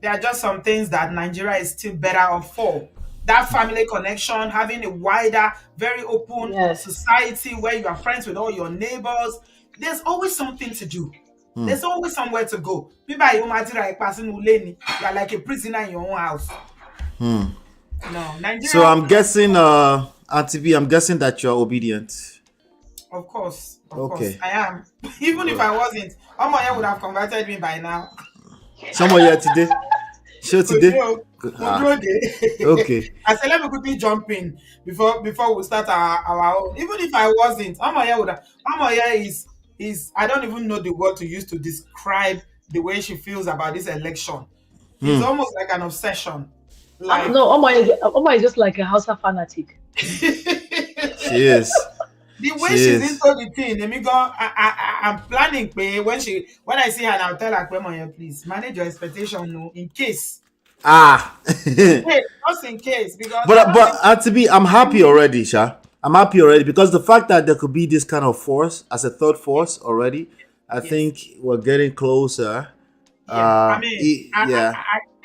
There are just some things that Nigeria is still better off for. That family connection, having a wider, very open society where you are friends with all your neighbors. There's always something to do. There's always somewhere to go. You are like a prisoner in your own house. No, Nigeria. So I'm guessing, Auntie B, I'm guessing that you're obedient. Of course, I am. Even if I wasn't, Omoye would have converted me by now. Someone here today. Show today. Okay. I said, let me quickly jump in before we start our own. Even if I wasn't, Omoye is I don't even know the word to use to describe the way she feels about this election. It's almost like an obsession. Like no, Omoye is just like a Hausa fanatic. She is. The way she's into the thing, let me go. I'm planning when I see her, I'll tell her, Moya, please manage your expectation, no, in case. Just in case, because but to be, I'm happy already, Sha. I'm happy already because the fact that there could be this kind of force as a third force already, I think we're getting closer. I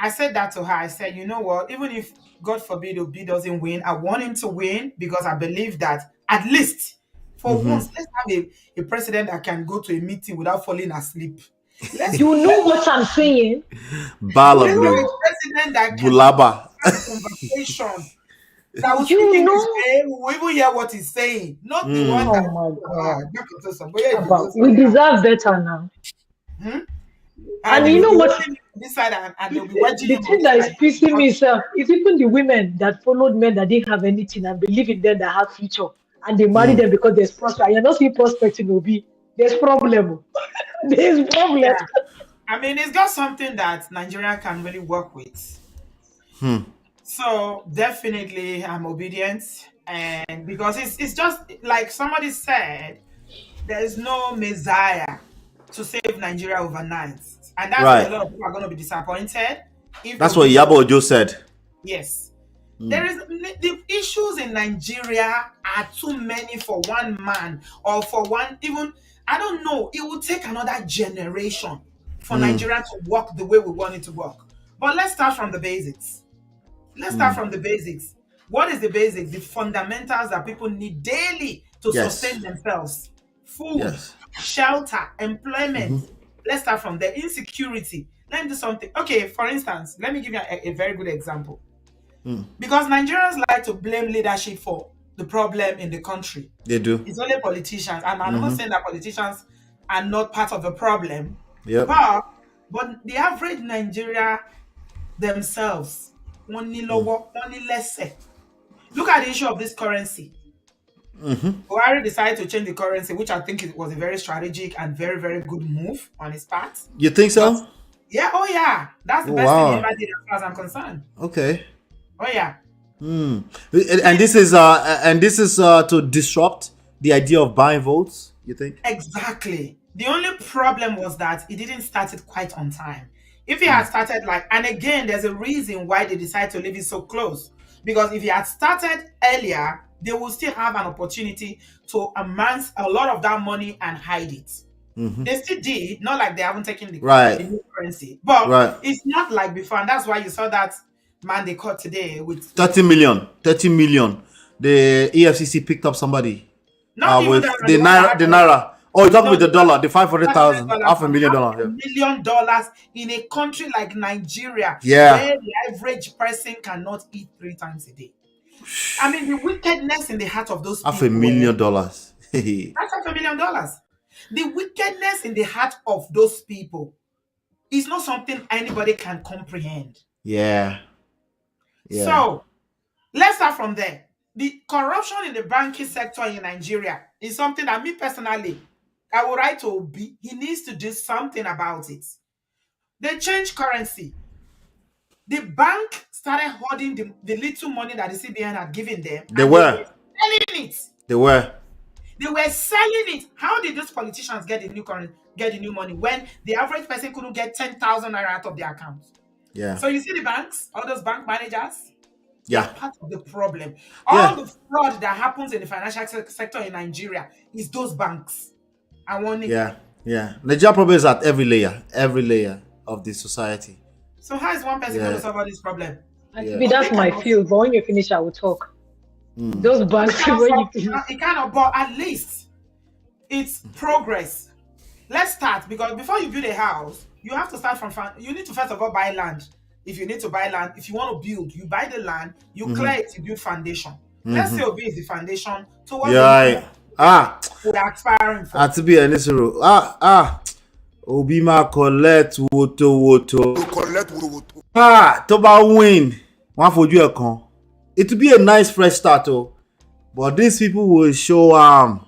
said that to her. I said, you know what? Even if God forbid Obi doesn't win, I want him to win because I believe that at least for once, let's have a president that can go to a meeting without falling asleep. You know what I'm saying? Balablu. President that can Bulaba. have conversation. That will speak in his way, we will even hear what he's saying. Not the one that. Oh my God. We deserve better now. And you know what? This side and they'll be the thing that is pissing me is even the women that followed men that didn't have anything and believe in them that have future and they marry them because there's prospect. You're not seeing prospect in Obi. There's problem. There's problem. Yeah. I mean, it's got something that Nigeria can really work with. So definitely I'm obedient, and because it's just like somebody said, there's no Messiah to save Nigeria overnight. And that's why a lot of people are going to be disappointed. That's what Yabo Ojo said. Yes. There is the issues in Nigeria are too many for one man or for one, even, I don't know, it will take another generation for Nigeria to work the way we want it to work. But let's start from the basics. Let's start from the basics. What is the basics? The fundamentals that people need daily to sustain themselves. Food, shelter, employment. Let's start from there. Insecurity. Let me do something. Okay, for instance, let me give you a very good example. Because Nigerians like to blame leadership for the problem in the country. They do. It's only politicians. And I'm not saying that politicians are not part of the problem. Yep. But the average Nigeria themselves, only lower, only less. Look at the issue of this currency. Buhari decided to change the currency, which I think it was a very strategic and very, very good move on his part. You think so? But, yeah. That's the best thing he ever did as far as I'm concerned. Okay. Oh yeah. And this is to disrupt the idea of buying votes, you think? Exactly. The only problem was that he didn't start it quite on time. If he had started and again, there's a reason why they decided to leave it so close. Because if he had started earlier, they will still have an opportunity to amass a lot of that money and hide it. They still did, not like they haven't taken the new currency. But it's not like before, and that's why you saw that man they caught today with 30 million. The EFCC picked up somebody with the naira. Oh, you're talking with the dollar, the 500,000, $500,000. $1 million in a country like Nigeria, where the average person cannot eat 3 times a day. I mean, the wickedness in the heart of those people. $500,000. That's $500,000. The wickedness in the heart of those people is not something anybody can comprehend. Yeah. So, let's start from there. The corruption in the banking sector in Nigeria is something that me personally, I would write to Obi. He needs to do something about it. They changed currency. The bank started hoarding the little money that the CBN had given them. They were selling it. They were selling it. How did those politicians get the new currency, get the new money when the average person couldn't get 10,000 naira out of their account? Yeah. So you see the banks, all those bank managers, Yeah. they're part of the problem. All the fraud that happens in the financial sector in Nigeria is those banks. I want it. Yeah. Nigeria problem is at every layer of the society. So how is one person going to solve all this problem? That's my field, but when you finish, I will talk. Those banks, it cannot, but at least it's progress. Let's start, because before you build a house, you have to start from you need to first of all buy land. If you need to buy land, if you want to build, you buy the land, you clear it, you build foundation. Let's say Obi is the foundation to what we're aspiring for. To be an Obi ma collect woto. To ba win. One for you account. It will be a nice fresh start, but these people will show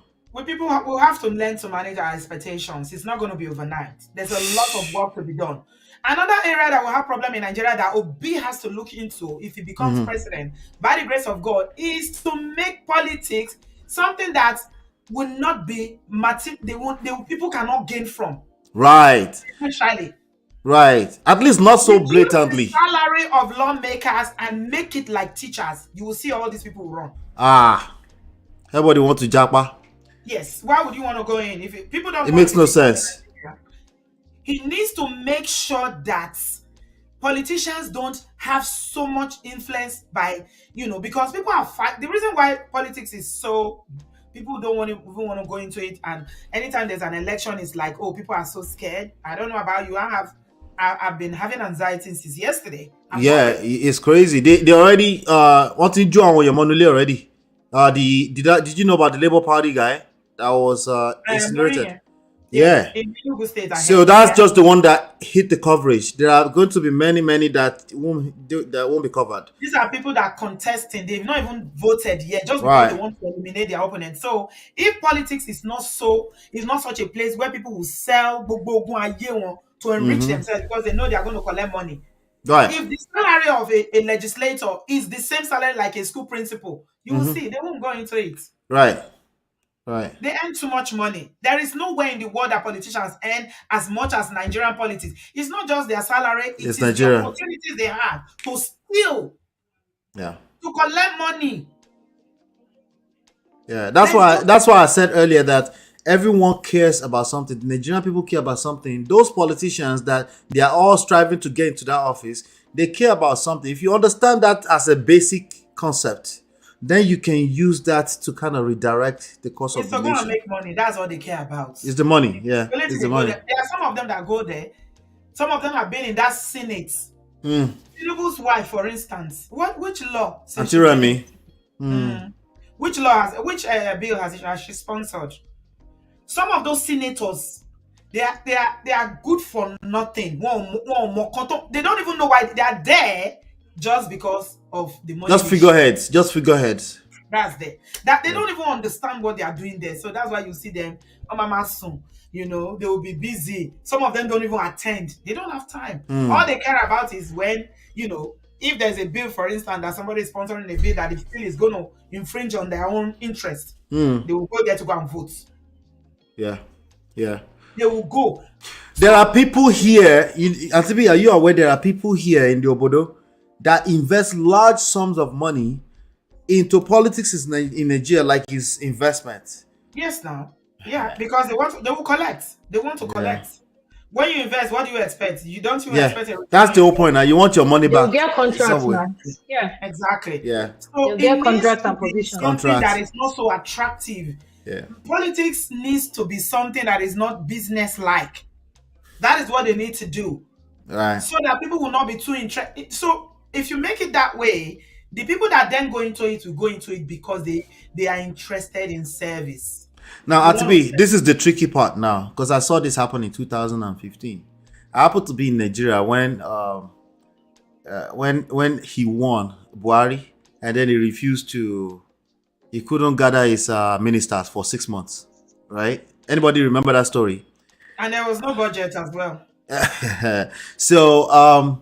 People will have to learn to manage our expectations. It's not going to be overnight. There's a lot of work to be done. Another area that will have problem in Nigeria that Obi has to look into if he becomes president, by the grace of God, is to make politics something that will not be people cannot gain from. Right. Especially. Right. At least not so blatantly. The salary of lawmakers and make it like teachers. You will see all these people run. Everybody want to japa. Yes. Why would you want to go in if people don't? It makes no sense. He needs to make sure that politicians don't have so much influence by, because people are the reason why politics is so, people don't even want to go into it, and anytime there's an election, it's like, oh, people are so scared. I don't know about you. I've been having anxiety since yesterday. It's crazy. They already want to join your monolith already. Did you know about the Labour Party guy that was incinerated? Yeah. In Enugu State. So that's just the one that hit the coverage. There are going to be many that won't be covered. These are people that are contesting. They've not even voted yet, just because they want to eliminate their opponent. So if politics is not such a place where people will sell to enrich themselves because they know they are going to collect money. Right. If the salary of a legislator is the same salary like a school principal, you will see they won't go into it. Right. They earn too much money. There is no way in the world that politicians earn as much as Nigerian politics. It's not just their salary, it's Nigeria. The opportunities they have to steal, to collect money. Yeah, that's why I said earlier that everyone cares about something. The Nigerian people care about something. Those politicians that they are all striving to get into that office, they care about something. If you understand that as a basic concept, then you can use that to kind of redirect the course of the nation. It's going to make money. That's all they care about. It's the money. Yeah, it's the money. There are some of them that go there. Some of them have been in that Senate. Tinubu's wife, for instance. Which law? Auntie Remy. Which bill has she sponsored? Some of those senators, they are good for nothing. They don't even know why they are there. Just because of the money. Just figureheads. That's there. That they don't even understand what they are doing there. So that's why you see them, they will be busy. Some of them don't even attend. They don't have time. All they care about is when, if there's a bill, for instance, that somebody is sponsoring a bill that they feel is going to infringe on their own interest, they will go there to go and vote. Yeah. They will go. There are people here, Antibi, are you aware there are people here in the Obodo that invest large sums of money into politics in Nigeria, like his investment? Yes, now. Yeah, because they will collect. They want to collect. When you invest, what do you expect? You don't even expect a return. That's the whole point. Now you want your money back. You get contracts, man. Yeah, exactly. Yeah. So you get contracts and positions. Something that is not so attractive. Yeah. Politics needs to be something that is not business-like. That is what they need to do. Right. So that people will not be too interested. So if you make it that way, the people that then go into it will go into it because they are interested in service. Now, Atibi, this is the tricky part now, because I saw this happen in 2015. I happened to be in Nigeria when he won Buhari, and then he couldn't gather his ministers for 6 months, right? Anybody remember that story? And there was no budget as well. So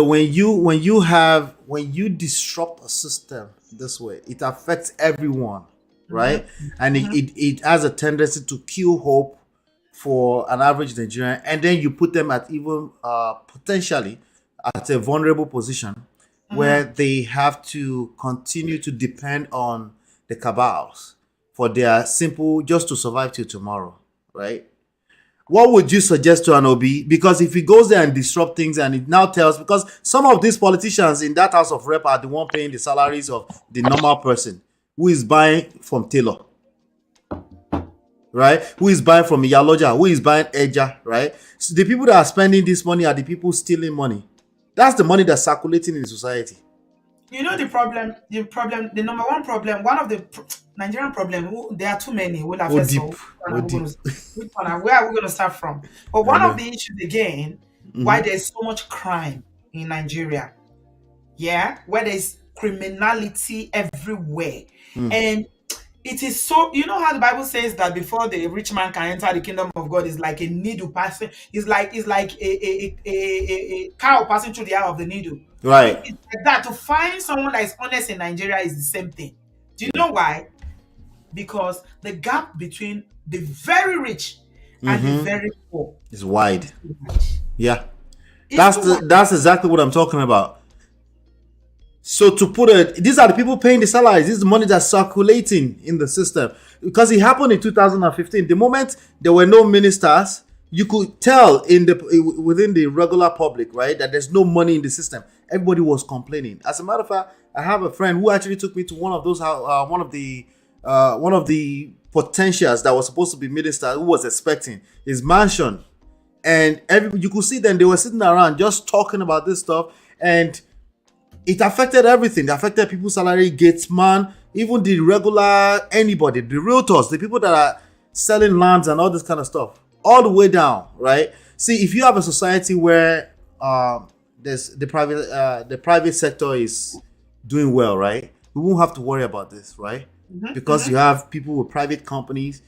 when you disrupt a system this way, it affects everyone, right? And it has a tendency to kill hope for an average Nigerian, and then you put them at even potentially at a vulnerable position where they have to continue to depend on the cabals for their simple just to survive till tomorrow, right? What would you suggest to an OB? Because if he goes there and disrupt things, and it now tells, because some of these politicians in that house of rep are the one paying the salaries of the normal person who is buying from Taylor, right? Who is buying from Iyaloja, who is buying Eja, right? So the people that are spending this money are the people stealing money. That's the money that's circulating in society. You know the problem, the number one problem, one of the Nigerian problem, there are too many. We'll have Oh, to deep. where are we going to start from? But one of the issues again, why there's so much crime in Nigeria, where there's criminality everywhere, and it is so, you know how the Bible says that before the rich man can enter the kingdom of God is like a needle passing, is like a cow passing through the eye of the needle. Right. It's like that. To find someone that is honest in Nigeria is the same thing. Do you know why? Because the gap between the very rich and the very poor is wide. Yeah. It's That's exactly what I'm talking about. So to put it, these are the people paying the salaries. This is the money that's circulating in the system. Because it happened in 2015. The moment there were no ministers, you could tell within the regular public, right, that there's no money in the system. Everybody was complaining. As a matter of fact, I have a friend who actually took me to one of the potentials that was supposed to be minister, who was expecting his mansion, and you could see them. They were sitting around just talking about this stuff, and it affected everything. It affected people's salary, gatesman, even the regular anybody, the realtors, the people that are selling lands and all this kind of stuff, all the way down, right? See, if you have a society where there's the private sector is doing well, right? We won't have to worry about this, right? Because you have people with private companies,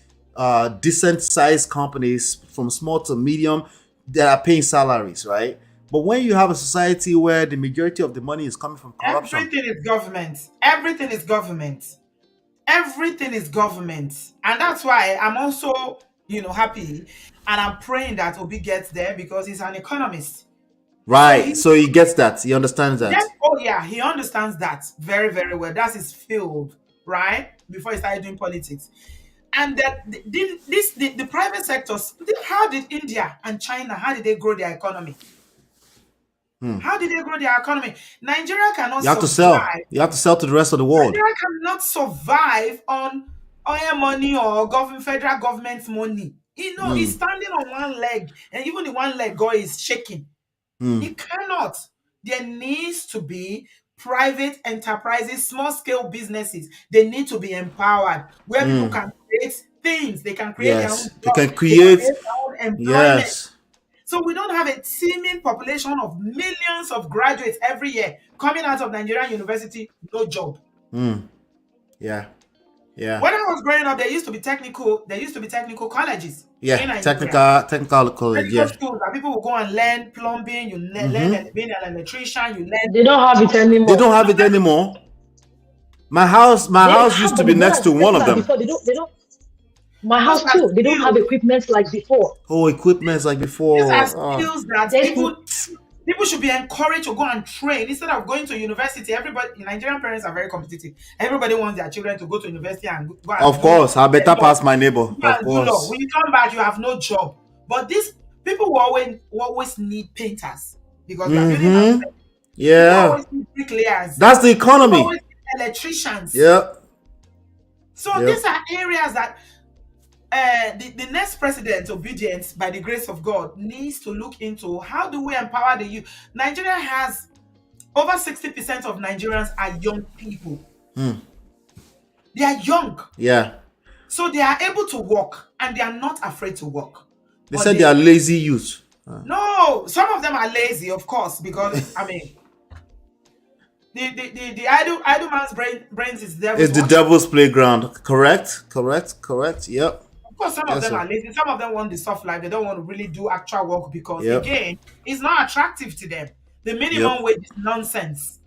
decent sized companies from small to medium that are paying salaries, right? But when you have a society where the majority of the money is coming from corruption, everything is government. Everything is government. Everything is government. And that's why I'm also, happy, and I'm praying that Obi gets there because he's an economist. right? So he gets that. He understands that. He understands that very, very well. That's his field, right? Before he started doing politics. And that the private sectors, how did India and China, how did they grow their economy? How did they grow their economy? Nigeria cannot You have to survive. sell. You have to sell to the rest of the world. Nigeria cannot survive on oil money or federal government money. He's standing on one leg, and even the one leg guy is shaking. He cannot. There needs to be private enterprises, small scale businesses. They need to be empowered, where people can create things. They can create their own jobs. They can create their own employment. Yes. So we don't have a teeming population of millions of graduates every year coming out of Nigerian university, no job. Yeah. Yeah. When I was growing up, there used to be technical colleges. Yeah. Technical college. Yeah. Schools that people will go and learn plumbing, you learn being an electrician, you learn. They don't have it anymore. They don't have it anymore. My house used to be next to one of them. They don't. My house too. They don't have equipment like before. Oh, equipment like before. These are skills that people should be encouraged to go and train instead of going to university. Nigerian parents are very competitive. Everybody wants their children to go to university and go. Of course, I better pass my neighbor. Of course. When you come back, you have no job. But these people will always need painters because they're building houses. Yeah. Always need bricklayers. That's the economy. Always need electricians. Yeah. So these are areas that the next president, Obidient, by the grace of God, needs to look into. How do we empower the youth? Nigeria has over 60% of Nigerians are young people. They are young. Yeah. So they are able to work and they are not afraid to work. They said they are lazy youth. No, some of them are lazy, of course, because the idle man's brains is the devil's playground. Correct. Yep. Of course, some of them are lazy. Some of them want the soft life. They don't want to really do actual work because, again, it's not attractive to them. The minimum wage is nonsense.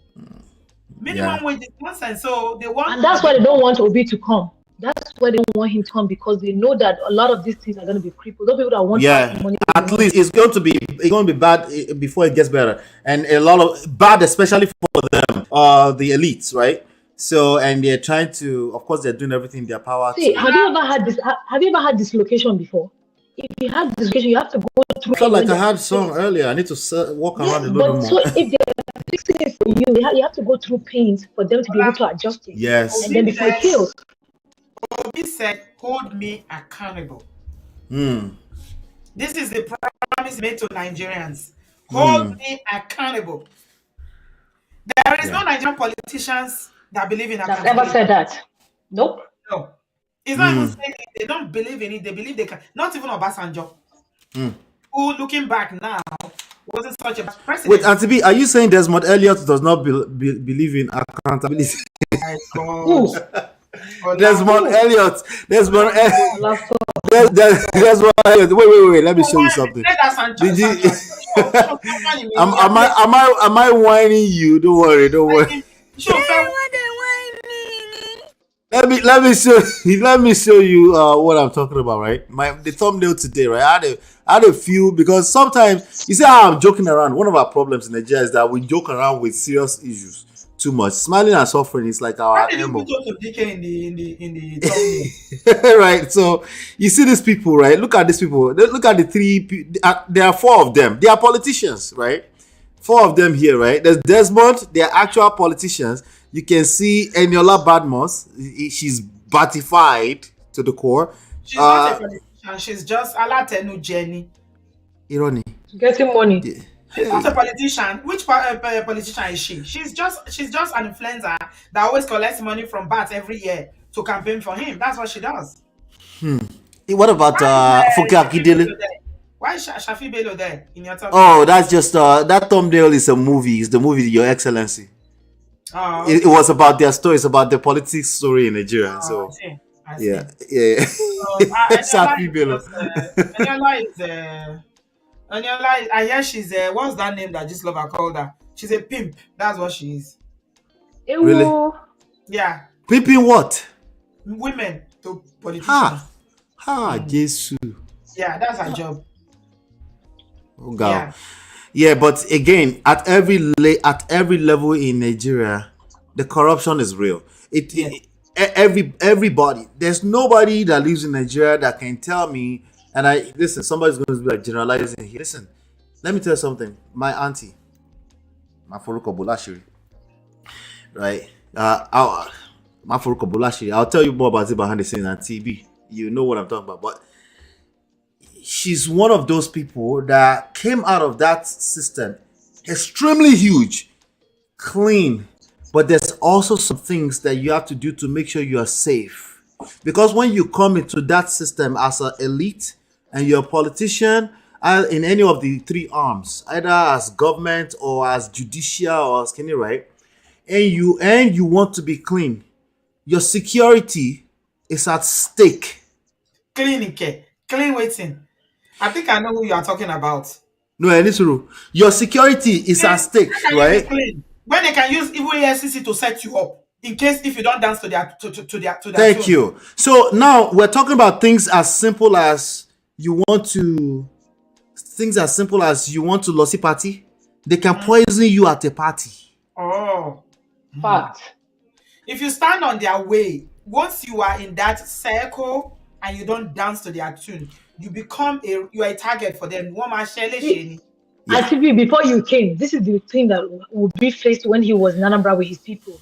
Minimum wage is nonsense. So they want... And that's why they don't want Obi to come. That's why they don't want him to come, because they know that a lot of these things are going to be crippled. Those people that want money, at least it's going to be bad before it gets better, and a lot of bad, especially for them, the elites, right? So, and they're trying to, of course, they're doing everything in their power. See, have you ever had this? Have you ever had dislocation before? If you have dislocation, you have to go through. I felt like I had some earlier. I need to walk around a little more. So if they're fixing it for you, you have to go through pains for them to be able to adjust it. Yes. And then before it heals. Obi said, "Hold me accountable." This is the promise made to Nigerians. Hold me accountable. There is no Nigerian politicians that believe in accountability. I've never said that. Nope. No. It's not even saying it. They don't believe in it. They believe they can. Not even Obasanjo, who, looking back now, wasn't such a bad president. Wait, Auntie B, are you saying Desmond Elliot does not believe in accountability? My God. Desmond Elliot. Desmond Elliot. Wait. Let me show you something. Did you? Am I whining you? Don't worry. Let me show you what I'm talking about, right? The thumbnail today, right? I had a few, because sometimes you see how I'm joking around. One of our problems in Nigeria is that we joke around with serious issues too much. Smiling and suffering is like our MO. In the thumbnail? Right. So you see these people, right? Look at these people. Look at the three. There are four of them. They are politicians, right? Four of them here, right? There's Desmond. They are actual politicians. You can see Eniola Badmus. She's batified to the core. She's not a politician. She's just Alatenu Jenny. Irony. Getting money. Yeah. She's not a politician. Which politician is she? She's just an influencer that always collects money from bats every year to campaign for him. That's what she does. What about Funke Akindele? Why is Shafi Bello there in your top? Oh, that's just that thumbnail is a movie. It's the movie Your Excellency. Oh, okay. It was about their story. It's about the politics story in Nigeria. So I see. yeah. Shafi Bello. Eniola, I hear she's what's that name that just lover called her? She's a pimp. That's what she is. Really? Yeah. Pimping what? Women to politicians. Jesus. Yeah, that's her job. Oh God. Yeah, but again, at every level in Nigeria, the corruption is real. Everybody. There's nobody that lives in Nigeria that can tell me. And listen, somebody's going to be like generalizing here. Listen, let me tell you something. My auntie, Mafuruko Bulashiri, right? Mafuruko Bulashiri. I'll tell you more about it behind the scenes on TV. You know what I'm talking about. But she's one of those people that came out of that system extremely huge, clean. But there's also some things that you have to do to make sure you are safe. Because when you come into that system as an elite, and you're a politician in any of the three arms, either as government or as judicial or as any, right? And you want to be clean, your security is at stake. Clean waiting. I think I know who you are talking about. No, it is true. Your security is at stake, right? When they can use even EFCC to set you up. In case if you don't dance to their Thank you. So now we're talking about things as simple as you want to lossy party. They can poison you at a party. Oh. Fact. If you stand on their way, once you are in that circle and you don't dance to their tune, you are a target for them. Actually, before you came, this is the thing that would be faced when he was in Anambra with his people.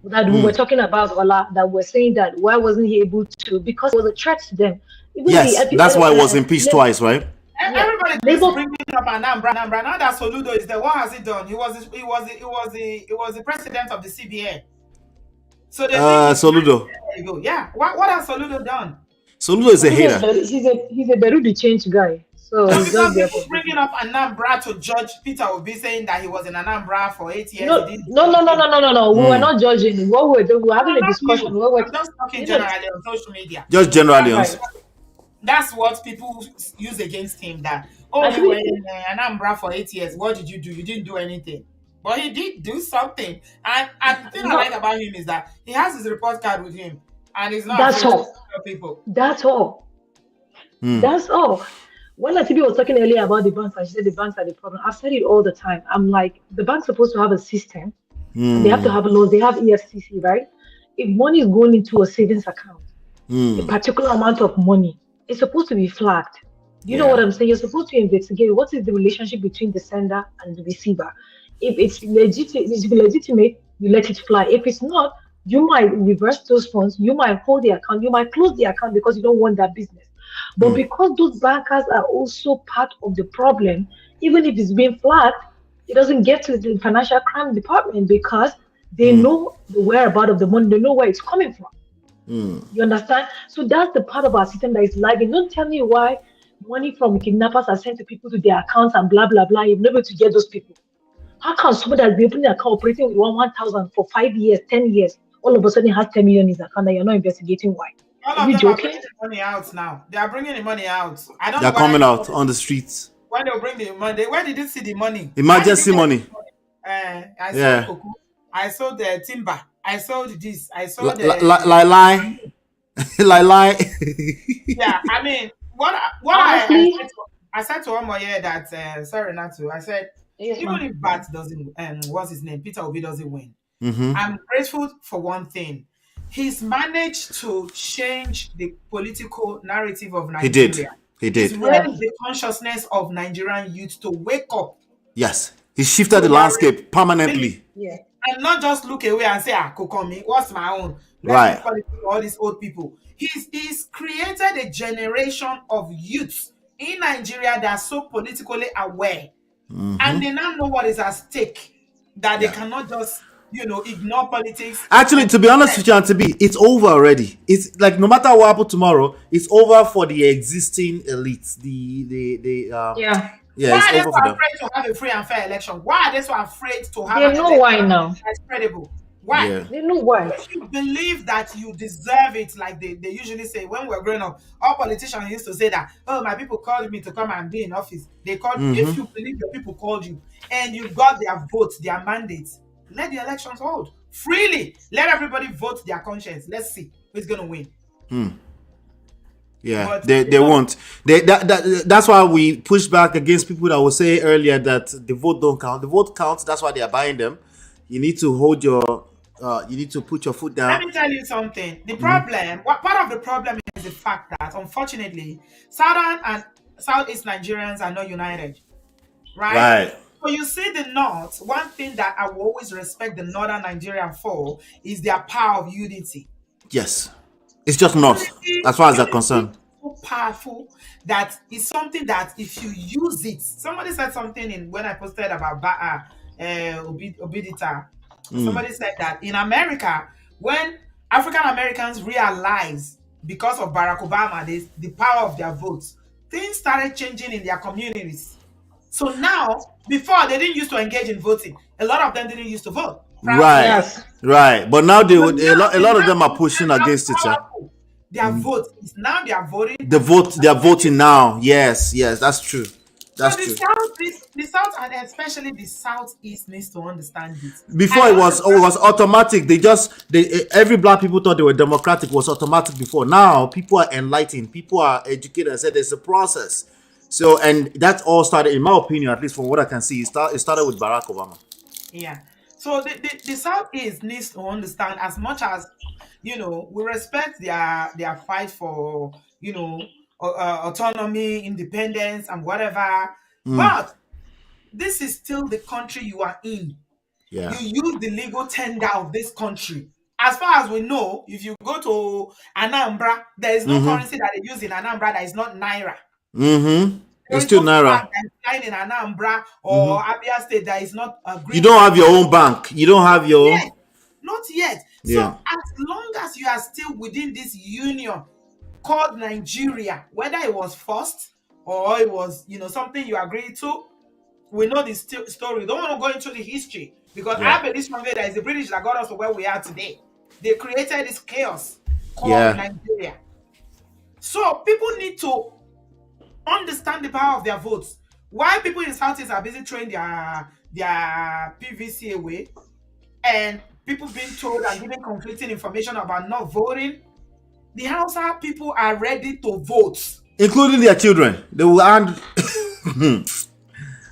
That we were talking about, Ola, that we're saying that why wasn't he able to? Because it was a threat to them. Even that's why it was impeached twice, right? Everybody is bringing up Anambra. Now that Soludo is there, what has he done? He was the president of the CBN. So Soludo. There you go. Yeah. What has Soludo done? Soludo is a hater. He's a Berudi change guy. So because people bringing up Anambra to judge Peter Obi, saying that he was in Anambra for 8 years. No. We were not judging. What we were having a discussion. I'm just talking generally on social media. Just generally. That's what people use against him. That, oh, I you were think in Anambra for 8 years. What did you do? You didn't do anything. But he did do something. And the thing I like no, about him is that he has his report card with him, and he's not that's afraid to all. tell people. That's all. That's all. When Latibi was talking earlier about the banks, and she said the banks are the problem. I've said it all the time. I'm like, the bank's supposed to have a system, and they have to have laws. They have EFCC, right? If money is going into a savings account, a particular amount of money, it's supposed to be flagged. Do you know what Yeah. I'm saying? You're supposed to investigate what is the relationship between the sender and the receiver. If it's legitimate, you let it fly. If it's not, you might reverse those funds, you might hold the account, you might close the account because you don't want that business. But because those bankers are also part of the problem, even if it's being flagged, it doesn't get to the financial crime department because they know the whereabouts of the money, they know where it's coming from. You understand? So that's the part of our system that is lagging. Don't tell me why money from kidnappers are sent to people to their accounts and blah blah blah. You've never able to get those people. How can somebody that's been opening an account operating with 1,000 for 5 years, 10 years, all of a sudden has 10 million in his account and you're not investigating why? All Are of you them are joking? bringing the money out now. They are bringing the money out. I don't know They're whether coming out on the streets. when they'll bring the money. Where did you see the money? Where did you Emergency get money. the money? I sold Yeah. cocoa. I sold the timber. I sold this. I sold Lie, the. lie, lie, lie, lie. Yeah, I mean, Honestly, I said to one more year that sorry not to. I said yes, even ma'am. if Bat doesn't what's his name, Peter Obi doesn't win, Mm-hmm. I'm grateful for one thing. He's managed to change the political narrative of He did. Nigeria. He He's did. Yes. raised the consciousness of Nigerian youth to wake up Yes. He to shifted the their landscape responsibility permanently. Yeah. and not just look away and say, ah, Kokomi, what's my own? Let's Right. leave politics for all these old people. He's created a generation of youths in Nigeria that are so politically aware and they now know what is at stake, that they Yeah. cannot just, ignore politics. Actually, And to be honest with you, Auntie B, it's over already. It's like no matter what happens tomorrow, it's over for the existing elites. Yeah. Yeah, why it's are they over so for them. afraid to have a free and fair election? Why are they so afraid to have They an know election why now. that's credible? Why? Yeah. They know why. If you believe that you deserve it, like they usually say when we're growing up, all politicians used to say that, oh, my people called me to come and be in office. They called if you believe your people called you and you got their votes, their mandates, let the elections hold freely. Let everybody vote their conscience. Let's see who's gonna win. Yeah, But, they won't. That's why we push back against people that will say earlier that the vote don't count. The vote counts. That's why they are buying them. You need to hold your. You need to put your foot let down. me tell you something. The problem, what part of the problem is the fact that unfortunately, Southern and Southeast Nigerians are not united. Right? So you see the North, one thing that I will always respect the Northern Nigerian for is their power of unity. Yes, it's just not as far as they're Unity concerned. is so powerful that is something that if you use it, somebody said something in when I posted about Obidita. Somebody said that in America, when African Americans realize because of Barack Obama the power of their votes, things started changing in their communities. So now, before they didn't used to engage in voting, a lot of them didn't used to vote. Right, Yes. right. But now they But would. now A lot of they them are now pushing understand against it. how Yeah. powerful their vote is. Now they are voting. The vote. They are voting now. Yes, yes, that's true. That's So true. the South, and especially the Southeast, needs to understand this. Before I it was automatic. Every black people thought they were democratic. It was automatic before. Now people are enlightened. People are educated and said there's a process. So and that all started, in my opinion, at least from what I can see, it started with Barack Obama. Yeah. So the Southeast needs to understand as much as we respect their fight for autonomy, independence, and whatever. But this is still the country you are in. Yeah. You use the legal tender of this country. As far as we know, if you go to Anambra, there is no currency that they use in Anambra that is not Naira. It's still Naira. That is in Anambra or Abia State that is not a green. You don't have your own bank. You don't have your own. Not yet. Yeah. So as long as you are still within this union called Nigeria, whether it was forced or it was something you agreed to, we know the story. Don't want to go into the history because I believe strongly that it's the British that got us to where we are today. They created this chaos called Nigeria. So people need to understand the power of their votes. While people in Southeast are busy throwing their PVC away, and people being told and giving conflicting information about not voting, the Hausa people are ready to vote, including their children. They will hand.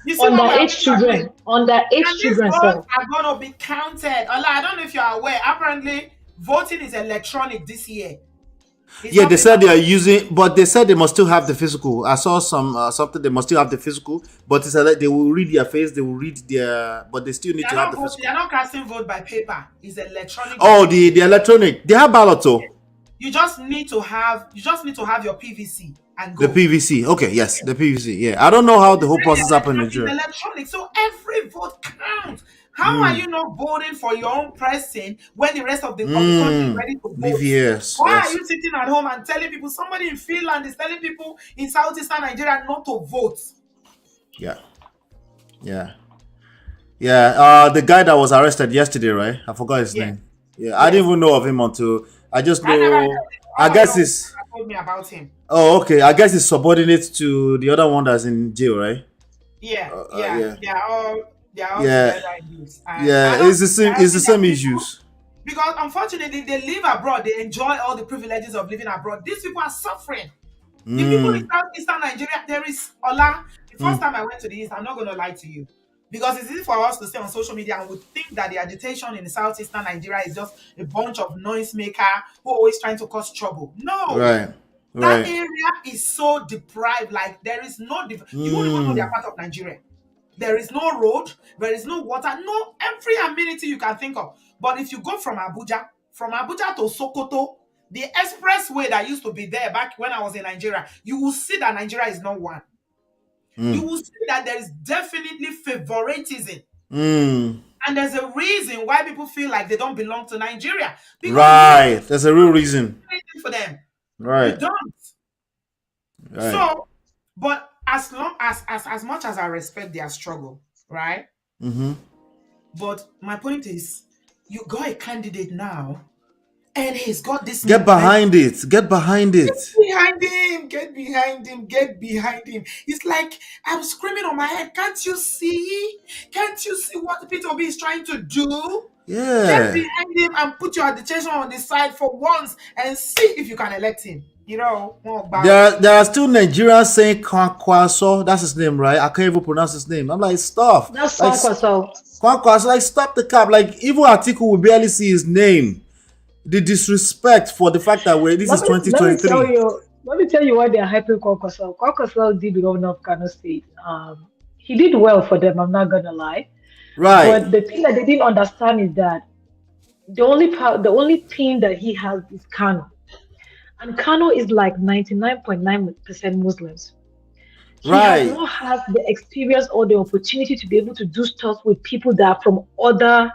You see underage children, and these votes are going to be counted. Ola, I don't know if you are aware. Apparently, voting is electronic this year. Yeah, they said they are using, but they said they must still have the physical. I saw something. They must still have the physical, but it's like they will read their face, they will read their, but they still need to have the physical. They are not casting vote by paper. It's electronic. Oh, the electronic. They have ballot too. You just need to have your PVC and go. The PVC. Okay, yes, the PVC. Yeah, I don't know how the whole process happened in Nigeria. It's electronic, so every vote counts. How are you not voting for your own person when the rest of the country is ready to vote? Yes, Why are you sitting at home and telling people? Somebody in Finland is telling people in Southeastern Nigeria not to vote. Yeah. The guy that was arrested yesterday, right? I forgot his name. Yeah, I didn't even know of him until I just know. I guess it's. Told me about him. Oh, okay. I guess it's subordinate to the other one that's in jail, right? Yeah. They are all yeah. It's the same. It's the same issues. Because unfortunately, they live abroad. They enjoy all the privileges of living abroad. These people are suffering. The people in Southeastern Nigeria, there is Ola. The first time I went to the East, I'm not going to lie to you, because it's easy for us to stay on social media and we think that the agitation in Southeastern Nigeria is just a bunch of noisemaker who are always trying to cause trouble. No. Right. That area is so deprived. Like there is no. You won't even know they are part of Nigeria. There is no road, there is no water, no every amenity you can think of. But if you go from Abuja to Sokoto, the expressway that used to be there back when I was in Nigeria, you will see that Nigeria is not one. You will see that there is definitely favoritism. And there's a reason why people feel like they don't belong to Nigeria. Right. There's a real reason. For them. Right. You don't. Right. So, but as much as I respect their struggle, right? But my point is, you got a candidate now, and he's got this. Get behind it. Get behind it. Get behind him. It's like I'm screaming on my head. Can't you see? Can't you see what Peter Obi is trying to do? Yeah. Get behind him and put your agitation on the side for once and see if you can elect him. You know, there are still Nigerians saying Kwankwaso. That's his name, right? I can't even pronounce his name. I'm like, stop. That's like, Kwankwaso. Like, stop the cap. Like, even Atiku will barely see his name. The disrespect for the fact that this is 2023. Let me tell you why they are hyping Kwankwaso. Kwankwaso did the governor of Kano State. He did well for them. I'm not gonna lie. Right. But the thing that they didn't understand is that the only thing that he has is Kano. And Kano is like 99.9% Muslims. He has not had the experience or the opportunity to be able to do stuff with people that are from other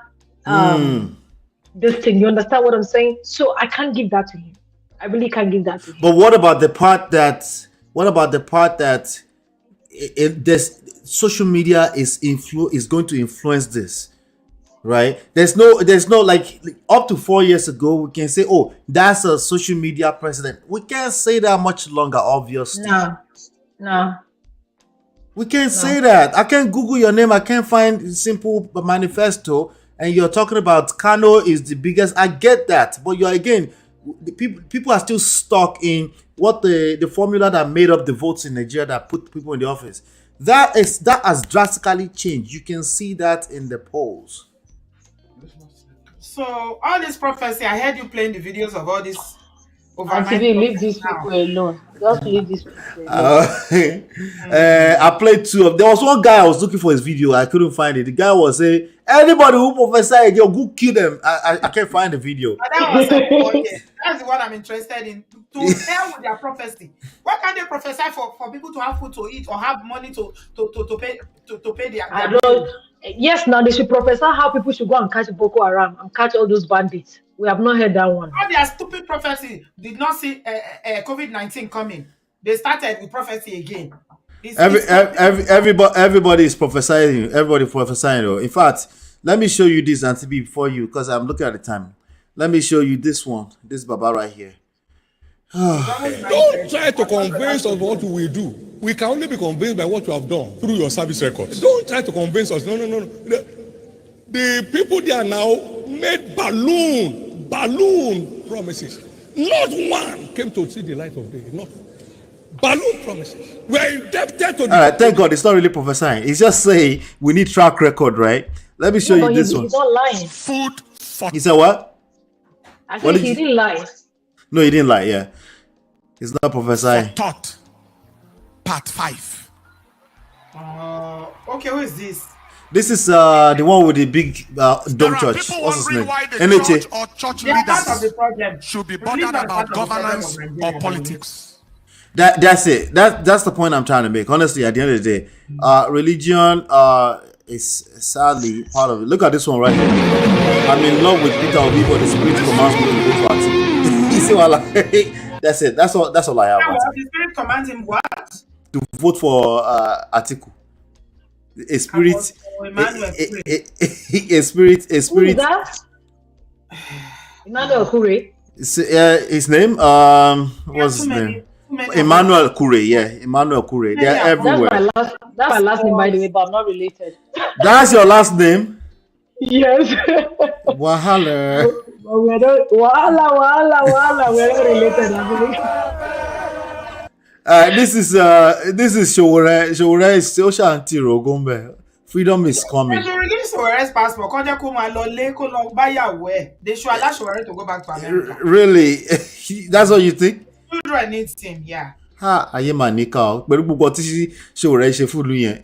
this thing. You understand what I'm saying? So I can't give that to him. I really can't give that to him. But what about the part that this social media is going to influence this? Right, there's no like up to 4 years ago we can say, oh, that's a social media president. We can't say that much longer, obviously. No, we can't say that. I can't Google your name, I can't find simple manifesto, and you're talking about Kano is the biggest. I get that, but the people are still stuck in what the formula that made up the votes in Nigeria that put people in the office. That has drastically changed. You can see that in the polls. So all this prophecy, I heard you playing the videos of all this. Leave these people alone. Just leave these people alone. I played two of. There was one guy I was looking for his video. I couldn't find it. The guy was saying, "Anybody who prophesy again, go kill them." I can't find the video. That's the one I'm interested in. To hell with their prophecy. Why can't they prophesy for people to have food to eat or have money to pay their bills? Yes, now they should prophesy how people should go and catch Boko Haram and catch all those bandits. We have not heard that one. All their stupid prophecy did not see COVID-19 coming. They started with prophecy again. Everybody is prophesying. Everybody prophesying. In fact, let me show you this, Auntie B, before you, because I'm looking at the time. Let me show you this one. This Baba right here. Don't try to convince us what we do. We can only be convinced by what you have done through your service records. Don't try to convince us. No. The people there now made balloon promises. Not one came to see the light of day. Not balloon promises. We are indebted to. All right, thank God. It's not really prophesying. It's just saying we need track record, right? Let me show you this one. He's not lying. Food for. He said what? I think he didn't lie. No, he didn't lie. Yeah, it's not prophesying. Thought. Part 5. Okay, who is this? This is the one with the big dome church. What's his name? NHA. Or church They are part of leaders the problem. should be Religion bothered is part about of the problem governance of or Nigeria. politics. That's it. That's the point I'm trying to make. Honestly, at the end of the day, religion is sadly part of it. Look at this one right here. I'm in love with Peter Obi, but the spirit commands me to vote for Atiku. You see what I like? That's it. That's all I have. The spirit commands him what? To vote for Atiku. A spirit, a spirit. Who is that? Emmanuel Kure. His name, what's his name? Emmanuel Kure. Yeah, Emmanuel Kure. They're everywhere. That's my last name, by the way, but I'm not related. That's your last name? Yes. Wahala. We're not related. This is Showore is social anti-Rogombe. Freedom is coming. When you release Showore's passport, they should allow Showore to go back to America. Really? That's what you think? Children need him, yeah. Ha, aye manika. Pẹ̀lú gbogbo tí Showore ṣe fún ìlú yẹn.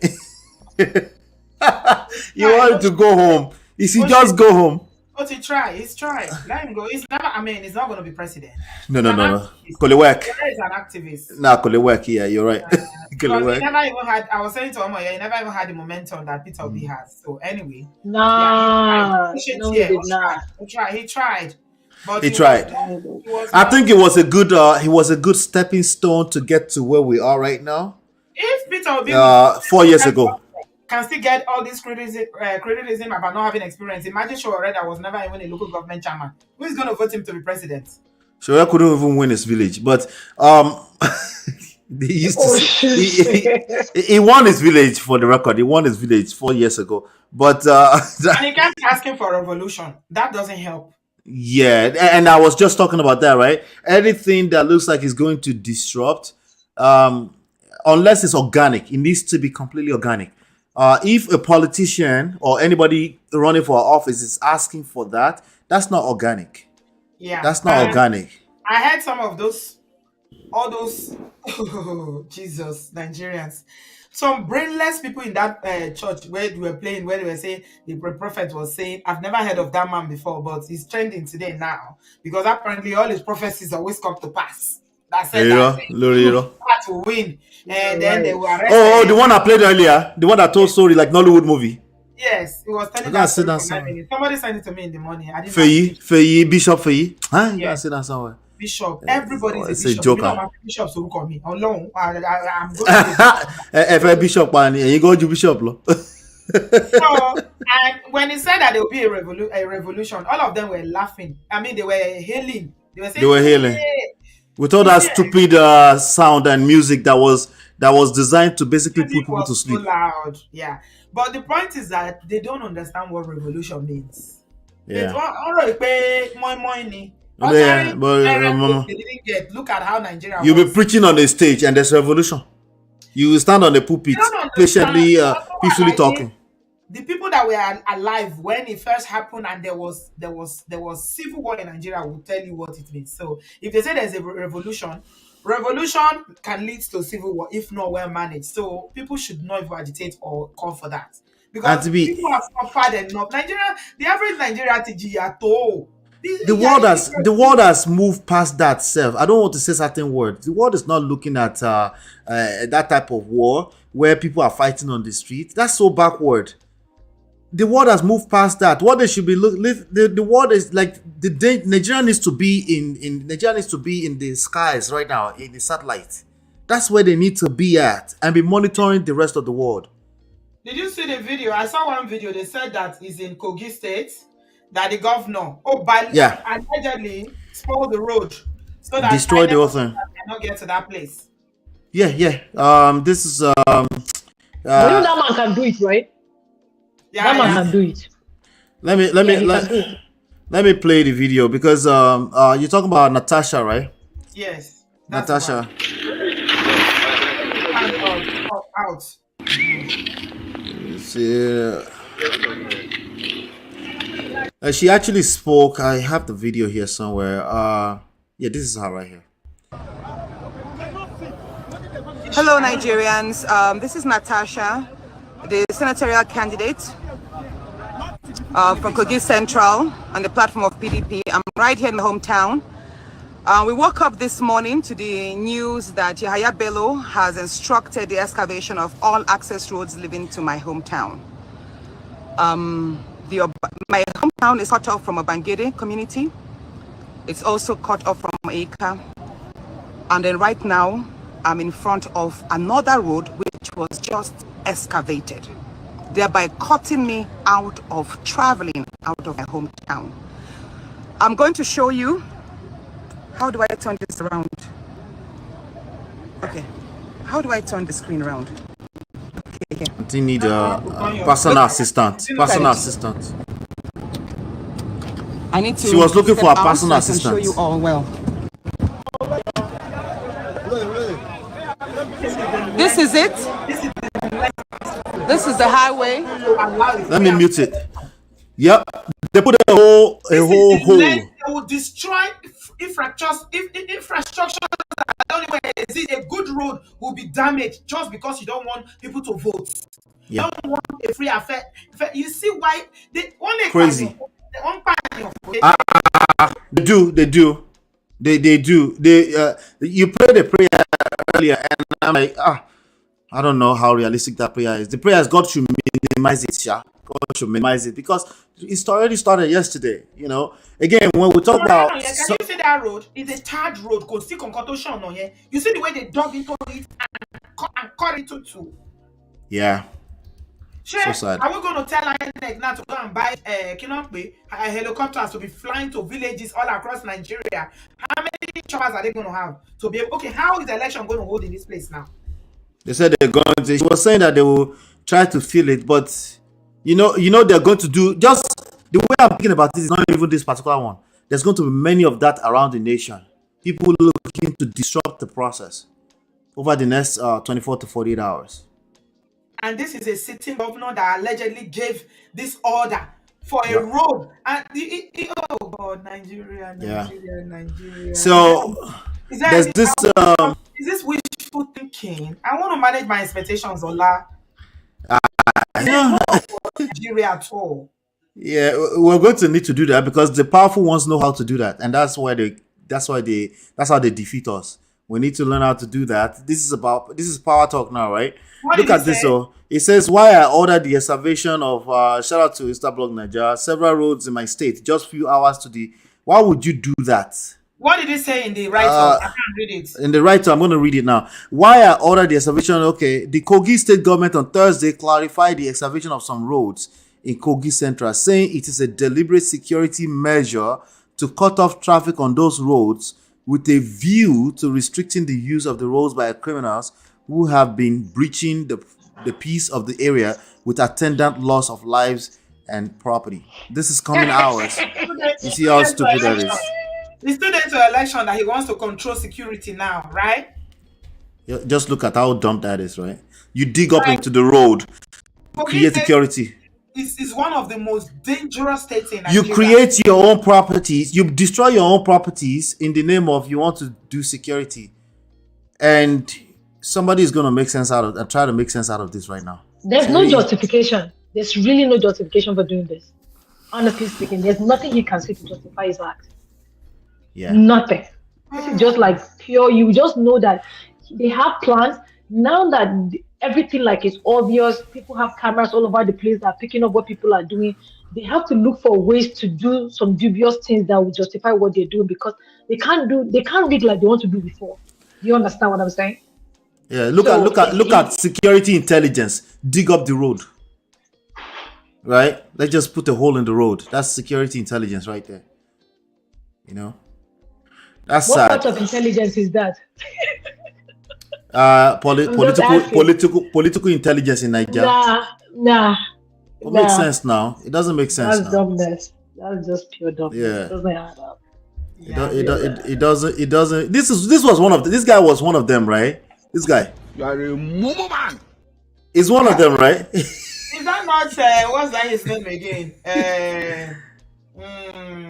You want him to go home. Is he just go home? But he's trying. Let him go. He's not going to be president. No. Could it work? He's an activist. Nah, could it work? Yeah, you're right. Could it work? I was saying to Omo, he never even had the momentum that Peter Obi has. So anyway. Nah. He tried. But He tried. I think it was a good stepping stone to get to where we are right now. If Peter Obi 4 years ago can still get all this criticism about not having experience. Imagine Showore that was never even a local government chairman. Who is going to vote him to be president? Showore couldn't even win his village, but he used to he won his village, for the record. He won his village 4 years ago, but and he kept asking for a revolution. That doesn't help. Yeah, and I was just talking about that, right? Anything that looks like it's going to disrupt, unless it's organic, it needs to be completely organic. If a politician or anybody running for office is asking for that, that's not organic. Yeah, that's not organic. I heard some of all those Jesus Nigerians, some brainless people in that church where they were playing, where they were saying the prophet was saying, I've never heard of that man before, but he's trending today now because apparently all his prophecies always come to pass. That said that to win, and then they were arrested. Oh, the one I played earlier, the one that told story like Nollywood movie. Yes, it was telling that story for 9 minutes. Somebody sent it to me in the morning. I didn't Feyi, Bishop Feyi. Huh? You gotta see that somewhere. Bishop. Everybody's a bishop. joker. You know, Bishop so call me. Alone, I'm going to Bishop and you go to Bishop. So, and when he said that there will be a revolution, all of them were laughing. I mean, they were hailing. They were hailing. Hey. With all that stupid sound and music that was designed to basically put people to sleep. So loud, yeah. But the point is that they don't understand what revolution means. Yeah. They didn't get. Look at how Nigeria. You'll be preaching on a stage and there's revolution. You will stand on the pulpit patiently, peacefully talking. The people that were alive when it first happened and there was civil war in Nigeria will tell you what it means. So if they say there's a revolution can lead to civil war if not well managed. So people should not even agitate or call for that. Because people have suffered enough. Nigeria, the average Nigeria TG at all. The world has moved past that self. I don't want to say certain words. The world is not looking at that type of war where people are fighting on the street. That's so backward. The world has moved past that. What they should be the world is like Nigeria needs to be in the skies right now, in the satellite. That's where they need to be at and be monitoring the rest of the world. Did you see the video? I saw one video. They said that is in Kogi State that the governor allegedly spoiled the road So that destroy the whole I thing. cannot get to that place. Yeah. This is But that man can do it, right? Yeah, That man can do it. let me let me play the video because you're talking about Natasha, right? Yes. Natasha. Out. See, she actually spoke. I have the video here somewhere. Yeah, this is her right here. Hello, Nigerians. This is Natasha, the senatorial candidate from Kogi Central on the platform of PDP. I'm right here in my hometown. We woke up this morning to the news that Yahaya Bello has instructed the excavation of all access roads leading to my hometown. My hometown is cut off from a Bangede community. It's also cut off from Eka. And then right now, I'm in front of another road which was just excavated, thereby cutting me out of traveling out of my hometown. I'm going to show you. How do I turn this around? Okay. How do I turn the screen around? Okay. I think you need a personal assistant. Personal assistant. I need to. She was looking for a personal assistant. I can show you all well. This is it. This is the highway. Let me mute it. Yep. They put a whole hole. They will destroy infrastructure. The only way is it a good road will be damaged just because you don't want people to vote. Yeah. You don't want a free affair. You see why they only Crazy. They do. You pray the prayer earlier, and I'm like, I don't know how realistic that prayer is. The prayer is God should minimize it, God should minimize it because it's already started yesterday. You know, again when we talk about. Can you see that road? It's a third road. You see the way they dug into it and cut it to two. Yeah. Sure. So sad. Are we going to tell INEC now to go and buy helicopters to be flying to villages all across Nigeria? How many choppers are they going to have to be able? Okay, how is the election going to hold in this place now? They said they're going to. She was saying that they will try to fill it, but you know they're going to do just the way I'm thinking about this is not even this particular one. There's going to be many of that around the nation. People looking to disrupt the process over the next 24 to 48 hours. And this is a sitting governor that allegedly gave this order for a road. And oh God, Nigeria. So there's this. Is this wishful thinking? I want to manage my expectations, Ola. Nigeria at all. Yeah, we're going to need to do that because the powerful ones know how to do that, and that's how they defeat us. We need to learn how to do that. This is power talk now, right? Look at this. So it says why I ordered the excavation of shout out to Easterblock Nigeria, several roads in my state, just few hours to the. Why would you do that? What did it say in the write-up? I can't read it. In the write-up, I'm going to read it now. Why I ordered the excavation. Okay, the Kogi state government on Thursday clarified the excavation of some roads in Kogi Central, saying it is a deliberate security measure to cut off traffic on those roads with a view to restricting the use of the roads by criminals who have been breaching the peace of the area with attendant loss of lives and property. This is coming hours. You see how stupid that is. The student to election that he wants to control security now, right? Just look at how dumb that is, right? You dig up into the road, create security. It's one of the most dangerous states in Nigeria. You create your own properties, you destroy your own properties in the name of you want to do security. And somebody is going to make sense out of and try to make sense out of this right now. There's no justification. There's really no justification for doing this. Honestly speaking, there's nothing he can say to justify his act. Yeah. Nothing. This is just like pure. You just know that they have plans. Now that everything like is obvious, people have cameras all over the place that are picking up what people are doing. They have to look for ways to do some dubious things that will justify what they're doing because they can't rig like they want to do before. Do you understand what I'm saying? Yeah, look at security intelligence. Dig up the road. Right? Let's just put a hole in the road. That's security intelligence right there. You know? That's What sad. part of intelligence is that? Political intelligence in Nigeria. Nah. It makes sense now. It doesn't make sense That's now. dumbness. That's just pure dumbness. Yeah. It doesn't add up. It doesn't. This was one of this guy was one of them, right? This guy. You are a mumu man. Is one of them, right? Is that not what's that his name again?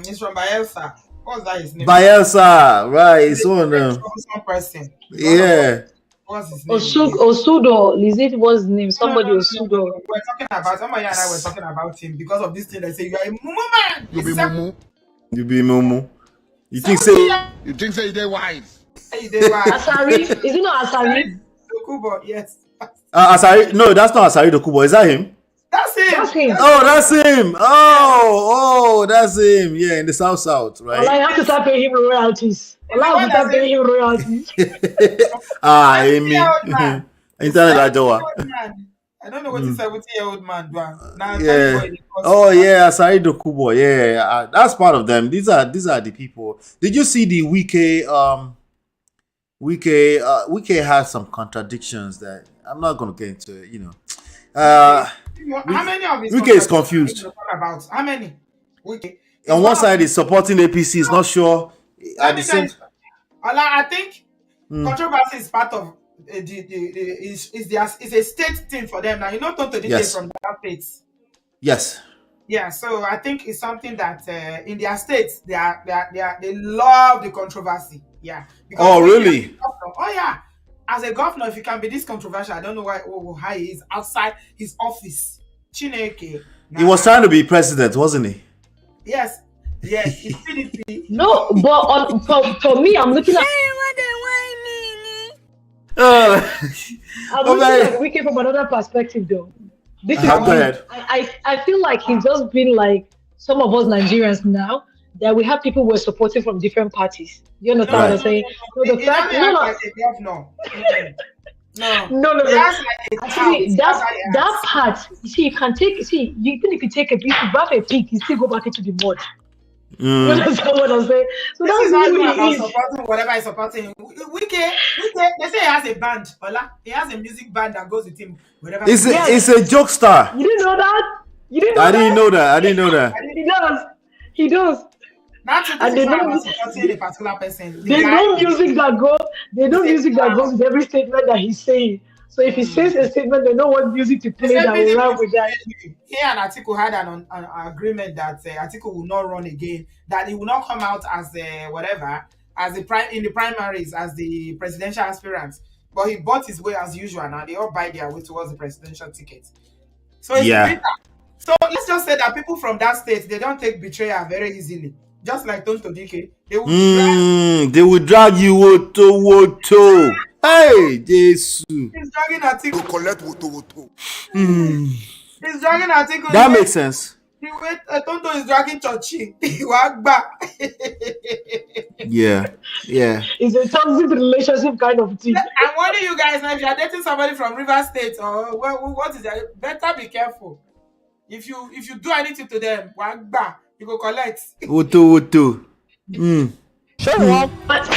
He's from Bayelsa. What's that his name? Bayelsa, right? It's one of them. Some person. Yeah. What's his name? Osudo. Lizzie was his name. Somebody Osudo. No. We're talking about somebody and I were talking about him because of this thing. They say you are a mumu man. You be mumu. You be mumu. You think say you dey wise. Asari? Is it not Asari? Dokubo, yes. Asari? No, that's not Asari Dokubo. Is that him? That's him. Oh, that's him. Oh, that's him. Yeah, in the south, right? Well, I have to start paying him royalties. Amy. Internet Ajoa. I don't know what a 70-year-old man doing. Yeah. Oh yeah, Asari Dokubo. Yeah, that's part of them. These are the people. Did you see the Wike has some contradictions that I'm not going to get into. How many of these Wike is confused. About how many? Wike. On one side, he's supporting APC. He's not sure. At the same, I think controversy is part of it's a state thing for them. Now you know Tonto did from their states. Yes. Yeah, so I think it's something that in their states they love the controversy. Yeah. Oh really? Oh yeah. As a governor, if he can be this controversial, I don't know how he is outside his office. Chineke. He was trying to be president, wasn't he? Yes. It's PDP. No, but for me, I'm looking at. I'm looking at Wike from another perspective, though. This is I feel like he's just been like some of us Nigerians now that we have people who are supporting from different parties. You understand what I'm saying? So the fact no. Actually, that part. You see, you can take. See, even if you take if you grab a pig, you still go back into the mud. You understand what I'm saying? So this that's not really about supporting whatever he's supporting. Wike, they say he has a band. Hola, he has a music band that goes with him. Whatever. It's a joke star. You didn't know that? I didn't know that. He does. And they know supporting a particular person. They know music that goes. They know music that goes with every statement that he's saying. So if he says a statement, they know what music to play that will run with that. He and Atiku had an agreement that Atiku will not run again. That he will not come out as in the primaries as the presidential aspirant. But he bought his way as usual. Now they all buy their way towards the presidential ticket. So it's bitter. So let's just say that people from that state, they don't take betrayal very easily. Just like Tonto Dike, they will drag you woto. Hey, Jesus. He's dragging Atiku. Collect woto. He's dragging Atiku. That makes sense. Tonto is dragging Chochi. Yeah. It's a toxic relationship kind of thing. I'm warning you guys now, if you're dating somebody from River State or what is that, better be careful. If you do anything to them, you go collect. Woto. Show up. But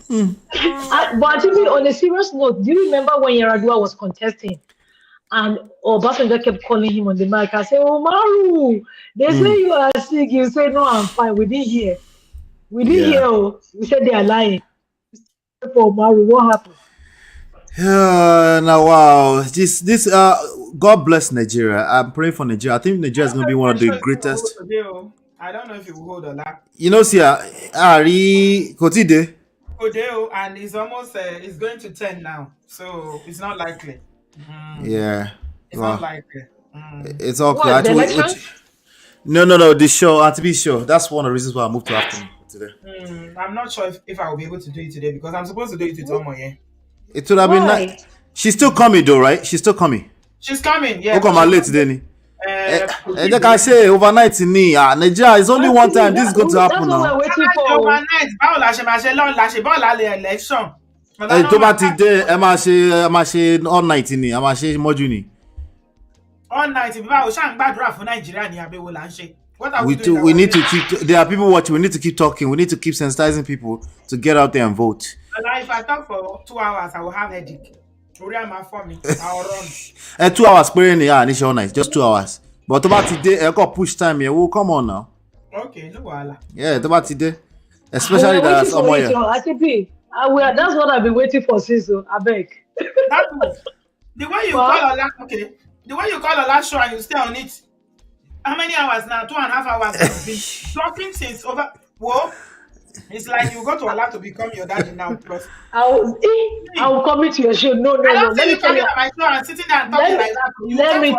on a serious note, do you remember when Yaradua was contesting and Obasanjo kept calling him on the mic and say, Omaru, they say you are sick. You say, no, I'm fine. We didn't hear. We said they are lying. For Omaru, what happened? Now wow. This God bless Nigeria. I'm praying for Nigeria. I think Nigeria is gonna be one of the greatest. I don't know if it will hold a lot. You know, see, Ari Kotide. And it's almost it's going to 10 now, so it's not likely. Yeah, it's not likely. It's all clear. No, the show, RTB show. That's one of the reasons why I moved to afternoon today. I'm not sure if I will be able to do it today because I'm supposed to do it with Omoye. It would have been nice. She's still coming though, right? She's still coming. She's coming, yeah. How come I'm late today? Like I say, overnight in Nigeria is only one time. This is going to happen now. Overnight, election. Today, am I say all night in am I say module all night. If I was shang bad draft for Nigeria, ni abewo la nse. What are we doing? We need to keep. There are people watching. We need to keep talking. We need to keep sensitizing people to get out there and vote. And if I talk for 2 hours, I will have headache. For me, I'll run. 2 hours playing the initial night, just 2 hours. But about today, I got push time here. Well, come on now. Okay, no wala. Yeah, about today, especially that somewhere. That's what I've been waiting for since. I beg. The way you call a last, okay. The way you call a last show and you stay on it. How many hours now? 2.5 hours. I've been talking since over. Whoa. It's like you go to Allah to become your daddy now. Plus, I'll come into your show. No. Let me tell you. My show and sitting there and talking like that. Let me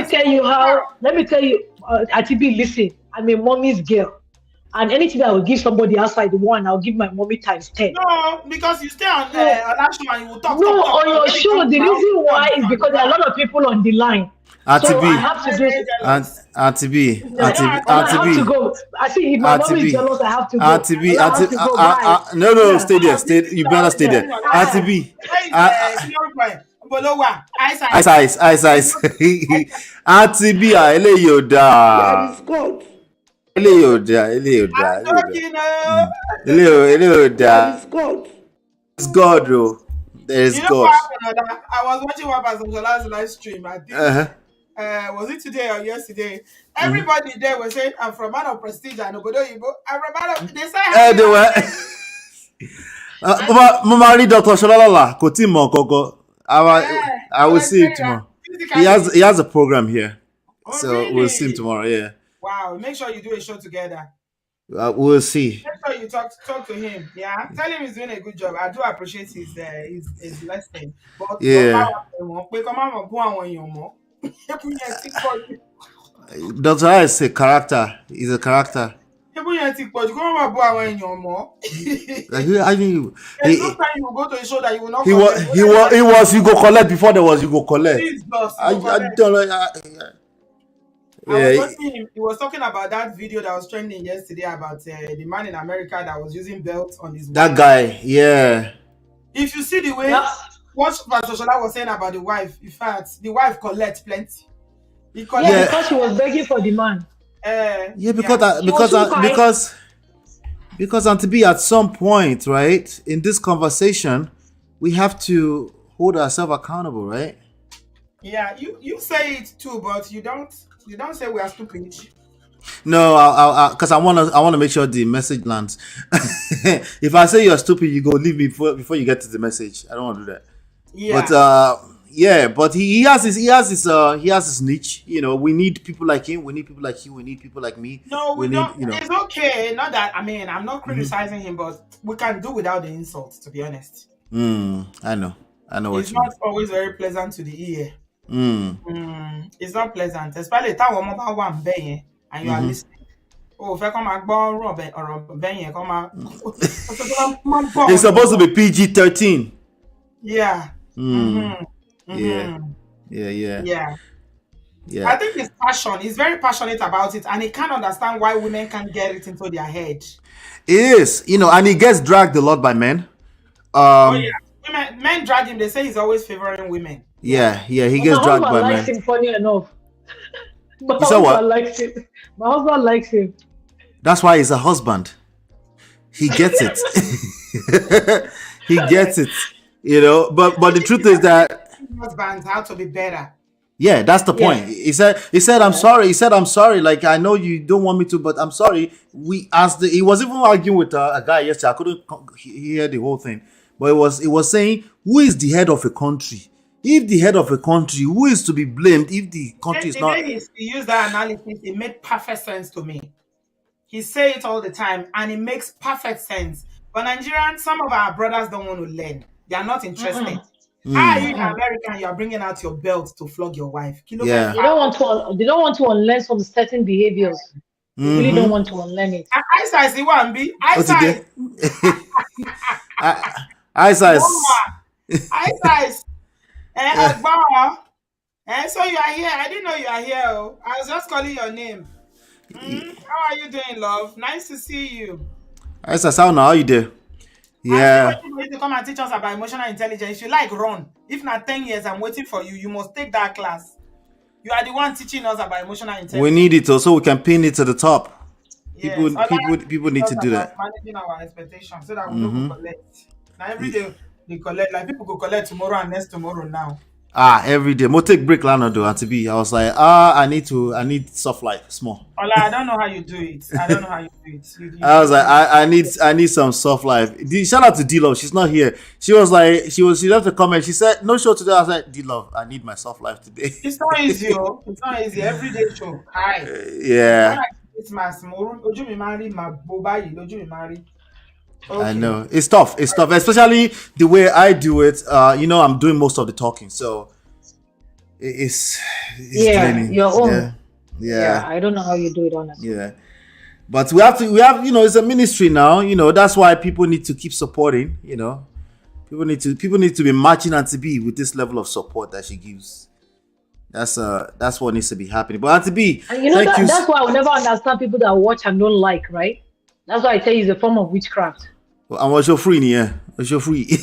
tell you, Atibi, listen. I'm a mommy's girl. And anything that I will give somebody outside the one, I'll give my mommy times 10. No, because you stay on that show and you will talk. No, on your show, the reason why is because there are a lot of people on the line. So I have to do Auntie B. I have to go. I see if my mom is jealous, I have to go. Auntie B. No, stay there. You better stay there. Auntie B. Ice. Auntie B. Eleyoda. It's God, bro. There is God. I was watching one person the last live stream. I think was it today or yesterday? Everybody there was saying, I'm from man of prestige and Obodo Yibo. I'm from man of they say Mama read Dr. Shalala, Kotimo Koko. I will see him tomorrow. He has a program here. So really? We'll see him tomorrow, yeah. Wow, make sure you do a show together. We'll see. Make sure you talk to him. Yeah, tell him he's doing a good job. I do appreciate his lesson. But yeah. Dr. I is a character. He's a character. Like, I mean, there's no time you go to a show that you will not. He was you go collect before there was you go collect. I don't know. I was watching him. He was talking about that video that was trending yesterday about the man in America that was using belts on his wife. That guy, yeah. If you see the way what Pastor Shola was saying about the wife, in fact, the wife collects plenty. Because she was begging for the man. Because Auntie B, at some point, right, in this conversation, we have to hold ourselves accountable, right? Yeah, you say it too, but you don't say we are stupid. No, because I wanna make sure the message lands. If I say you're stupid, you go leave me before you get to the message. I don't want to do that. Yeah. But he has his niche. You know, we need people like him. We need people like you. We need people like me. No, we don't. You know. It's okay. Not that. I mean, I'm not criticizing him, but we can do without the insults. To be honest. I know. It's not always very pleasant to the ear. It's not pleasant, especially that one about one and you are listening. Oh, if I come or it's supposed to be PG-13. Yeah. Yeah. I think it's passion. He's very passionate about it, and he can't understand why women can't get it into their head. It is, and he gets dragged a lot by men. Men drag him. They say he's always favoring women. Yeah, he gets dragged by men. My husband likes him, funny enough. My husband likes him. That's why he's a husband. He gets it. He gets it. But the truth is that husbands have to be better. Yeah, that's the point. He said, I'm sorry. He said, I'm sorry. Like, I know you don't want me to, but I'm sorry. He was even arguing with a guy yesterday. I couldn't hear the whole thing. But it was saying, who is the head of a country? If the head of a country, who is to be blamed if the country is not... The way he used that analysis, it made perfect sense to me. He say it all the time, and it makes perfect sense. But Nigerians, some of our brothers don't want to learn. They are not interested. How are you in America? You are bringing out your belt to flog your wife. Yeah. They don't want to unlearn some certain behaviors. They really don't want to unlearn it. So you are here. I didn't know you are here. I was just calling your name. How are you doing, love? Nice to see you. Isis, how are you there? Yeah. I'm waiting to come and teach us about emotional intelligence. You like run. If not 10 years, I'm waiting for you. You must take that class. You are the one teaching us about emotional intelligence. We need it also. We can pin it to the top. Yes. People need to do that. Managing our expectations so that we don't collect. Now every day they collect, like people go collect tomorrow and next tomorrow now. Every day. Mo take break lana do and to be. I was like, I need soft life, small. Ola, I don't know how you do it. I was like, I need some soft life. Shout out to D-Love. She's not here. She left a comment. She said, no show today. I was like, D-Love, I need my soft life today. It's not easy, oh. It's not easy. Every day show. Hi. Yeah. Okay. I know it's tough, especially the way I do it. I'm doing most of the talking, so it's draining. Your own. Yeah, I don't know how you do it, honestly. Yeah, but we have it's a ministry now. That's why people need to keep supporting. People need to be matching Auntie B with this level of support that she gives. That's what needs to be happening. But Auntie B, and that's why I will never understand people that watch and don't like, right? That's why I tell you it's a form of witchcraft. And what's your free, yeah? What's your free?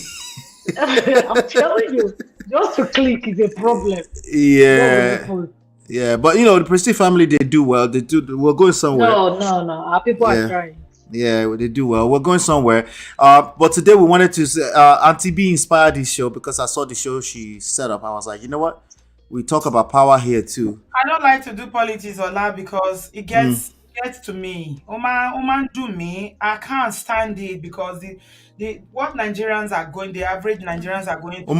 I'm telling you, just to click is a problem. Yeah. But the Prestige family, they do well. We're going somewhere. No. Our people are trying. Yeah, they do well. We're going somewhere. But today we wanted to Auntie B inspired this show because I saw the show she set up. I was like, you know what? We talk about power here too. I don't like to do politics or that because it gets to me. Oman do me. I can't stand it because the what Nigerians are going, the average Nigerians are going to.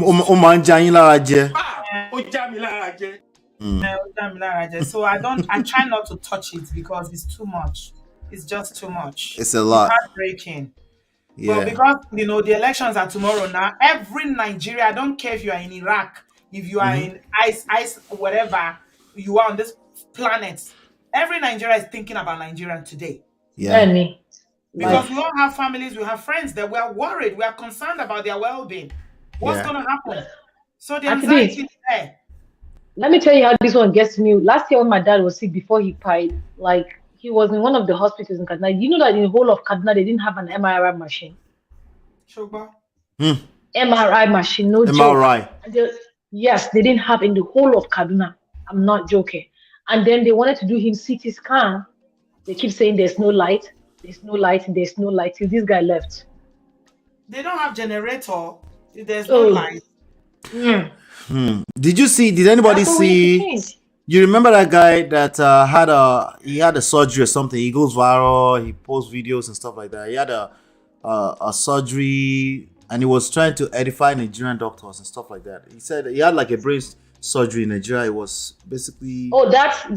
So I try not to touch it because it's too much. It's just too much. It's a lot. It's heartbreaking. Yeah. But because the elections are tomorrow now, every Nigeria, I don't care if you are in Iraq, if you are in ice, whatever you are on this planet. Every Nigeria is thinking about Nigeria today. Yeah. Because we all have families, we have friends that we are worried, we are concerned about their well-being. What's going to happen? So the anxiety is there. Let me tell you how this one gets me. Last year when my dad was sick before he died, he was in one of the hospitals in Kaduna. You know that in the whole of Kaduna, they didn't have an MRI machine. MRI machine, no MRI. Joke. Yes, they didn't have in the whole of Kaduna. I'm not joking. And then they wanted to do him CT scan. They keep saying there's no light, there's no light, there's no light. Till this guy left. They don't have generator. There's no light. Did anybody see? You remember that guy that had a surgery or something? He goes viral. He posts videos and stuff like that. He had a surgery and he was trying to edify Nigerian doctors and stuff like that. He said he had like a brain surgery in Nigeria. It was basically that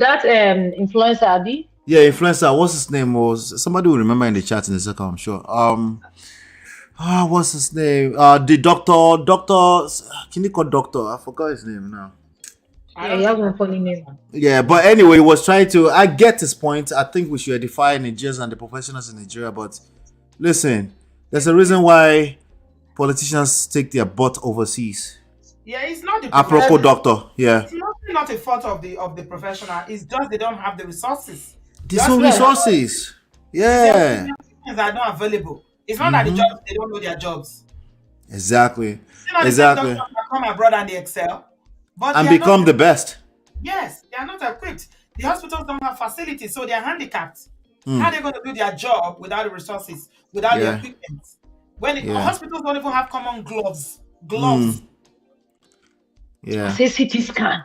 influencer Abi. Yeah, influencer. What's his name? Was somebody will remember in the chat in a second, I'm sure. What's his name? The doctor. Can you call doctor? I forgot his name now. Yeah, he has one funny name. Yeah, but anyway, he was trying to. I get his point. I think we should edify Nigerians and the professionals in Nigeria. But listen, there's a reason why politicians take their butt overseas. Yeah, it's not the Aproko doctor. Yeah, it's not a fault of the professional. It's just they don't have the resources. There's no resources. Yeah, things are not available. It's not that the jobs they don't know their jobs. Exactly. Exactly. Come abroad and they excel, and become the best. Yes, they are not equipped. The hospitals don't have facilities, so they are handicapped. How are they going to do their job without the resources, without the equipment? When hospitals don't even have common gloves. Yeah. I say CT scan.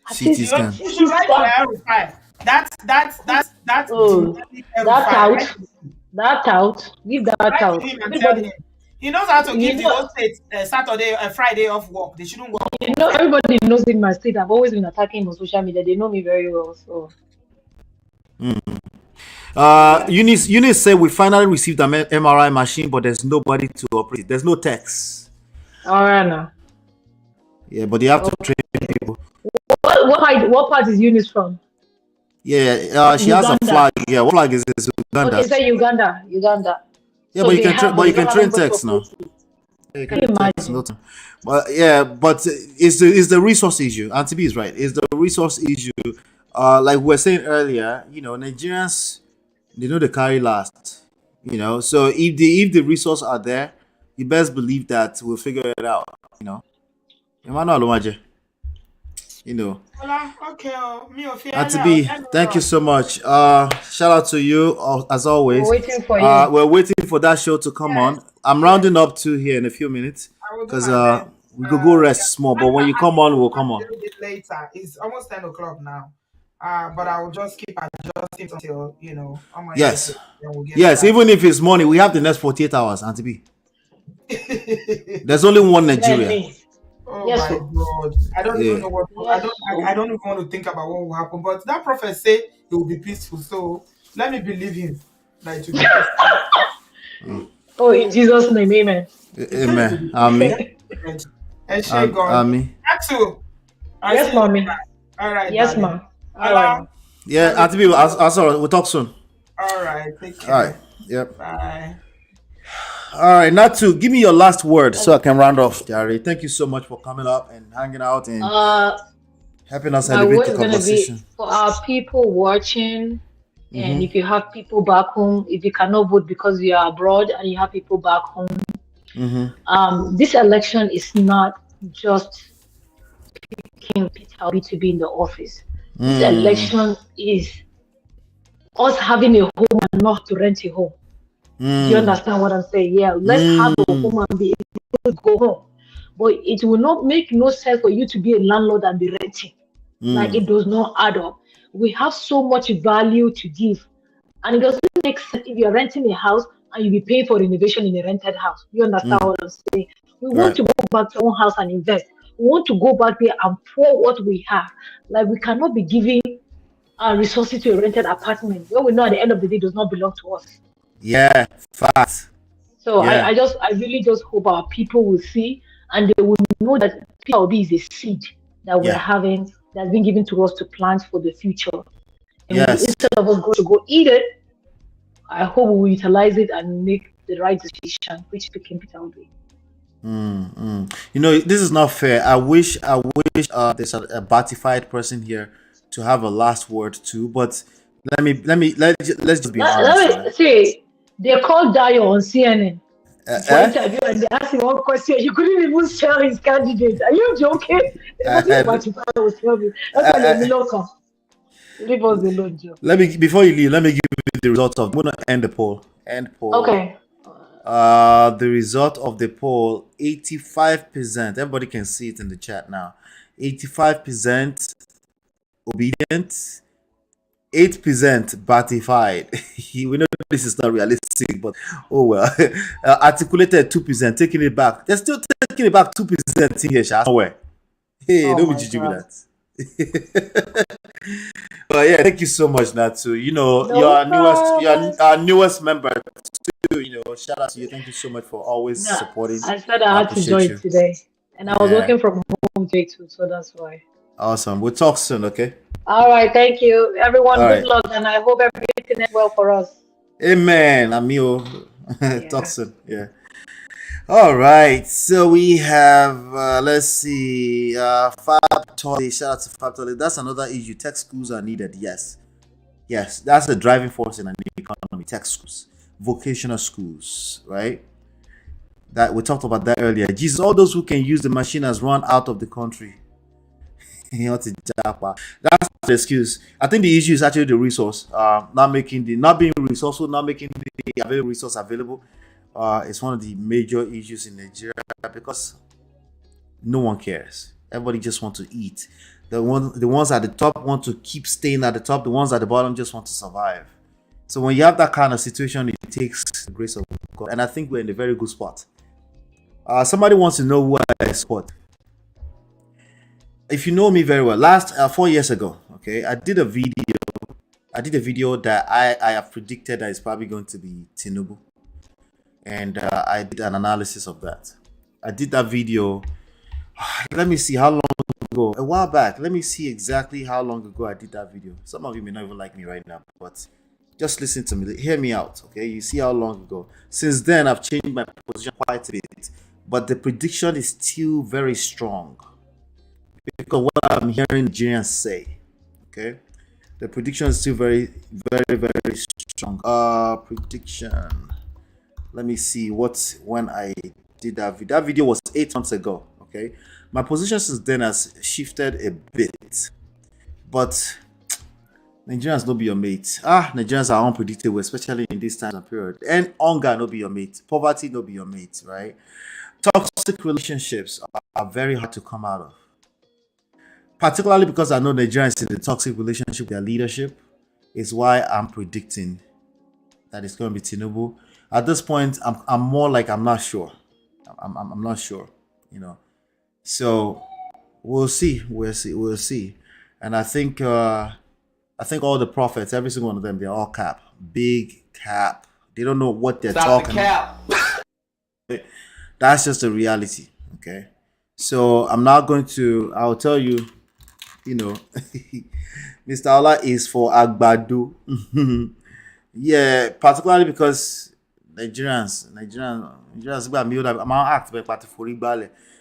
CT scan. You should write for R5. That's that out. That out. Give that out. Everybody, he knows how to give the whole state Saturday, Friday off work. They shouldn't work. Everybody knows in my state. I've always been attacking him on social media. They know me very well. So. Eunice said we finally received an MRI machine, but there's nobody to operate it. There's no techs. All right now. Yeah, but they have to train people. What part is Eunice from? Yeah, she has a flag. Yeah, what flag is this? Uganda. They say Uganda. Yeah, so but you can train techs now. Yeah, can you imagine? But it's the resource issue. Auntie B is right. It's the resource issue. Like we were saying earlier, Nigerians, they know they carry last. So if the resources are there, you best believe that we'll figure it out. Emmanuel Oluwaje. you know. Okay, me Auntie B, thank you so much. Shout out to you as We're always. waiting for you. We're waiting for that show to come on. I'm rounding up to here in a few minutes I will do because my best. we could go Yeah. rest small. But when you come on, we'll come A on. little bit later. It's almost 10 o'clock now. But I will just keep adjusting until on my Yes, then we'll get yes. started. Even if it's morning, we have the next 48 hours. Auntie B, there's only one Nigeria. Oh Yes, my sir. God! I don't even know what Yes, I don't even want to think about what will happen. But that prophet said it will be peaceful. So let me believe him that it will be peaceful. Oh, in Jesus' name, amen. Amen. Amen. Amen. Atu, I Yes, see you mommy. later. All right, Yes, darling. ma'am. All right. Ma. Yeah, Auntie B, I'll sorry. We'll talk soon. All right, take care. All right. Yep. Bye. All right, Natu, give me your last word so I can round off, Jerry. Thank you so much for coming up and hanging out and helping us My elevate word the is gonna conversation. be for our people watching, and Mhm. if you have people back home, if you cannot vote because you are abroad and you have people back home, this election is not just picking Peter Obi to be in the office. This election is us having a home and not to rent a home. Do you understand what I'm saying? Yeah, let's have a home and be able to go home. But it will not make no sense for you to be a landlord and be renting. Like it does not add up. We have so much value to give. And it doesn't make sense if you're renting a house and you'll be paying for renovation in a rented house. You understand what I'm saying? We want to go back to our own house and invest. We want to go back there and pour what we have. Like we cannot be giving our resources to a rented apartment when we know at the end of the day it does not belong to us. Yeah, fast. So Yeah. I really just hope our people will see and they will know that PLB is a seed that we're having that's been given to us to plant for the future. And instead of us going to go eat it, I hope we will utilize it and make the right decision, which became Peter Obi. You know, this is not fair. I wish there's a batified person here to have a last word too. But let's just be honest. Let me see. They called Dio on CNN for interview and they asked him one question. He couldn't even sell his candidate. Are you joking? Batified was telling me. That's why they come. Leave us alone, Joe. Before you leave, let me give you the result of. I'm gonna end the poll. Okay. The result of the poll: 85%. Everybody can see it in the chat now. 85% obedient. 8% batified. We know this is not realistic, but oh well. Articulated 2%, taking it back. They're still taking it back 2% in here, somewhere. Hey, don't be judging with that. But yeah, thank you so much, Natu. You know, you're our newest member too. You know, shout out to you. Thank you so much for always supporting. I said I had to join today, and I was working from home today too, so that's why. Awesome. We'll talk soon, okay? All right, thank you, everyone. Good luck, and I hope everything is well for us. Amen, amigo. Talk soon. Yeah. All right, so we have let's see, Fab Tolly. Shout out to Fab Tolly. That's another issue. Tech schools are needed. Yes, that's a driving force in an economy. Tech schools, vocational schools, right? That we talked about that earlier. Jesus, all those who can use the machine has run out of the country. That's the excuse. I think the issue is actually the resource. Not being resourceful, not making the available resource available. It's one of the major issues in Nigeria because no one cares. Everybody just wants to eat. The ones at the top want to keep staying at the top. The ones at the bottom just want to survive. So when you have that kind of situation, it takes the grace of God. And I think we're in a very good spot. Somebody wants to know who I support. If you know me very well, 4 years ago, okay, I did a video that I have predicted that is probably going to be Tinubu. And I did an analysis of that. I did that video. Let me see how long ago. A while back. Let me see exactly how long ago I did that video. Some of you may not even like me right now, but just listen to me. Hear me out, okay? You see how long ago. Since then, I've changed my position quite a bit, but the prediction is still very strong. Because what I'm hearing Nigerians say, okay? The prediction is still very, very, very strong. Prediction. Let me see when I did that video. That video was 8 months ago. Okay, Okay, my position since then has shifted a bit, but Nigerians no be your mate. Nigerians are unpredictable, especially in this time and period. And hunger no be your mate. Poverty no be your mate, right? Toxic relationships are very hard to come out of. Particularly because I know Nigerians in the toxic relationship with their leadership is why I'm predicting that it's going to be Tinubu. At this point, I'm more like I'm not sure. I'm not sure, you know. So we'll see. And I think all the prophets, every single one of them, they're all cap. Big cap. They don't know what they're talking about. That's just the reality. Okay. So I'm not going to, I'll tell you, you know, Mr. Ola is for Agbado. Yeah, particularly because Nigerians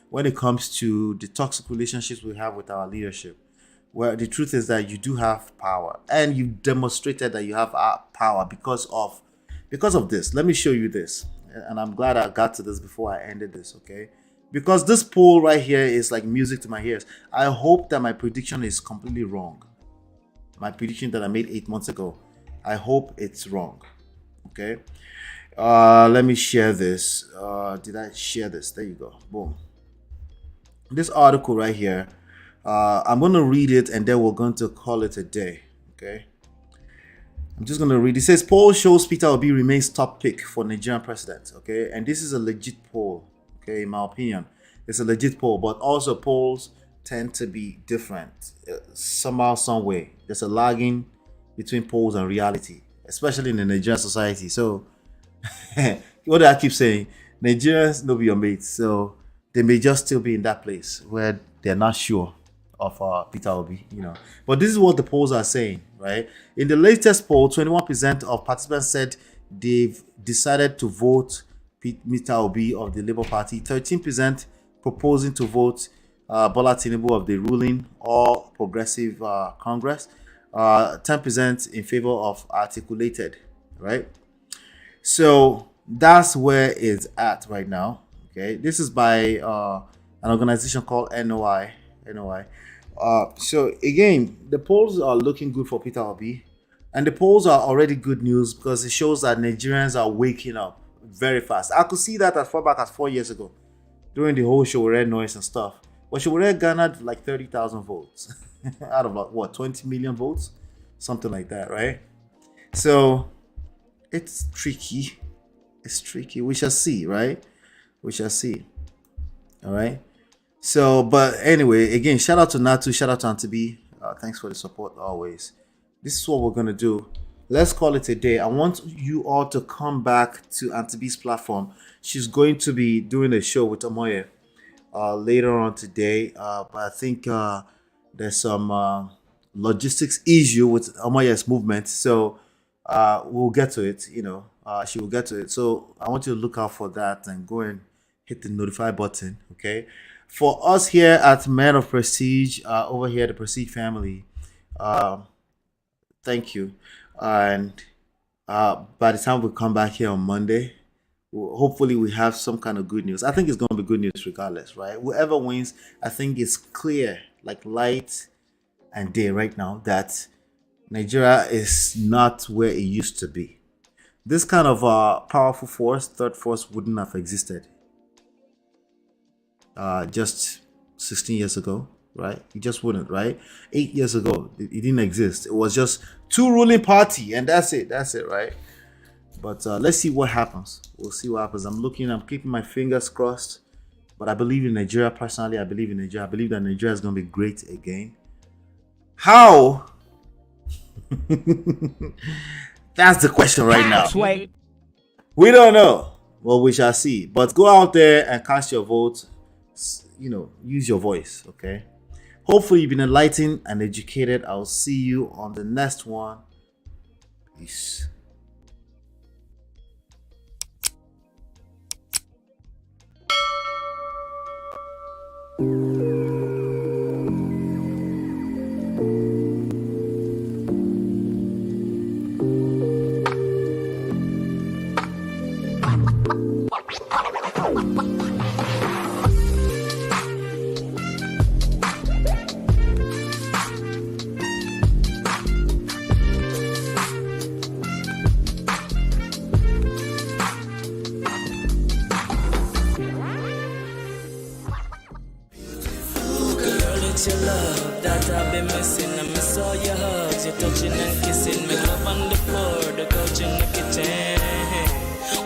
when it comes to the toxic relationships we have with our leadership. Well, the truth is that you do have power, and you demonstrated that you have power because of this. Let me show you this, and I'm glad I got to this before I ended this. Okay, because this poll right here is like music to my ears. I hope that my prediction is completely wrong. My prediction that I made 8 months ago, I hope it's wrong. Okay, let me share this. Did I share this? There you go. Boom. This article right here. I'm going to read it and then we're going to call it a day. Okay. I'm just going to read. It says, poll shows Peter Obi remains top pick for Nigerian president. Okay. And this is a legit poll. Okay. In my opinion, it's a legit poll, but also polls tend to be different. Somehow, some way. There's a lagging between polls and reality, especially in the Nigerian society. So, what do I keep saying? Nigerians no be your mates. So, they may just still be in that place where they're not sure of Peter Obi, you know. But this is what the polls are saying, right? In the latest poll, 21% of participants said they've decided to vote Peter Obi of the Labour Party, 13% proposing to vote Bola Tinubu of the ruling or Progressive Congress, 10% in favor of Articulated, right? So that's where it's at right now. Okay, this is by an organization called NOI. So again, the polls are looking good for Peter Obi, and the polls are already good news because it shows that Nigerians are waking up very fast. I could see that as far back as 4 years ago during the whole Showore noise and stuff. But Showore garnered like 30,000 votes out of like what, 20 million votes, something like that, right? So it's tricky. We shall see, right? We shall see. All right. So, but anyway, again, shout out to Natu, shout out to Auntie B. Thanks for the support always. This is what we're going to do. Let's call it a day. I want you all to come back to Auntie B's platform. She's going to be doing a show with Omoye later on today. But I think there's some logistics issue with Omoye's movement. So we'll get to it, you know. She will get to it. So I want you to look out for that and go and hit the notify button, okay? For us here at Men of Prestige, over here, the Prestige family, thank you. And by the time we come back here on Monday, hopefully we have some kind of good news. I think it's going to be good news regardless, right? Whoever wins, I think it's clear, like light and day right now, that Nigeria is not where it used to be. This kind of powerful force, third force, wouldn't have existed just 16 years ago, right? It just wouldn't, right? 8 years ago, it didn't exist. It was just two ruling party, and that's it, right? But let's see what happens. We'll see what happens. I'm keeping my fingers crossed, but I believe in Nigeria. Personally, I believe in Nigeria. I believe that Nigeria is going to be great again. How? That's the question right now. We don't know. Well, we shall see. But go out there and cast your vote. You know, use your voice, okay? Hopefully you've been enlightened and educated. I'll see you on the next one. Peace. that I've been missing. I miss all your hugs, your touching and kissing. Make love on the floor, the couch in the kitchen.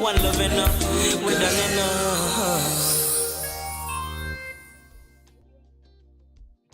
One love enough, we done enough.